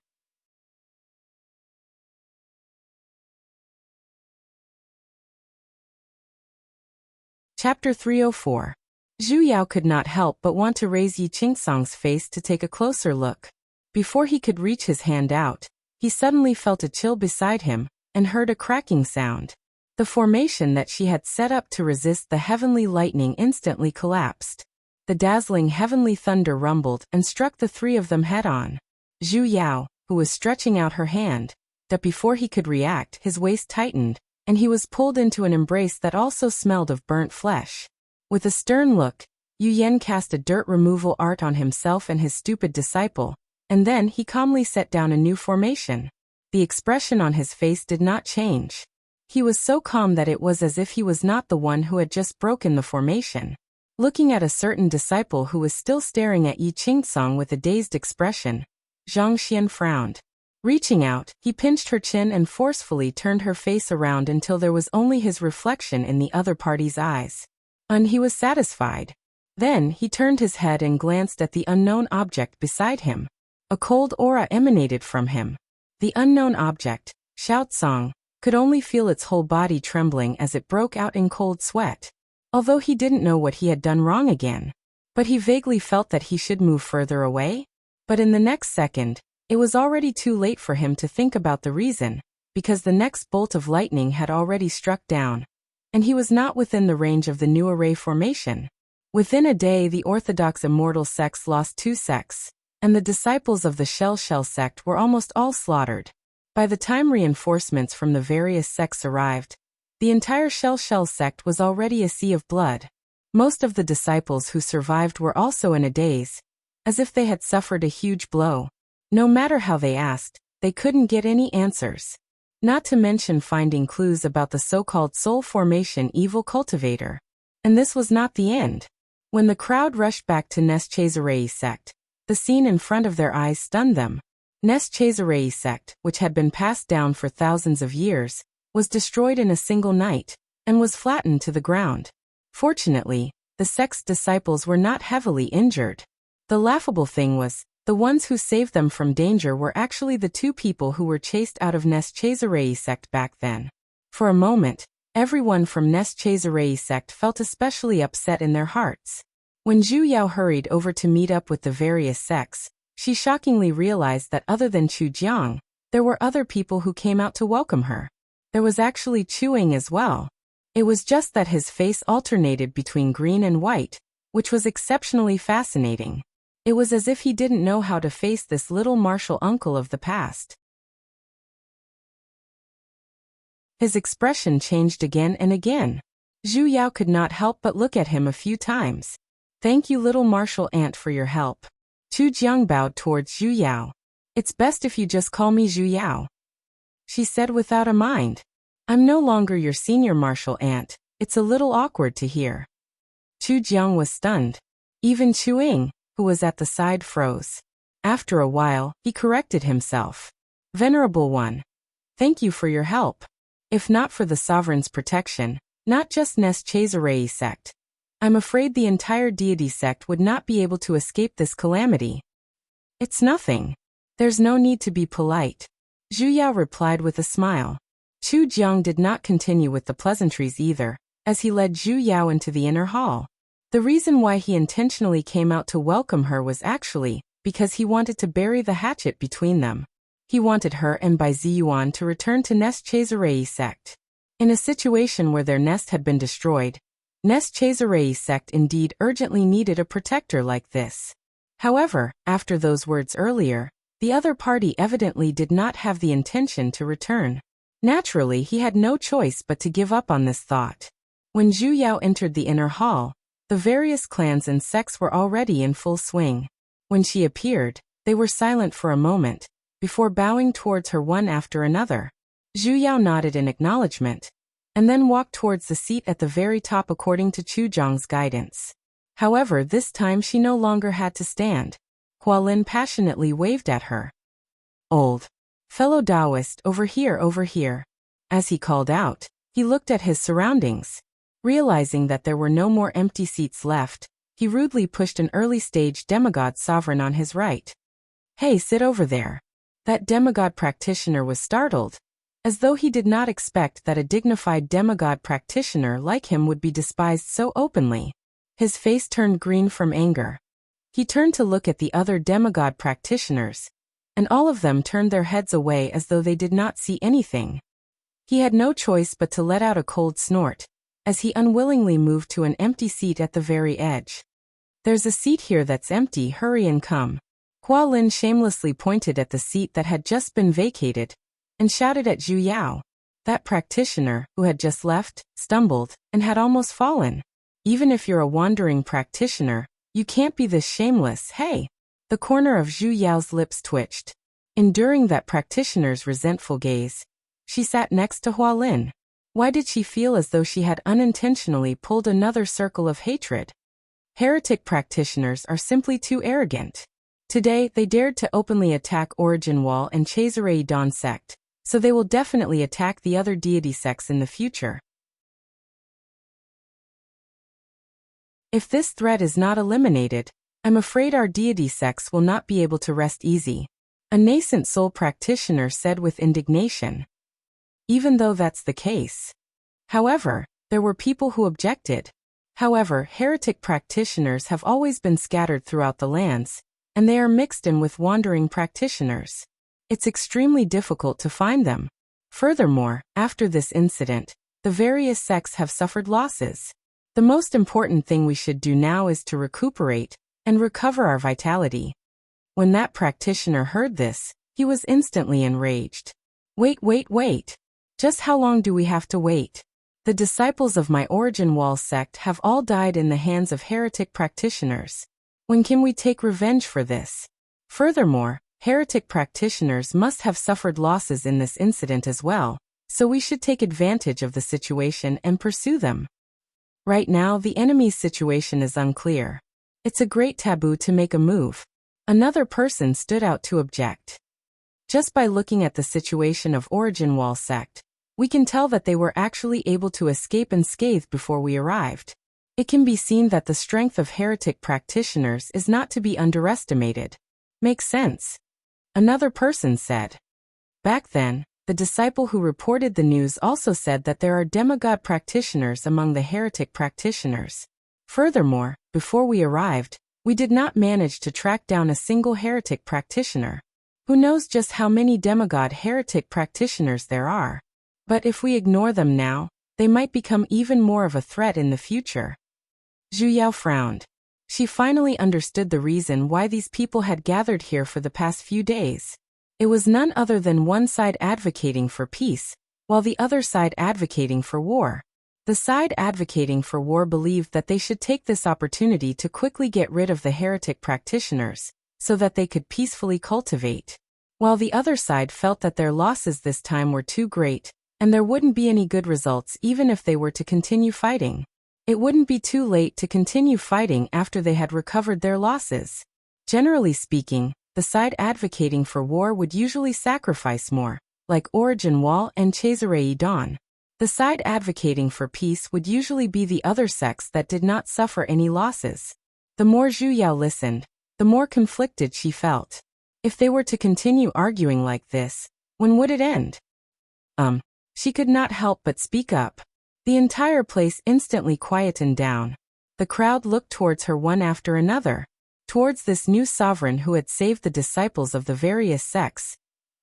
Speaker 1: Chapter 304. Zhu Yao could not help but want to raise Yi Qingsong's face to take a closer look. Before he could reach his hand out, he suddenly felt a chill beside him, and heard a cracking sound. The formation that she had set up to resist the heavenly lightning instantly collapsed. The dazzling heavenly thunder rumbled and struck the three of them head-on. Zhu Yao, who was stretching out her hand, that before he could react, his waist tightened, and he was pulled into an embrace that also smelled of burnt flesh. With a stern look, Yu Yen cast a dirt removal art on himself and his stupid disciple, and then he calmly set down a new formation. The expression on his face did not change. He was so calm that it was as if he was not the one who had just broken the formation. Looking at a certain disciple who was still staring at Yi Qingsong with a dazed expression, Zhang Xian frowned. Reaching out, he pinched her chin and forcefully turned her face around until there was only his reflection in the other party's eyes. And he was satisfied. Then he turned his head and glanced at the unknown object beside him. A cold aura emanated from him. The unknown object, Xiao Tsong, could only feel its whole body trembling as it broke out in cold sweat. Although he didn't know what he had done wrong again, but he vaguely felt that he should move further away. But in the next second, it was already too late for him to think about the reason. because the next bolt of lightning had already struck down, and he was not within the range of the new array formation. Within a day, the orthodox immortal sects lost 2 sects, and the disciples of the Shell sect were almost all slaughtered. By the time reinforcements from the various sects arrived, the entire Shell sect was already a sea of blood. Most of the disciples who survived were also in a daze, as if they had suffered a huge blow. No matter how they asked, they couldn't get any answers. Not to mention finding clues about the so-called soul formation evil cultivator. And this was not the end. When the crowd rushed back to Neschazerai sect, the scene in front of their eyes stunned them. Neschazerai sect, which had been passed down for thousands of years, was destroyed in a single night, and was flattened to the ground. Fortunately, the sect's disciples were not heavily injured. The laughable thing was, the ones who saved them from danger were actually the 2 people who were chased out of Neschazerai sect back then. For a moment, everyone from Neschazerai sect felt especially upset in their hearts. When Zhu Yao hurried over to meet up with the various sects, she shockingly realized that other than Chu Jiang, there were other people who came out to welcome her. There was actually Chuing as well. It was just that his face alternated between green and white, which was exceptionally fascinating. It was as if he didn't know how to face this little martial uncle of the past. His expression changed again and again. Zhu Yao could not help but look at him a few times. "Thank you, little martial ant, for your help." Chu Jiang bowed towards Zhu Yao. "It's best if you just call me Zhu Yao," she said without a mind. "I'm no longer your senior martial ant. It's a little awkward to hear." Chu Jiang was stunned. Even Chuing, who was at the side, froze. After a while, he corrected himself. "Venerable one, thank you for your help. If not for the sovereign's protection, not just Neschazerai sect, I'm afraid the entire deity sect would not be able to escape this calamity." "It's nothing. There's no need to be polite," Zhu Yao replied with a smile. Chu Jiang did not continue with the pleasantries either, as he led Zhu Yao into the inner hall. The reason why he intentionally came out to welcome her was actually because he wanted to bury the hatchet between them. He wanted her and Bai Ziyuan to return to Neschazerai sect. In a situation where their nest had been destroyed, Neschazerai sect indeed urgently needed a protector like this. However, after those words earlier, the other party evidently did not have the intention to return. Naturally, he had no choice but to give up on this thought. When Zhu Yao entered the inner hall, the various clans and sects were already in full swing. When she appeared, they were silent for a moment, before bowing towards her one after another. Zhu Yao nodded in acknowledgement, and then walked towards the seat at the very top according to Chu Jiang's guidance. However, this time she no longer had to stand. Hualin passionately waved at her. "Old fellow Taoist, over here, over here." As he called out, he looked at his surroundings. Realizing that there were no more empty seats left, he rudely pushed an early-stage demigod sovereign on his right. "Hey, sit over there." That demigod practitioner was startled, as though he did not expect that a dignified demigod practitioner like him would be despised so openly. His face turned green from anger. He turned to look at the other demigod practitioners, and all of them turned their heads away as though they did not see anything. He had no choice but to let out a cold snort, as he unwillingly moved to an empty seat at the very edge. "There's a seat here that's empty, hurry and come." Hualin shamelessly pointed at the seat that had just been vacated, and shouted at Zhu Yao. That practitioner, who had just left, stumbled, and had almost fallen. "Even if you're a wandering practitioner, you can't be this shameless, hey!" The corner of Zhu Yao's lips twitched. Enduring that practitioner's resentful gaze, she sat next to Hualin. Why did she feel as though she had unintentionally pulled another circle of hatred? Heretic practitioners are simply too arrogant. Today, they dared to openly attack Origin Wall and Chazerai Dawn sect, so they will definitely attack the other deity sects in the future. If this threat is not eliminated, I'm afraid our deity sects will not be able to rest easy, a nascent soul practitioner said with indignation. Even though that's the case. However, there were people who objected. However, heretic practitioners have always been scattered throughout the lands, and they are mixed in with wandering practitioners. It's extremely difficult to find them. Furthermore, after this incident, the various sects have suffered losses. The most important thing we should do now is to recuperate and recover our vitality. When that practitioner heard this, he was instantly enraged. Wait. Just how long do we have to wait? The disciples of my Origin Wall sect have all died in the hands of heretic practitioners. When can we take revenge for this? Furthermore, heretic practitioners must have suffered losses in this incident as well, so we should take advantage of the situation and pursue them. Right now, the enemy's situation is unclear. It's a great taboo to make a move. Another person stood out to object. Just by looking at the situation of Origin Wall sect, we can tell that they were actually able to escape unscathed before we arrived. It can be seen that the strength of heretic practitioners is not to be underestimated. Makes sense. Another person said. Back then, the disciple who reported the news also said that there are demigod practitioners among the heretic practitioners. Furthermore, before we arrived, we did not manage to track down a single heretic practitioner. Who knows just how many demigod heretic practitioners there are? But if we ignore them now, they might become even more of a threat in the future. Zhu Yao frowned. She finally understood the reason why these people had gathered here for the past few days. It was none other than one side advocating for peace, while the other side advocating for war. The side advocating for war believed that they should take this opportunity to quickly get rid of the heretic practitioners, so that they could peacefully cultivate. While the other side felt that their losses this time were too great, and there wouldn't be any good results even if they were to continue fighting. It wouldn't be too late to continue fighting after they had recovered their losses. Generally speaking, the side advocating for war would usually sacrifice more, like Origin Wall and Chazarei Dawn. The side advocating for peace would usually be the other sects that did not suffer any losses. The more Zhu Yao listened, the more conflicted she felt. If they were to continue arguing like this, when would it end? She could not help but speak up. The entire place instantly quietened down. The crowd looked towards her one after another, towards this new sovereign who had saved the disciples of the various sects.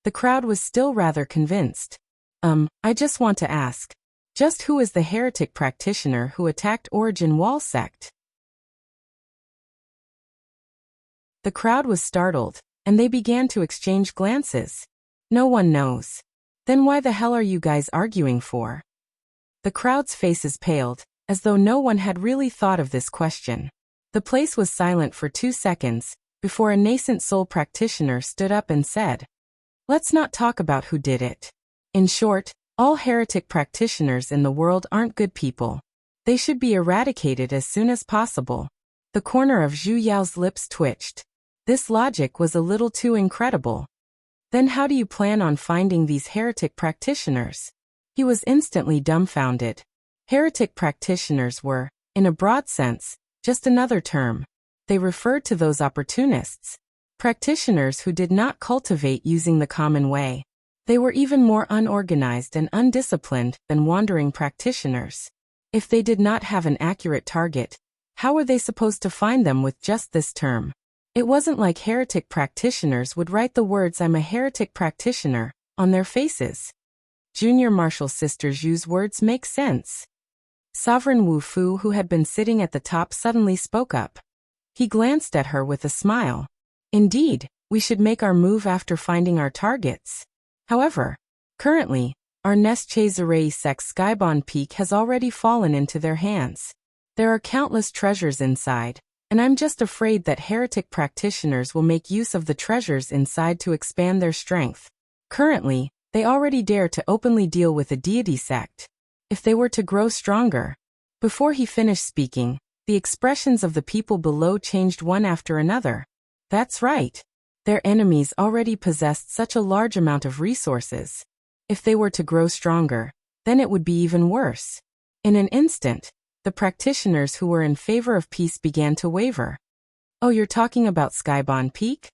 Speaker 1: The crowd was still rather convinced. I just want to ask, just who is the heretic practitioner who attacked Origin Wall sect? The crowd was startled, and they began to exchange glances. No one knows. Then why the hell are you guys arguing for? The crowd's faces paled, as though no one had really thought of this question. The place was silent for 2 seconds, before a nascent soul practitioner stood up and said, "Let's not talk about who did it. In short, all heretic practitioners in the world aren't good people. They should be eradicated as soon as possible." The corner of Zhu Yao's lips twitched. This logic was a little too incredible. Then how do you plan on finding these heretic practitioners? He was instantly dumbfounded. Heretic practitioners were, in a broad sense, just another term. They referred to those opportunists. Practitioners who did not cultivate using the common way. They were even more unorganized and undisciplined than wandering practitioners. If they did not have an accurate target, how were they supposed to find them with just this term? It wasn't like heretic practitioners would write the words "I'm a heretic practitioner" on their faces. Junior Marshal Sister Zhu's words make sense. Sovereign Wu Fu, who had been sitting at the top, suddenly spoke up. He glanced at her with a smile. Indeed, we should make our move after finding our targets. However, currently, our Nest Chazarei sect's Skybound Peak has already fallen into their hands. There are countless treasures inside, and I'm just afraid that heretic practitioners will make use of the treasures inside to expand their strength. Currently, they already dare to openly deal with a deity sect. If they were to grow stronger. Before he finished speaking, the expressions of the people below changed one after another. That's right. Their enemies already possessed such a large amount of resources. If they were to grow stronger, then it would be even worse. In an instant, the practitioners who were in favor of peace began to waver. "Oh, you're talking about Skybound Peak?"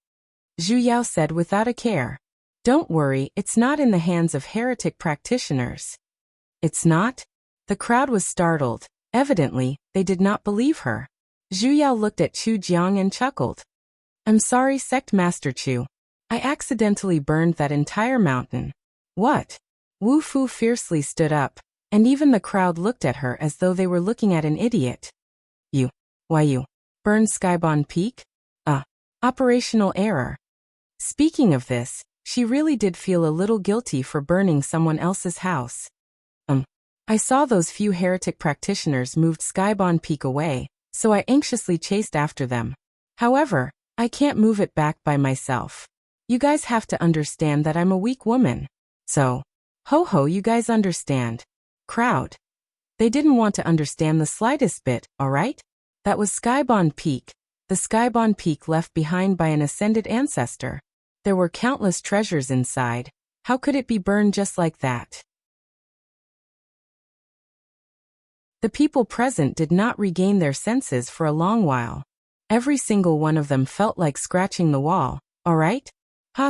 Speaker 1: Zhu Yao said without a care. "Don't worry, it's not in the hands of heretic practitioners." "It's not?" The crowd was startled. Evidently, they did not believe her. Zhu Yao looked at Chu Jiang and chuckled. "I'm sorry, Sect Master Chu. I accidentally burned that entire mountain." "What?" Wu Fu fiercely stood up, and even the crowd looked at her as though they were looking at an idiot. Why you burned Skybound Peak? Operational error. Speaking of this, she really did feel a little guilty for burning someone else's house. I saw those few heretic practitioners moved Skybound Peak away, so I anxiously chased after them. However, I can't move it back by myself. You guys have to understand that I'm a weak woman. So, ho, you guys understand. Crowd. They didn't want to understand the slightest bit, alright? That was Skybound Peak, the Skybound Peak left behind by an ascended ancestor. There were countless treasures inside. How could it be burned just like that? The people present did not regain their senses for a long while. Every single one of them felt like scratching the wall. Alright?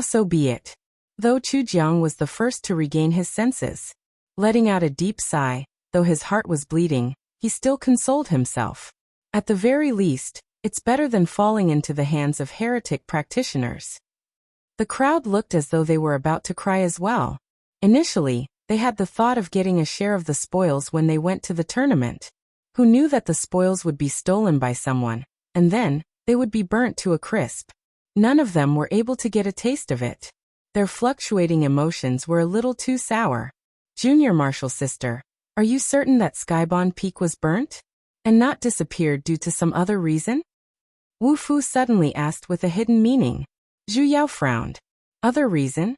Speaker 1: So be it. Though Chu Jiang was the first to regain his senses. Letting out a deep sigh, though his heart was bleeding, he still consoled himself. At the very least, it's better than falling into the hands of heretic practitioners. The crowd looked as though they were about to cry as well. Initially, they had the thought of getting a share of the spoils when they went to the tournament. Who knew that the spoils would be stolen by someone, and then, they would be burnt to a crisp. None of them were able to get a taste of it. Their fluctuating emotions were a little too sour. Junior Marshal Sister, are you certain that Skybound Peak was burnt? And not disappeared due to some other reason? Wu Fu suddenly asked with a hidden meaning. Zhu Yao frowned. Other reason?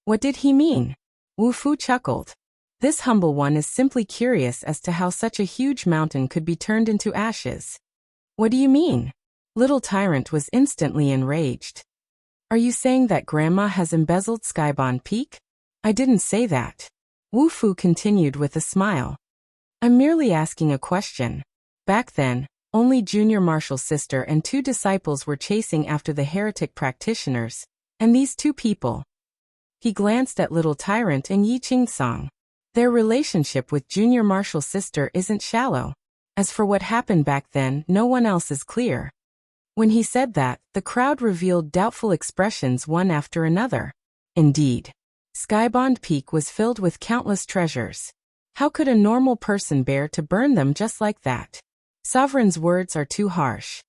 Speaker 1: What did he mean? Wu Fu chuckled. This humble one is simply curious as to how such a huge mountain could be turned into ashes. What do you mean? Little Tyrant was instantly enraged. Are you saying that Grandma has embezzled Skybound Peak? I didn't say that. Wu Fu continued with a smile. I'm merely asking a question. Back then, only Junior Marshal Sister and 2 disciples were chasing after the heretic practitioners, and these 2 people. He glanced at Little Tyrant and Yi Qingsong. Their relationship with Junior Marshal Sister isn't shallow. As for what happened back then, no one else is clear. When he said that, the crowd revealed doubtful expressions one after another. Indeed, Skybound Peak was filled with countless treasures. How could a normal person bear to burn them just like that? Sovereign's words are too harsh.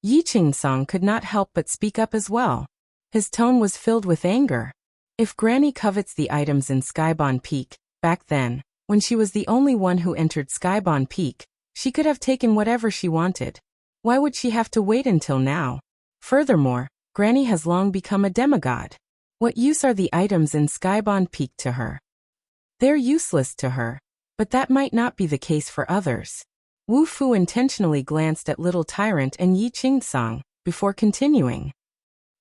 Speaker 1: Yi Qingsong could not help but speak up as well. His tone was filled with anger. If Granny covets the items in Skybound Peak, back then, when she was the only one who entered Skybound Peak, she could have taken whatever she wanted. Why would she have to wait until now? Furthermore, Granny has long become a demigod. What use are the items in Skybound Peak to her? They're useless to her, but that might not be the case for others. Wu Fu intentionally glanced at Little Tyrant and Yi Qingsong, before continuing.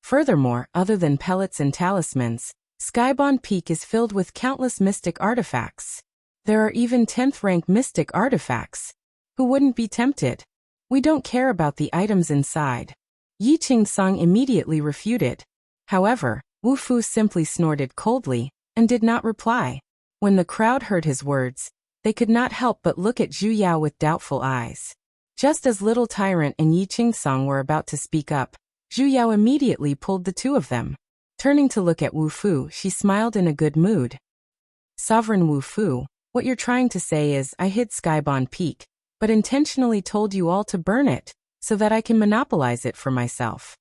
Speaker 1: Furthermore, other than pellets and talismans, Skybound Peak is filled with countless mystic artifacts. There are even 10th rank mystic artifacts. Who wouldn't be tempted? We don't care about the items inside. Yi Qingsong immediately refuted. However, Wu Fu simply snorted coldly, and did not reply. When the crowd heard his words, they could not help but look at Zhu Yao with doubtful eyes. Just as Little Tyrant and Yi Qingsong were about to speak up, Zhu Yao immediately pulled the 2 of them. Turning to look at Wu Fu, she smiled in a good mood. Sovereign Wu Fu, what you're trying to say is I hid Skybound Peak, but intentionally told you all to burn it, so that I can monopolize it for myself.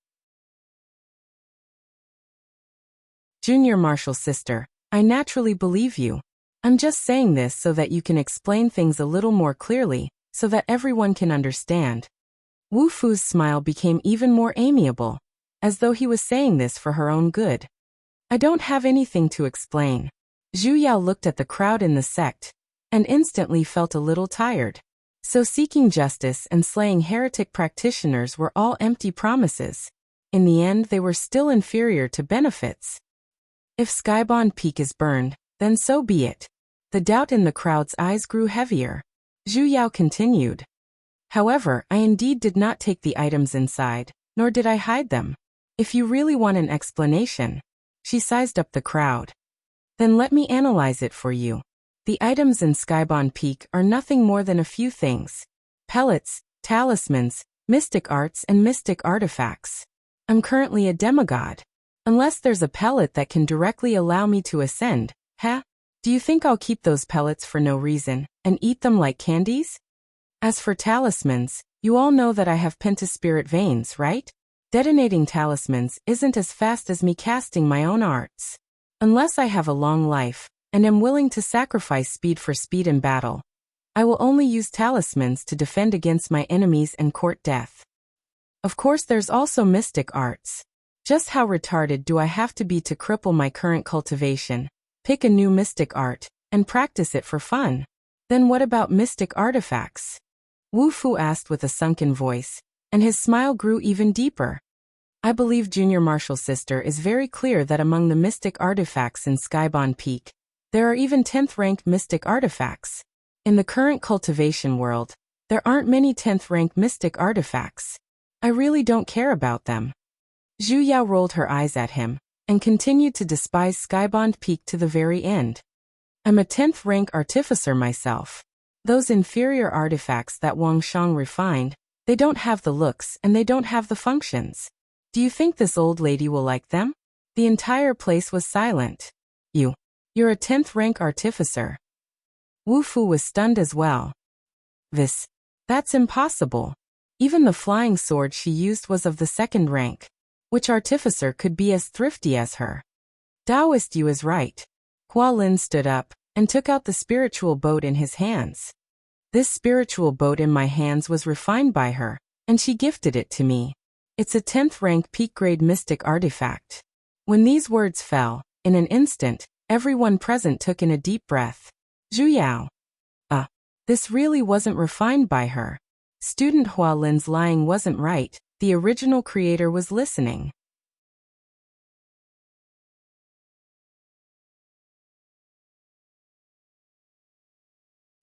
Speaker 1: Junior Marshal Sister, I naturally believe you. I'm just saying this so that you can explain things a little more clearly, so that everyone can understand. Wu Fu's smile became even more amiable, as though he was saying this for her own good. I don't have anything to explain. Zhu Yao looked at the crowd in the sect, and instantly felt a little tired. So seeking justice and slaying heretic practitioners were all empty promises. In the end, they were still inferior to benefits. If Skybound Peak is burned, then so be it. The doubt in the crowd's eyes grew heavier. Zhu Yao continued. However, I indeed did not take the items inside, nor did I hide them. If you really want an explanation, she sized up the crowd. Then let me analyze it for you. The items in Skybound Peak are nothing more than a few things. Pellets, talismans, mystic arts and mystic artifacts. I'm currently a demigod. Unless there's a pellet that can directly allow me to ascend, Do you think I'll keep those pellets for no reason, and eat them like candies? As for talismans, you all know that I have pentaspirit veins, right? Detonating talismans isn't as fast as me casting my own arts. Unless I have a long life, and am willing to sacrifice speed for speed in battle, I will only use talismans to defend against my enemies and court death. Of course, there's also mystic arts. Just how retarded do I have to be to cripple my current cultivation, pick a new mystic art, and practice it for fun? Then what about mystic artifacts? Wu Fu asked with a sunken voice, and his smile grew even deeper. I believe Junior Marshall's sister is very clear that among the mystic artifacts in Skybound Peak, there are even 10th rank mystic artifacts. In the current cultivation world, there aren't many 10th rank mystic artifacts. I really don't care about them. Zhu Yao rolled her eyes at him, and continued to despise Skybound Peak to the very end. I'm a 10th rank artificer myself. Those inferior artifacts that Wang Shang refined, they don't have the looks and they don't have the functions. Do you think this old lady will like them? The entire place was silent. You're a 10th rank artificer. Wu Fu was stunned as well. That's impossible. Even the flying sword she used was of the 2nd rank. Which artificer could be as thrifty as her? Taoist Yu is right. Hua Lin stood up, and took out the spiritual boat in his hands. This spiritual boat in my hands was refined by her, and she gifted it to me. It's a 10th rank peak grade mystic artifact. When these words fell, in an instant, everyone present took in a deep breath. Zhu Yao. This really wasn't refined by her. Student Hua Lin's lying wasn't right, the original creator was listening.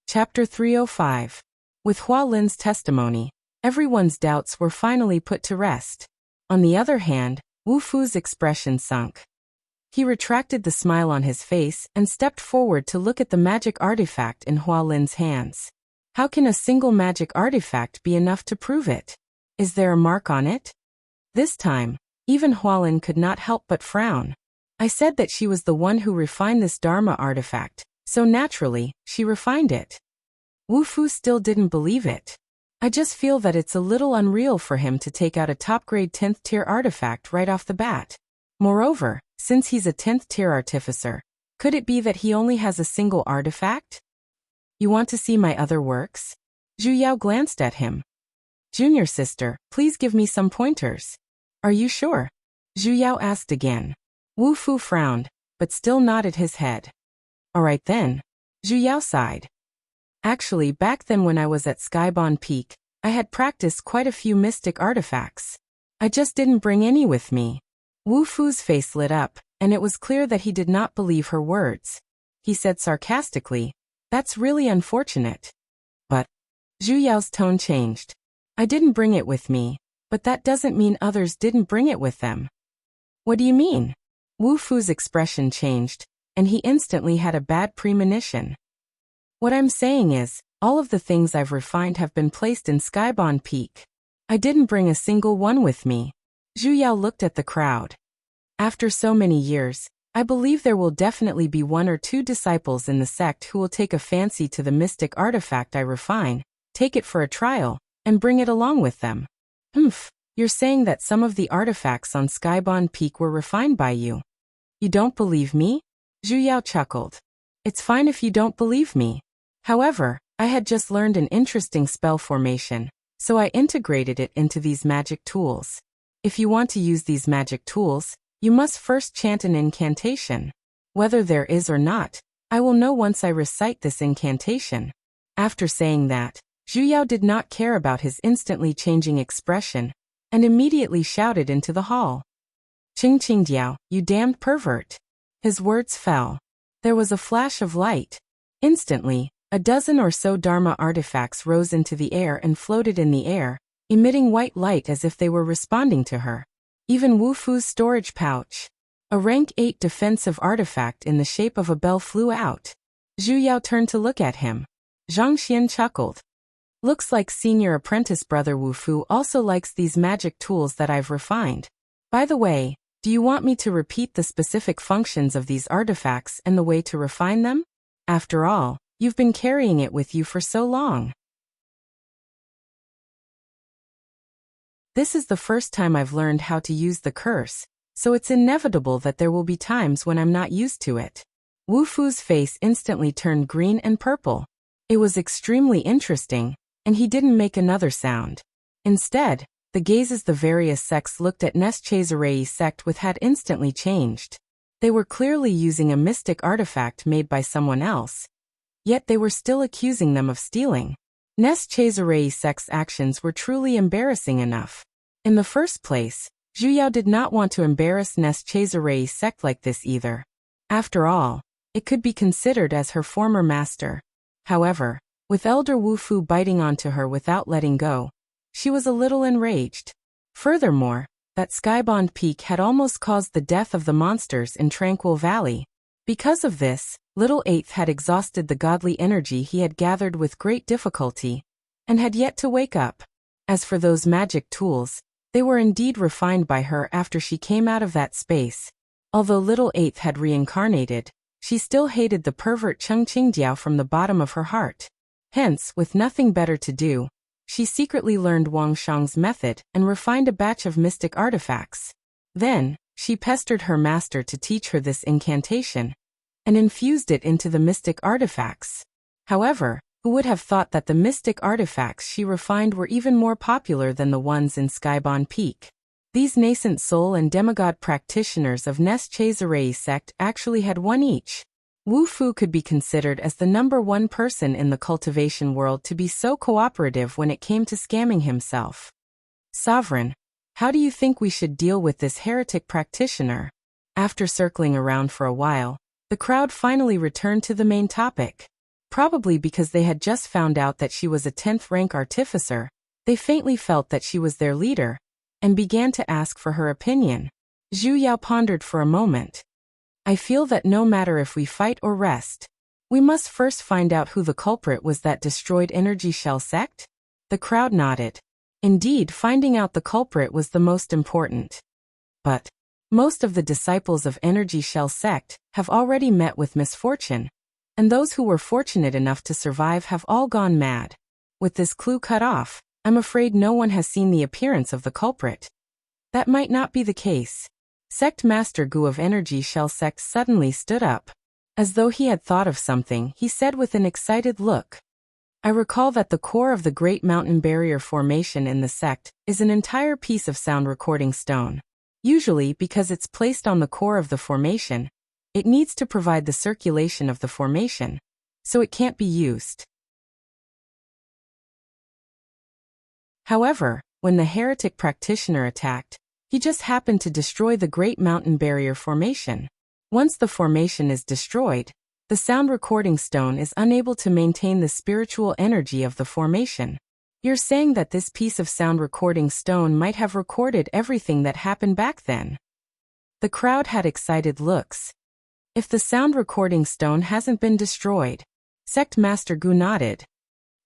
Speaker 1: Chapter 305. With Hua Lin's testimony, everyone's doubts were finally put to rest. On the other hand, Wu Fu's expression sunk. He retracted the smile on his face and stepped forward to look at the magic artifact in Hua Lin's hands. How can a single magic artifact be enough to prove it? Is there a mark on it? This time, even Hua Lin could not help but frown. I said that she was the one who refined this Dharma artifact, so naturally, she refined it. Wu Fu still didn't believe it. I just feel that it's a little unreal for him to take out a top-grade 10th tier artifact right off the bat. Moreover, since he's a 10th tier artificer, could it be that he only has a single artifact? You want to see my other works? Zhu Yao glanced at him. Junior sister, please give me some pointers. Are you sure? Zhu Yao asked again. Wu Fu frowned, but still nodded his head. Alright then. Zhu Yao sighed. Actually, back then when I was at Skybound Peak, I had practiced quite a few mystic artifacts. I just didn't bring any with me. Wu Fu's face lit up, and it was clear that he did not believe her words. He said sarcastically, "That's really unfortunate." But Zhu Yao's tone changed. I didn't bring it with me, but that doesn't mean others didn't bring it with them. What do you mean? Wu Fu's expression changed, and he instantly had a bad premonition. What I'm saying is, all of the things I've refined have been placed in Skybound Peak. I didn't bring a single one with me. Zhu Yao looked at the crowd. After so many years, I believe there will definitely be 1 or 2 disciples in the sect who will take a fancy to the mystic artifact I refine, take it for a trial, and bring it along with them. You're saying that some of the artifacts on Skybound Peak were refined by you. You don't believe me? Zhu Yao chuckled. It's fine if you don't believe me. However, I had just learned an interesting spell formation, so I integrated it into these magic tools. If you want to use these magic tools, you must first chant an incantation. Whether there is or not, I will know once I recite this incantation. After saying that, Zhu Yao did not care about his instantly changing expression, and immediately shouted into the hall. "Qing Qing Diao, you damned pervert." His words fell. There was a flash of light. Instantly, a dozen or so Dharma artifacts rose into the air and floated in the air, emitting white light as if they were responding to her. Even Wu Fu's storage pouch, a rank 8 defensive artifact in the shape of a bell, flew out. Zhu Yao turned to look at him. Zhang Xian chuckled. Looks like senior apprentice brother Wu Fu also likes these magic tools that I've refined. By the way, Do you want me to repeat the specific functions of these artifacts and the way to refine them? After all, you've been carrying it with you for so long. This is the first time I've learned how to use the curse, so it's inevitable that there will be times when I'm not used to it. Wu Fu's face instantly turned green and purple. It was extremely interesting, and he didn't make another sound. Instead, the gazes the various sects looked at Neschazarei sect with had instantly changed. They were clearly using a mystic artifact made by someone else, yet they were still accusing them of stealing. Neschazarei sect's actions were truly embarrassing enough. In the first place, Zhu Yao did not want to embarrass Neschazarei sect like this either. After all, it could be considered as her former master. However, with Elder Wu Fu biting onto her without letting go, she was a little enraged. Furthermore, that skybound peak had almost caused the death of the monsters in Tranquil Valley. Because of this, Little Eighth had exhausted the godly energy he had gathered with great difficulty, and had yet to wake up. As for those magic tools, they were indeed refined by her after she came out of that space. Although Little Eighth had reincarnated, she still hated the pervert Cheng Qingjiao from the bottom of her heart. Hence, with nothing better to do, she secretly learned Wang Shang's method and refined a batch of mystic artifacts. Then, she pestered her master to teach her this incantation, and infused it into the mystic artifacts. However, who would have thought that the mystic artifacts she refined were even more popular than the ones in Skybound Peak? These nascent soul and demigod practitioners of Neschazarei sect actually had one each. Wu Fu could be considered as the #1 person in the cultivation world to be so cooperative when it came to scamming himself. Sovereign, how do you think we should deal with this heretic practitioner? After circling around for a while, the crowd finally returned to the main topic. Probably because they had just found out that she was a 10th rank artificer, they faintly felt that she was their leader, and began to ask for her opinion. Zhu Yao pondered for a moment. I feel that no matter if we fight or rest, we must first find out who the culprit was that destroyed Energy Shell sect? The crowd nodded. Indeed, finding out the culprit was the most important. But most of the disciples of Energy Shell sect have already met with misfortune, and those who were fortunate enough to survive have all gone mad. With this clue cut off, I'm afraid no one has seen the appearance of the culprit. That might not be the case. Sect Master Gu of Energy Shell sect suddenly stood up. As though he had thought of something, he said with an excited look. I recall that the core of the Great Mountain Barrier Formation in the sect is an entire piece of sound recording stone. Usually, because it's placed on the core of the formation, it needs to provide the circulation of the formation, so it can't be used. However, when the heretic practitioner attacked, he just happened to destroy the Great Mountain Barrier Formation. Once the formation is destroyed, the sound recording stone is unable to maintain the spiritual energy of the formation. You're saying that this piece of sound recording stone might have recorded everything that happened back then? The crowd had excited looks. If the sound recording stone hasn't been destroyed, Sect Master Gu nodded.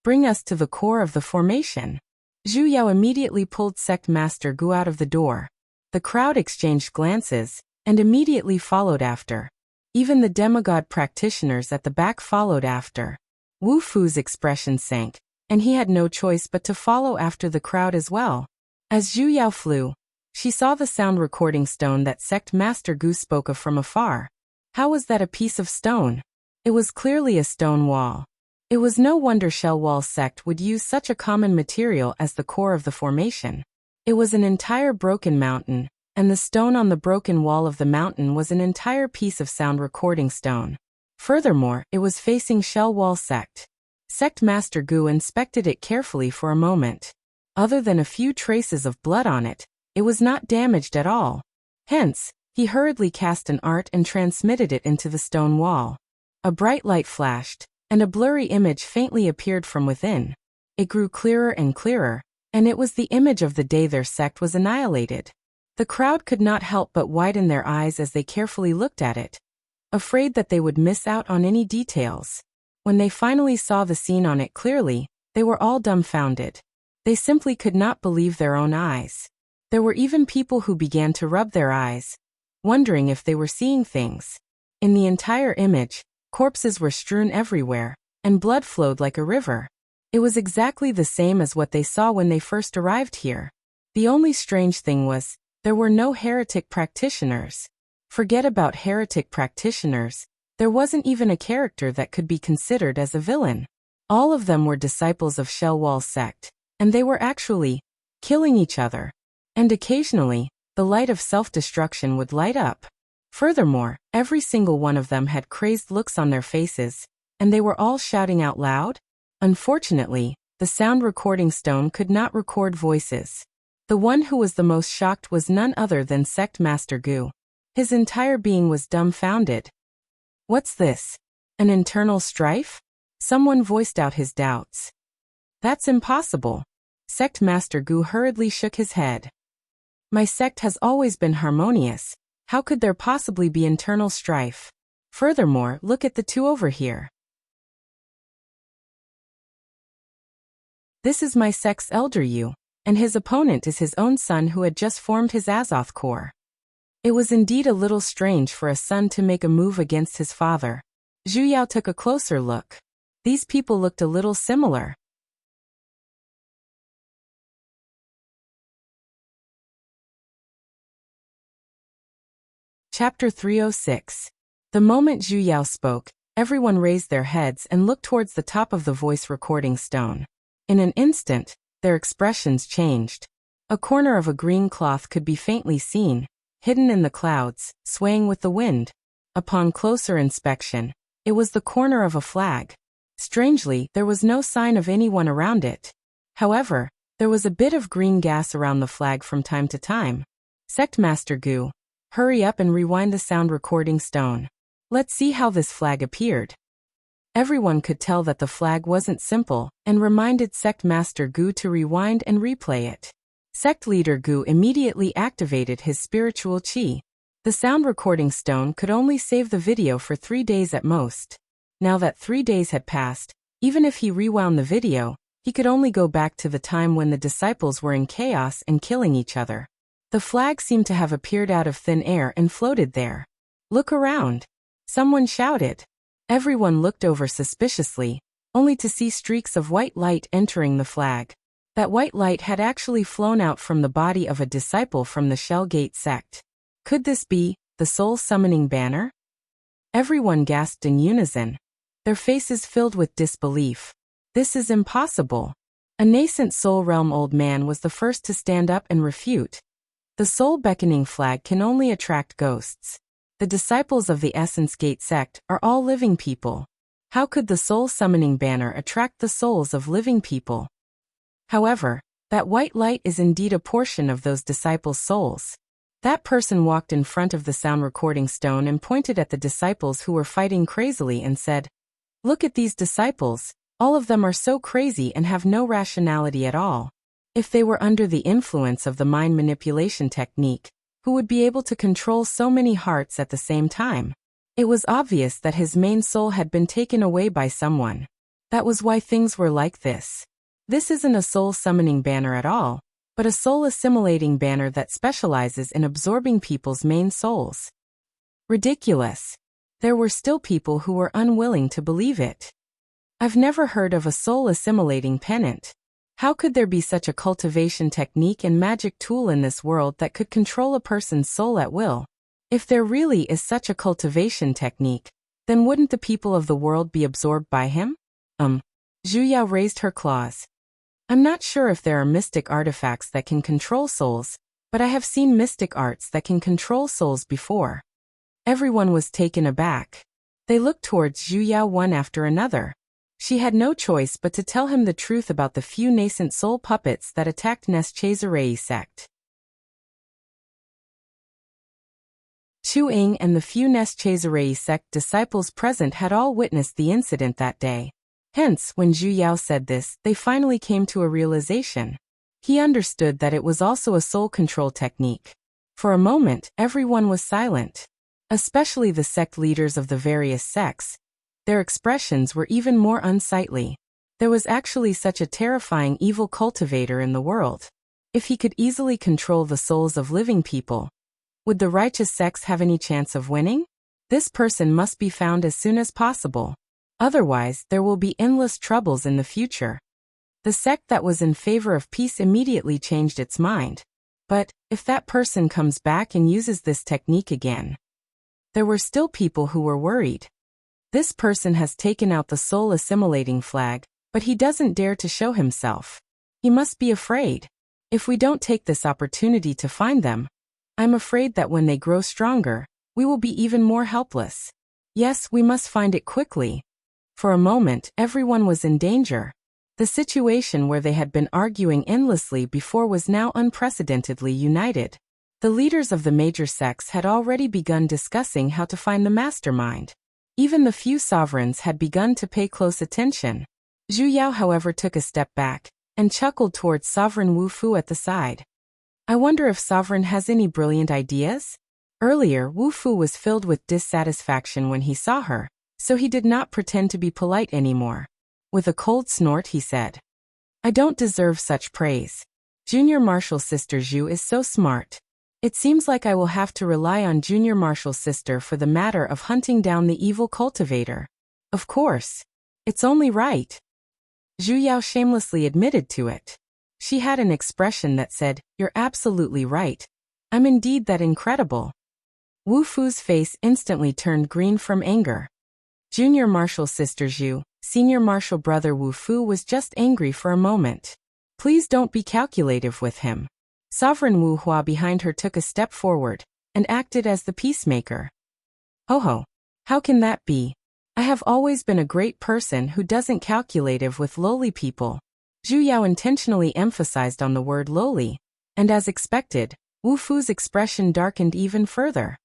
Speaker 1: Bring us to the core of the formation. Zhu Yao immediately pulled Sect Master Gu out of the door. The crowd exchanged glances, and immediately followed after. Even the demigod practitioners at the back followed after. Wu Fu's expression sank, and he had no choice but to follow after the crowd as well. As Zhu Yao flew, she saw the sound recording stone that Sect Master Gu spoke of from afar. How was that a piece of stone? It was clearly a stone wall. It was no wonder Shell Wall sect would use such a common material as the core of the formation. It was an entire broken mountain, and the stone on the broken wall of the mountain was an entire piece of sound recording stone. Furthermore, it was facing Shell Wall sect. Sect Master Gu inspected it carefully for a moment. Other than a few traces of blood on it, it was not damaged at all. Hence, he hurriedly cast an art and transmitted it into the stone wall. A bright light flashed, and a blurry image faintly appeared from within. It grew clearer and clearer, and it was the image of the day their sect was annihilated. The crowd could not help but widen their eyes as they carefully looked at it, afraid that they would miss out on any details. When they finally saw the scene on it clearly, they were all dumbfounded. They simply could not believe their own eyes. There were even people who began to rub their eyes, wondering if they were seeing things. In the entire image, corpses were strewn everywhere, and blood flowed like a river. It was exactly the same as what they saw when they first arrived here. The only strange thing was, there were no heretic practitioners. Forget about heretic practitioners, there wasn't even a character that could be considered as a villain. All of them were disciples of Shellwall's sect, and they were actually killing each other. And occasionally, the light of self-destruction would light up. Furthermore, every single one of them had crazed looks on their faces, and they were all shouting out loud. Unfortunately, the sound recording stone could not record voices. The one who was the most shocked was none other than Sect Master Gu. His entire being was dumbfounded. What's this? An internal strife? Someone voiced out his doubts. That's impossible. Sect Master Gu hurriedly shook his head. My sect has always been harmonious. How could there possibly be internal strife? Furthermore, look at the two over here. This is my sect's elder Yu, and his opponent is his own son who had just formed his Azoth Corps. It was indeed a little strange for a son to make a move against his father. Zhu Yao took a closer look. These people looked a little similar. Chapter 306. The moment Zhu Yao spoke, everyone raised their heads and looked towards the top of the voice recording stone. In an instant, their expressions changed. A corner of a green cloth could be faintly seen, hidden in the clouds, swaying with the wind. Upon closer inspection, it was the corner of a flag. Strangely, there was no sign of anyone around it. However, there was a bit of green gas around the flag from time to time. Sect Master Gu, hurry up and rewind the sound recording stone. Let's see how this flag appeared. Everyone could tell that the flag wasn't simple, and reminded Sect Master Gu to rewind and replay it. Sect Leader Gu immediately activated his spiritual qi. The sound recording stone could only save the video for 3 days at most. Now that 3 days had passed, even if he rewound the video, he could only go back to the time when the disciples were in chaos and killing each other. The flag seemed to have appeared out of thin air and floated there. Look around. Someone shouted. Everyone looked over suspiciously, only to see streaks of white light entering the flag. That white light had actually flown out from the body of a disciple from the Shell Gate sect. Could this be the soul summoning banner? Everyone gasped in unison, their faces filled with disbelief. This is impossible. A nascent soul realm old man was the first to stand up and refute. The soul beckoning flag can only attract ghosts. The disciples of the Essence Gate sect are all living people. How could the soul summoning banner attract the souls of living people? However, that white light is indeed a portion of those disciples' souls. That person walked in front of the sound recording stone and pointed at the disciples who were fighting crazily and said, "Look at these disciples, all of them are so crazy and have no rationality at all. If they were under the influence of the mind manipulation technique, who would be able to control so many hearts at the same time?" It was obvious that his main soul had been taken away by someone. That was why things were like this. This isn't a soul summoning banner at all, but a soul assimilating banner that specializes in absorbing people's main souls. Ridiculous. There were still people who were unwilling to believe it. I've never heard of a soul assimilating pennant. How could there be such a cultivation technique and magic tool in this world that could control a person's soul at will? If there really is such a cultivation technique, then wouldn't the people of the world be absorbed by him? Zhu Yao raised her claws. I'm not sure if there are mystic artifacts that can control souls, but I have seen mystic arts that can control souls before. Everyone was taken aback. They looked towards Zhu Yao one after another. She had no choice but to tell him the truth about the few nascent soul puppets that attacked Neschazarei sect. Chu Ying and the few Neschazarei sect disciples present had all witnessed the incident that day. Hence, when Zhu Yao said this, they finally came to a realization. He understood that it was also a soul control technique. For a moment, everyone was silent. Especially the sect leaders of the various sects. Their expressions were even more unsightly. There was actually such a terrifying evil cultivator in the world. If he could easily control the souls of living people, Would the righteous sects have any chance of winning? This person must be found as soon as possible. Otherwise, there will be endless troubles in the future. The sect that was in favor of peace immediately changed its mind. But, if that person comes back and uses this technique again? There were still people who were worried. This person has taken out the soul assimilating flag, but he doesn't dare to show himself. He must be afraid. If we don't take this opportunity to find them, I'm afraid that when they grow stronger, we will be even more helpless. Yes, we must find it quickly. For a moment, everyone was in danger. The situation where they had been arguing endlessly before was now unprecedentedly united. The leaders of the major sects had already begun discussing how to find the mastermind. Even the few sovereigns had begun to pay close attention. Zhu Yao, however, took a step back and chuckled towards Sovereign Wu Fu at the side. I wonder if Sovereign has any brilliant ideas? Earlier, Wu Fu was filled with dissatisfaction when he saw her, so he did not pretend to be polite anymore. With a cold snort, he said, I don't deserve such praise. Junior Marshal Sister Zhu is so smart. It seems like I will have to rely on Junior Marshal Sister for the matter of hunting down the evil cultivator. Of course. It's only right. Zhu Yao shamelessly admitted to it. She had an expression that said, You're absolutely right. I'm indeed that incredible. Wu Fu's face instantly turned green from anger. Junior Marshal Sister Zhu, Senior Marshal Brother Wu Fu was just angry for a moment. Please don't be calculative with him. Sovereign Wu Hua behind her took a step forward and acted as the peacemaker. Ho, how can that be? I have always been a great person who doesn't calculative with lowly people. Zhu Yao intentionally emphasized on the word lowly, and as expected, Wu Fu's expression darkened even further.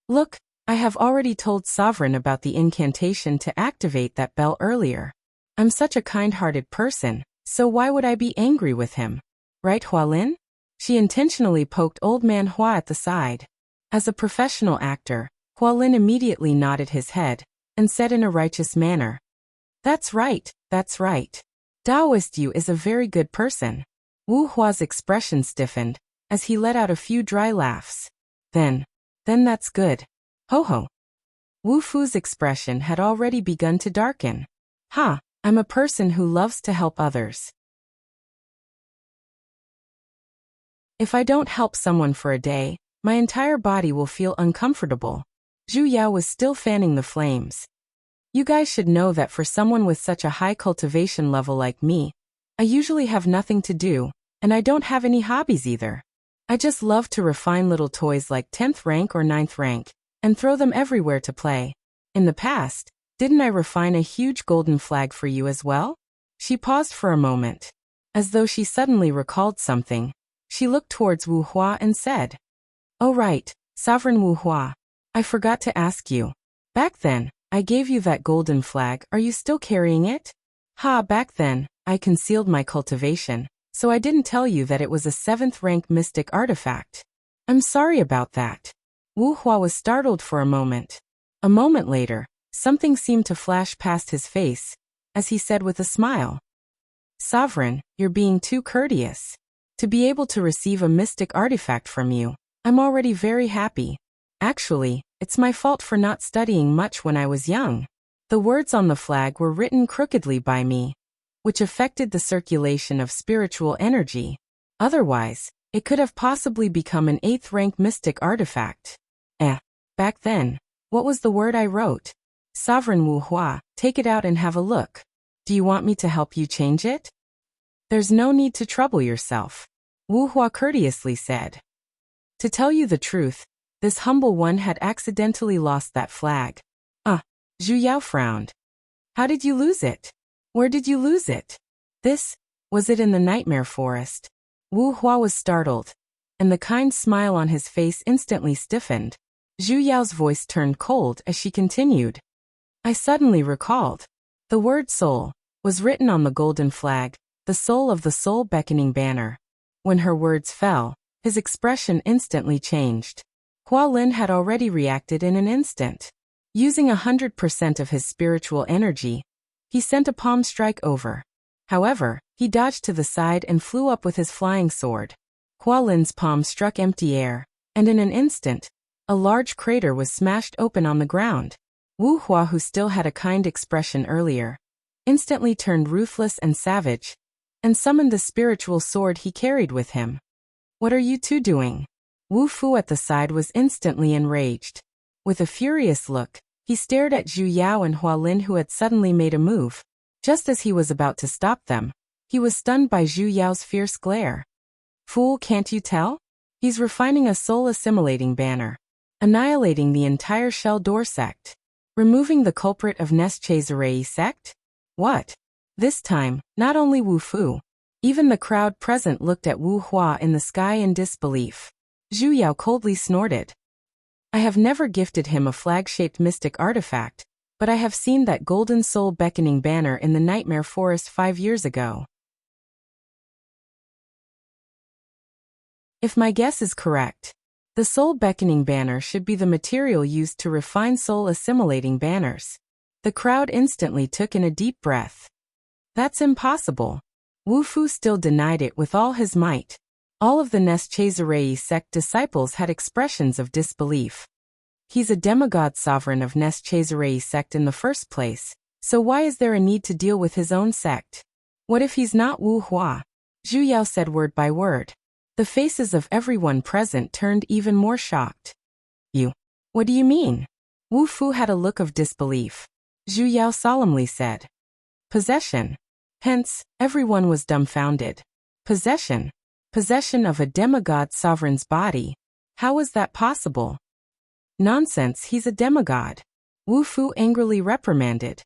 Speaker 1: Look, I have already told Sovereign about the incantation to activate that bell earlier. I'm such a kind-hearted person, so why would I be angry with him? Right, Hualin? She intentionally poked Old Man Hua at the side. As a professional actor, Hualin immediately nodded his head and said in a righteous manner, That's right, that's right. Taoist Yu is a very good person. Wu Hua's expression stiffened as he let out a few dry laughs. Then that's good. Ho. Wu Fu's expression had already begun to darken. I'm a person who loves to help others. If I don't help someone for a day, my entire body will feel uncomfortable. Zhu Yao was still fanning the flames. You guys should know that for someone with such a high cultivation level like me, I usually have nothing to do, and I don't have any hobbies either. I just love to refine little toys like 10th rank or 9th rank, and throw them everywhere to play. In the past, didn't I refine a huge golden flag for you as well? She paused for a moment. As though she suddenly recalled something, she looked towards Wu Hua and said, Oh right, Sovereign Wu Hua. I forgot to ask you. Back then, I gave you that golden flag, are you still carrying it? Back then, I concealed my cultivation, so I didn't tell you that it was a 7th rank mystic artifact. I'm sorry about that. Wu Hua was startled for a moment. A moment later, something seemed to flash past his face, as he said with a smile, Sovereign, you're being too courteous. To be able to receive a mystic artifact from you, I'm already very happy. Actually, it's my fault for not studying much when I was young. The words on the flag were written crookedly by me, which affected the circulation of spiritual energy. Otherwise, it could have possibly become an 8th rank mystic artifact. Back then, what was the word I wrote? Sovereign Wu Hua, take it out and have a look. Do you want me to help you change it? There's no need to trouble yourself, Wu Hua courteously said. To tell you the truth, this humble one had accidentally lost that flag. Zhu Yao frowned. How did you lose it? Where did you lose it? Was it in the nightmare forest? Wu Hua was startled, and the kind smile on his face instantly stiffened. Zhu Yao's voice turned cold as she continued. I suddenly recalled. The word soul was written on the golden flag, the soul of the soul beckoning banner. When her words fell, his expression instantly changed. Hua Lin had already reacted in an instant. Using 100% of his spiritual energy, he sent a palm strike over. However, he dodged to the side and flew up with his flying sword. Hua Lin's palm struck empty air, and in an instant, a large crater was smashed open on the ground. Wu Hua, who still had a kind expression earlier, instantly turned ruthless and savage, and summoned the spiritual sword he carried with him. "What are you two doing?" Wu Fu at the side was instantly enraged. With a furious look, he stared at Zhu Yao and Hua Lin, who had suddenly made a move. Just as he was about to stop them, he was stunned by Zhu Yao's fierce glare. "Fool, can't you tell? He's refining a soul-assimilating banner, annihilating the entire Shell Door sect, removing the culprit of Neschazarei sect? What?" This time, not only Wu Fu, even the crowd present looked at Wu Hua in the sky in disbelief. Zhu Yao coldly snorted. "I have never gifted him a flag-shaped mystic artifact, but I have seen that golden soul beckoning banner in the Nightmare Forest 5 years ago. If my guess is correct, the soul beckoning banner should be the material used to refine soul-assimilating banners." The crowd instantly took in a deep breath. "That's impossible." Wu Fu still denied it with all his might. All of the Neschazarei sect disciples had expressions of disbelief. He's a demigod sovereign of Neschazarei sect in the first place, so why is there a need to deal with his own sect? What if he's not Wu Hua? Zhu Yao said word by word. The faces of everyone present turned even more shocked. "You? What do you mean?" Wu Fu had a look of disbelief. Zhu Yao solemnly said, "Possession." Hence, everyone was dumbfounded. Possession? Possession of a demigod sovereign's body? How was that possible? "Nonsense, he's a demigod," Wu Fu angrily reprimanded.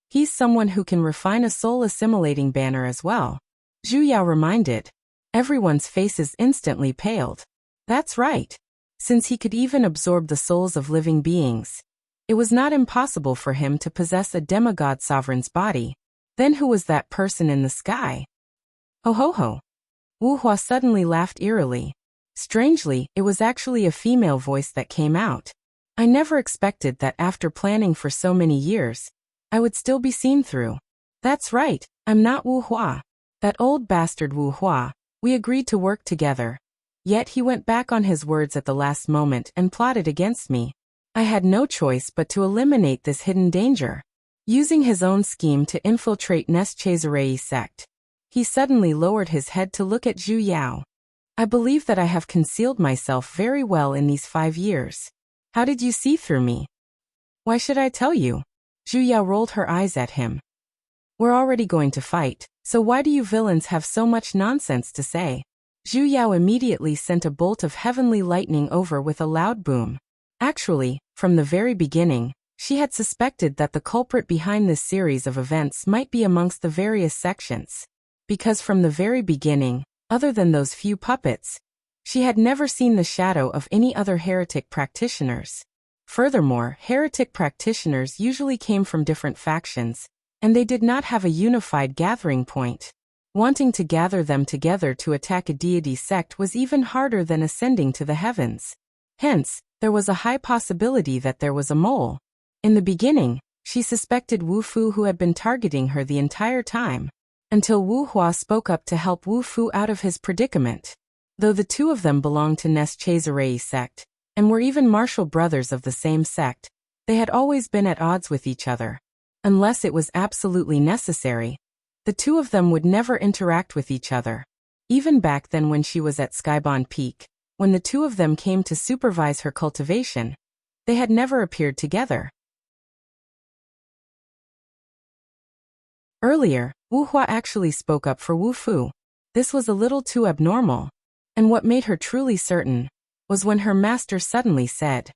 Speaker 1: "He's someone who can refine a soul-assimilating banner as well," Zhu Yao reminded. Everyone's faces instantly paled. That's right. Since he could even absorb the souls of living beings, it was not impossible for him to possess a demigod sovereign's body. Then who was that person in the sky? "Ho ho ho." Wu Hua suddenly laughed eerily. Strangely, it was actually a female voice that came out. "I never expected that after planning for so many years, I would still be seen through. That's right, I'm not Wu Hua. That old bastard Wu Hua. We agreed to work together. Yet he went back on his words at the last moment and plotted against me. I had no choice but to eliminate this hidden danger." Using his own scheme to infiltrate Neschazarei sect, he suddenly lowered his head to look at Zhu Yao. "I believe that I have concealed myself very well in these 5 years. How did you see through me?" "Why should I tell you?" Zhu Yao rolled her eyes at him. "We're already going to fight, so why do you villains have so much nonsense to say?" Zhu Yao immediately sent a bolt of heavenly lightning over with a loud boom. Actually, from the very beginning, she had suspected that the culprit behind this series of events might be amongst the various sections. Because from the very beginning, other than those few puppets, she had never seen the shadow of any other heretic practitioners. Furthermore, heretic practitioners usually came from different factions, and they did not have a unified gathering point. Wanting to gather them together to attack a deity sect was even harder than ascending to the heavens. Hence, there was a high possibility that there was a mole. In the beginning, she suspected Wu Fu, who had been targeting her the entire time, until Wu Hua spoke up to help Wu Fu out of his predicament. Though the two of them belonged to Neschazarei sect, and were even martial brothers of the same sect, they had always been at odds with each other. Unless it was absolutely necessary, the two of them would never interact with each other. Even back then when she was at Skybound Peak, when the two of them came to supervise her cultivation, they had never appeared together. Earlier, Wu Hua actually spoke up for Wu Fu. This was a little too abnormal. And what made her truly certain was when her master suddenly said,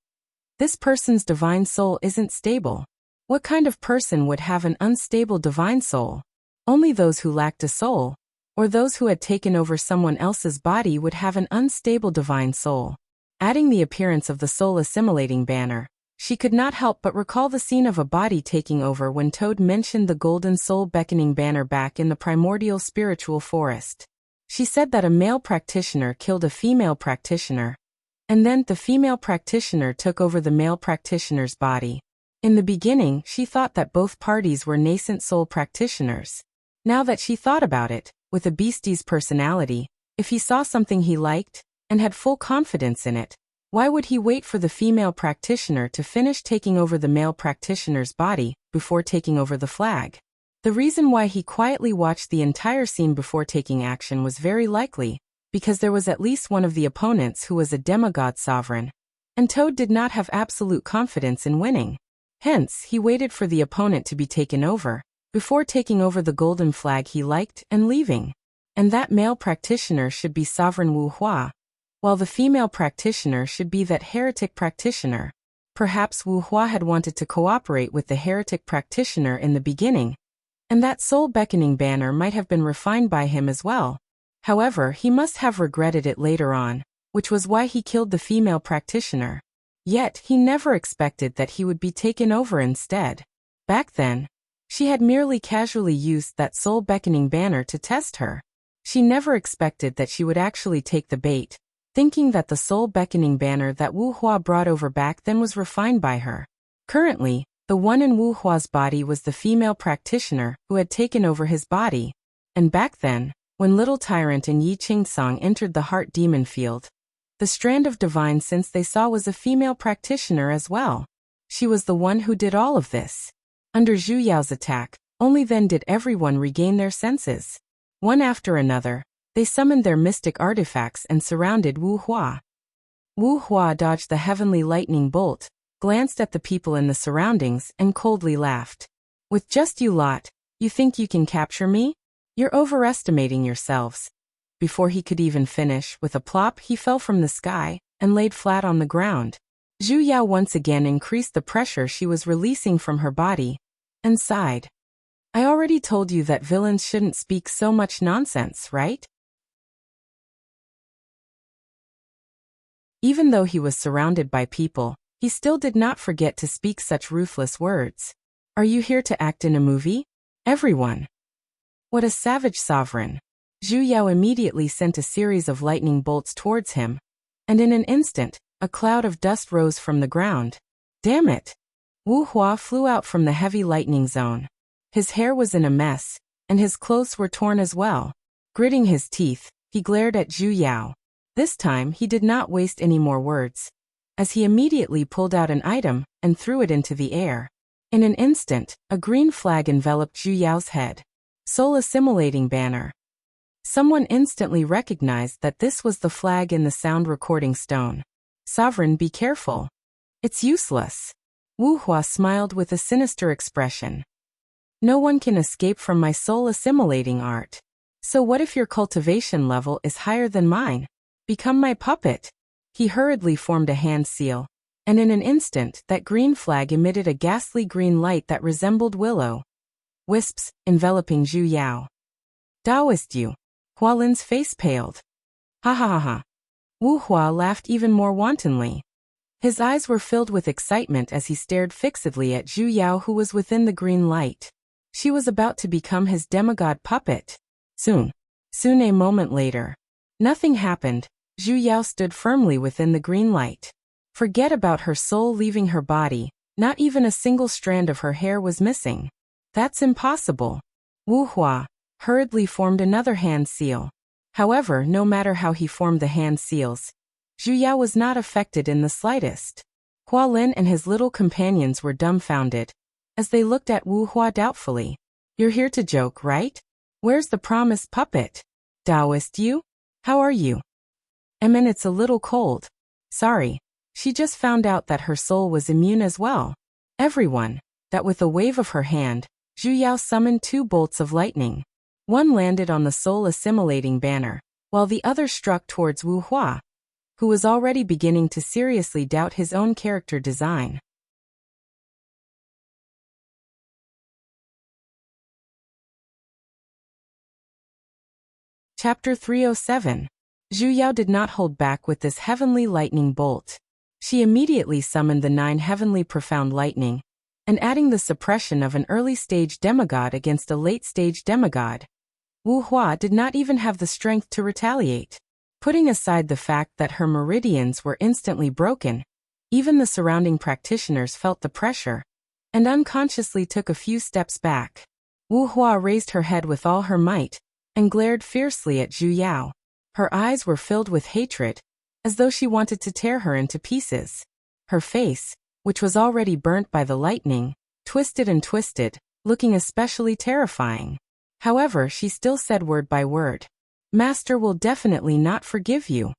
Speaker 1: "This person's divine soul isn't stable." What kind of person would have an unstable divine soul? Only those who lacked a soul, or those who had taken over someone else's body would have an unstable divine soul. Adding the appearance of the soul-assimilating banner, she could not help but recall the scene of a body taking over when Toad mentioned the golden soul beckoning banner back in the primordial spiritual forest. She said that a male practitioner killed a female practitioner, and then the female practitioner took over the male practitioner's body. In the beginning, she thought that both parties were nascent soul practitioners. Now that she thought about it, with a beastie's personality, if he saw something he liked, and had full confidence in it, Why would he wait for the female practitioner to finish taking over the male practitioner's body before taking over the flag? The reason why he quietly watched the entire scene before taking action was very likely because there was at least one of the opponents who was a demigod sovereign, and Toad did not have absolute confidence in winning. Hence, he waited for the opponent to be taken over before taking over the golden flag he liked and leaving. And that male practitioner should be Sovereign Wuxia, while the female practitioner should be that heretic practitioner. Perhaps Wuxia had wanted to cooperate with the heretic practitioner in the beginning, and that soul-beckoning banner might have been refined by him as well. However, he must have regretted it later on, which was why he killed the female practitioner. Yet, he never expected that he would be taken over instead. Back then, she had merely casually used that soul-beckoning banner to test her. She never expected that she would actually take the bait, thinking that the soul-beckoning banner that Wuxia brought over back then was refined by her. Currently, the one in Wuhua's body was the female practitioner who had taken over his body. And back then, when Little Tyrant and Yi Qingsong entered the Heart Demon Field, the strand of divine sense they saw was a female practitioner as well. She was the one who did all of this. Under Zhu Yao's attack, only then did everyone regain their senses. One after another, they summoned their mystic artifacts and surrounded Wuxia. Wuxia dodged the heavenly lightning bolt, glanced at the people in the surroundings, and coldly laughed. With just you lot, you think you can capture me? You're overestimating yourselves. Before he could even finish, with a plop he fell from the sky and laid flat on the ground. Zhu Yao once again increased the pressure she was releasing from her body, and sighed. I already told you that villains shouldn't speak so much nonsense, right? Even though he was surrounded by people, he still did not forget to speak such ruthless words. Are you here to act in a movie? Everyone. What a savage sovereign. Zhu Yao immediately sent a series of lightning bolts towards him, and in an instant, a cloud of dust rose from the ground. Damn it! Wuxia flew out from the heavy lightning zone. His hair was in a mess, and his clothes were torn as well. Gritting his teeth, he glared at Zhu Yao. This time he did not waste any more words, as he immediately pulled out an item and threw it into the air. In an instant, a green flag enveloped Zhu Yao's head. Soul-assimilating banner. Someone instantly recognized that this was the flag in the sound recording stone. Sovereign, be careful. It's useless. Wuxia smiled with a sinister expression. No one can escape from my soul-assimilating art. So what if your cultivation level is higher than mine? Become my puppet. He hurriedly formed a hand seal, and in an instant that green flag emitted a ghastly green light that resembled willow wisps, enveloping Zhu Yao. Taoist you. Hualin's face paled. Ha ha ha ha. Wuxia laughed even more wantonly. His eyes were filled with excitement as he stared fixedly at Zhu Yao, who was within the green light. She was about to become his demigod puppet. Soon a moment later. Nothing happened. Zhu Yao stood firmly within the green light. Forget about her soul leaving her body, not even a single strand of her hair was missing. That's impossible. Wuxia hurriedly formed another hand seal. However, no matter how he formed the hand seals, Zhu Yao was not affected in the slightest. Hualin and his little companions were dumbfounded, as they looked at Wuxia doubtfully. You're here to joke, right? Where's the promised puppet? Taoist you? How are you? It's a little cold. Sorry. She just found out that her soul was immune as well. Everyone. That with a wave of her hand, Zhu Yao summoned 2 bolts of lightning. One landed on the soul-assimilating banner, while the other struck towards Wuxia, who was already beginning to seriously doubt his own character design. Chapter 307. Zhu Yao did not hold back with this heavenly lightning bolt. She immediately summoned the 9 heavenly profound lightning, and adding the suppression of an early-stage demigod against a late-stage demigod. Wuxia did not even have the strength to retaliate. Putting aside the fact that her meridians were instantly broken, even the surrounding practitioners felt the pressure, and unconsciously took a few steps back. Wuxia raised her head with all her might, and glared fiercely at Zhu Yao. Her eyes were filled with hatred, as though she wanted to tear her into pieces. Her face, which was already burnt by the lightning, twisted and twisted, looking especially terrifying. However, she still said word by word, "Master will definitely not forgive you."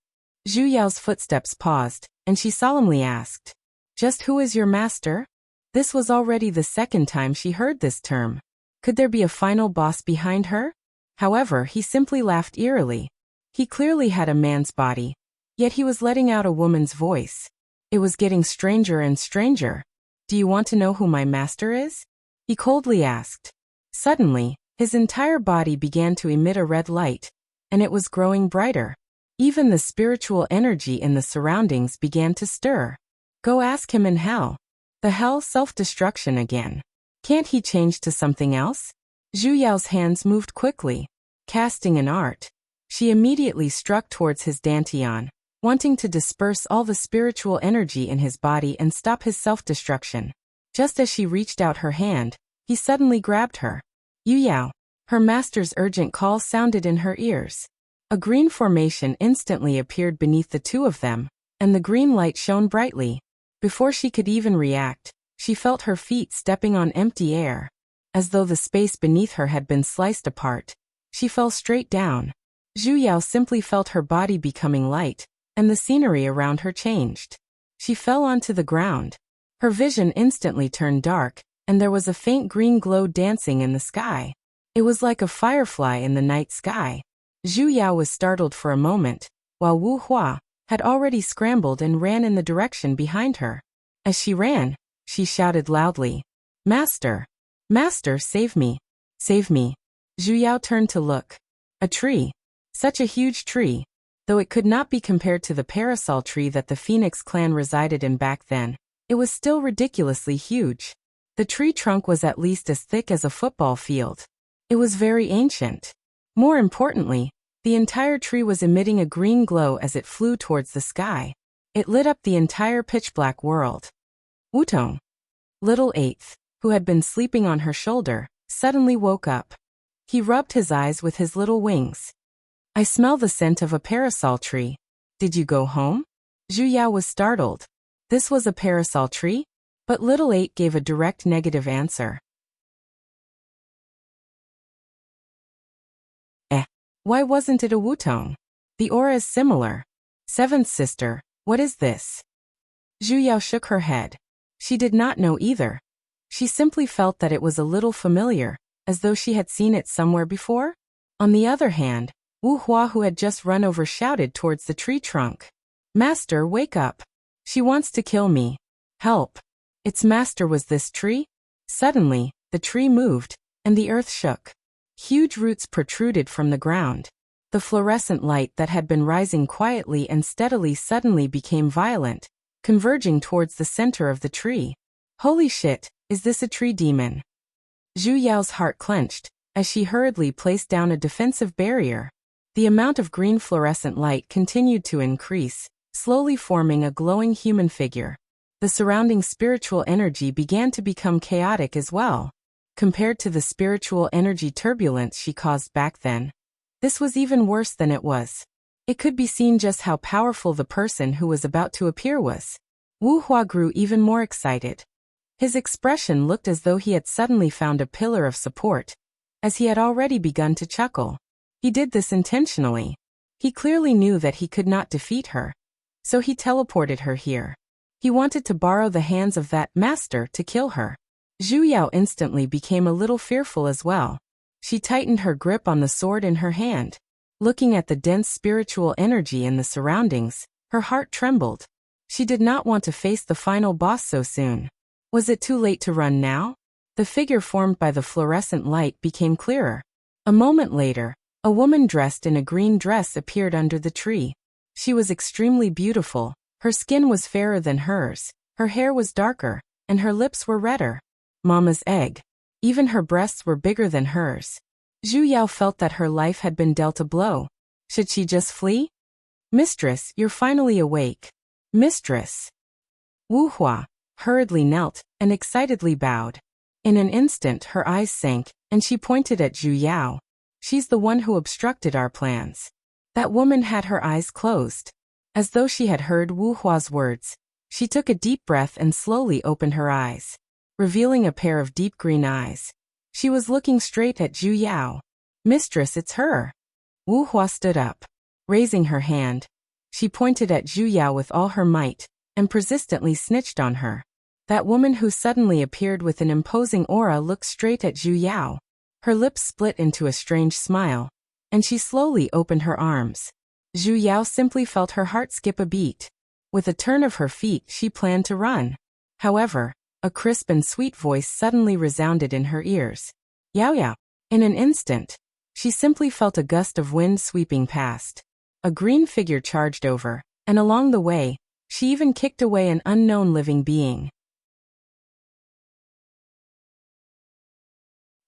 Speaker 1: Zhu Yao's footsteps paused, and she solemnly asked, "Just who is your master?" This was already the second time she heard this term. Could there be a final boss behind her? However, he simply laughed eerily. He clearly had a man's body, yet he was letting out a woman's voice. It was getting stranger and stranger. "Do you want to know who my master is?" he coldly asked. Suddenly, his entire body began to emit a red light, and it was growing brighter. Even the spiritual energy in the surroundings began to stir. "Go ask him in hell." The hell, self-destruction again. Can't he change to something else? Zhu Yao's hands moved quickly, casting an art. She immediately struck towards his dantian, wanting to disperse all the spiritual energy in his body and stop his self-destruction. Just as she reached out her hand, he suddenly grabbed her. "Yu Yao." Her master's urgent call sounded in her ears. A green formation instantly appeared beneath the two of them, and the green light shone brightly. Before she could even react, she felt her feet stepping on empty air. As though the space beneath her had been sliced apart, she fell straight down. Zhu Yao simply felt her body becoming light, and the scenery around her changed. She fell onto the ground. Her vision instantly turned dark, and there was a faint green glow dancing in the sky. It was like a firefly in the night sky. Zhu Yao was startled for a moment, while Wu Hua had already scrambled and ran in the direction behind her. As she ran, she shouted loudly, "Master! Master, save me! Save me!" Zhu Yao turned to look. A tree. Such a huge tree. Though it could not be compared to the parasol tree that the Phoenix clan resided in back then, it was still ridiculously huge. The tree trunk was at least as thick as a football field. It was very ancient. More importantly, the entire tree was emitting a green glow as it flew towards the sky. It lit up the entire pitch-black world. Wutong, little eighth, who had been sleeping on her shoulder, suddenly woke up. He rubbed his eyes with his little wings. "I smell the scent of a parasol tree. Did you go home?" Zhu Yao was startled. This was a parasol tree? But little eight gave a direct negative answer. Why wasn't it a Wutong? The aura is similar. Seventh sister, what is this? Zhu Yao shook her head. She did not know either. She simply felt that it was a little familiar, as though she had seen it somewhere before. On the other hand, Wu Hua, who had just run over, shouted towards the tree trunk. "Master, wake up. She wants to kill me. Help." Its master was this tree? Suddenly, the tree moved, and the earth shook. Huge roots protruded from the ground. The fluorescent light that had been rising quietly and steadily suddenly became violent, converging towards the center of the tree. Holy shit, is this a tree demon? Zhu Yao's heart clenched, as she hurriedly placed down a defensive barrier. The amount of green fluorescent light continued to increase, slowly forming a glowing human figure. The surrounding spiritual energy began to become chaotic as well. Compared to the spiritual energy turbulence she caused back then, this was even worse than it was. It could be seen just how powerful the person who was about to appear was. Wu Hua grew even more excited. His expression looked as though he had suddenly found a pillar of support, as he had already begun to chuckle. He did this intentionally. He clearly knew that he could not defeat her, so he teleported her here. He wanted to borrow the hands of that master to kill her. Zhu Yao instantly became a little fearful as well. She tightened her grip on the sword in her hand. Looking at the dense spiritual energy in the surroundings, her heart trembled. She did not want to face the final boss so soon. Was it too late to run now? The figure formed by the fluorescent light became clearer. A moment later, a woman dressed in a green dress appeared under the tree. She was extremely beautiful. Her skin was fairer than hers, her hair was darker, and her lips were redder. Mama's egg. Even her breasts were bigger than hers. Zhu Yao felt that her life had been dealt a blow. Should she just flee? "Mistress, you're finally awake." "Mistress." Wu Hua hurriedly knelt and excitedly bowed. In an instant her eyes sank, and she pointed at Zhu Yao. "She's the one who obstructed our plans." That woman had her eyes closed. As though she had heard Wu Hua's words, she took a deep breath and slowly opened her eyes, revealing a pair of deep green eyes. She was looking straight at Zhu Yao. Mistress, it's her. Wu Hua stood up. Raising her hand, she pointed at Zhu Yao with all her might, and persistently snitched on her. That woman who suddenly appeared with an imposing aura looked straight at Zhu Yao. Her lips split into a strange smile, and she slowly opened her arms. Zhu Yao simply felt her heart skip a beat. With a turn of her feet, she planned to run. However, a crisp and sweet voice suddenly resounded in her ears. Yao Yao. In an instant, she simply felt a gust of wind sweeping past. A green figure charged over, and along the way, she even kicked away an unknown living being.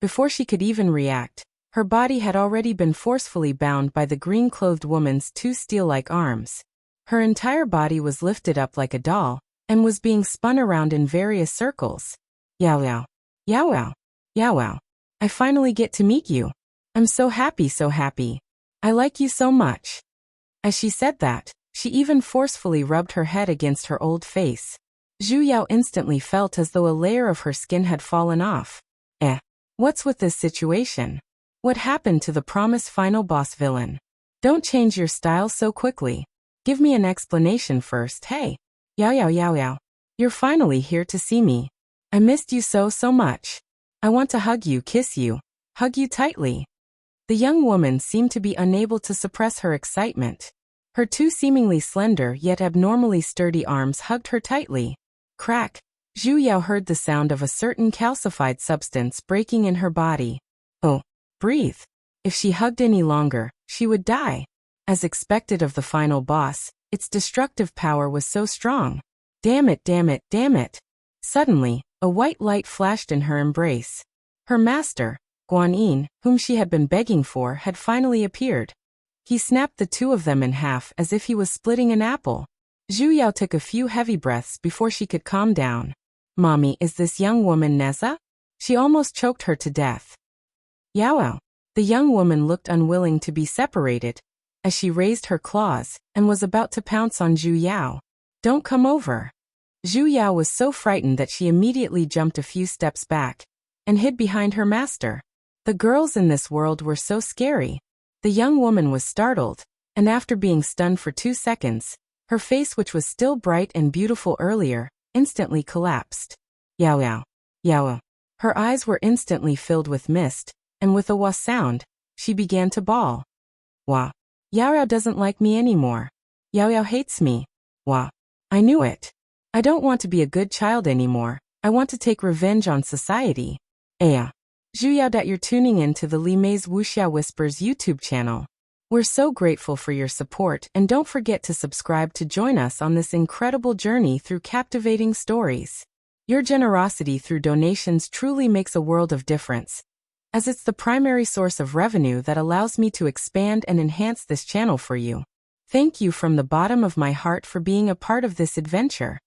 Speaker 1: Before she could even react, her body had already been forcefully bound by the green-clothed woman's two steel-like arms. Her entire body was lifted up like a doll, and was being spun around in various circles. Yao Yao. Yao Yao. Yao Yao. I finally get to meet you. I'm so happy, so happy. I like you so much. As she said that, she even forcefully rubbed her head against her old face. Zhu Yao instantly felt as though a layer of her skin had fallen off. What's with this situation? What happened to the promised final boss villain? Don't change your style so quickly. Give me an explanation first, hey. Yao Yao Yao Yao. You're finally here to see me. I missed you so much. I want to hug you, kiss you, hug you tightly. The young woman seemed to be unable to suppress her excitement. Her two seemingly slender yet abnormally sturdy arms hugged her tightly. Crack! Zhu Yao heard the sound of a certain calcified substance breaking in her body. Oh, breathe. If she hugged any longer, she would die. As expected of the final boss, its destructive power was so strong. Damn it, damn it, damn it. Suddenly, a white light flashed in her embrace. Her master, Guan Yin, whom she had been begging for, had finally appeared. He snapped the two of them in half as if he was splitting an apple. Zhu Yao took a few heavy breaths before she could calm down. Mommy, is this young woman Neza? She almost choked her to death. Yao Yao. The young woman looked unwilling to be separated, as she raised her claws, and was about to pounce on Zhu Yao. Don't come over. Zhu Yao was so frightened that she immediately jumped a few steps back, and hid behind her master. The girls in this world were so scary. The young woman was startled, and after being stunned for 2 seconds, her face, which was still bright and beautiful earlier, instantly collapsed. Yao Yao. Yao Yao. Her eyes were instantly filled with mist, and with a wah sound, she began to bawl. Wah. Yao Yao doesn't like me anymore. Yao Yao hates me. Wah. I knew it. I don't want to be a good child anymore. I want to take revenge on society. Zhu Yao, that you're tuning in to the Li Mei's Wuxia Whispers YouTube channel. We're so grateful for your support, and don't forget to subscribe to join us on this incredible journey through captivating stories. Your generosity through donations truly makes a world of difference, as it's the primary source of revenue that allows me to expand and enhance this channel for you. Thank you from the bottom of my heart for being a part of this adventure.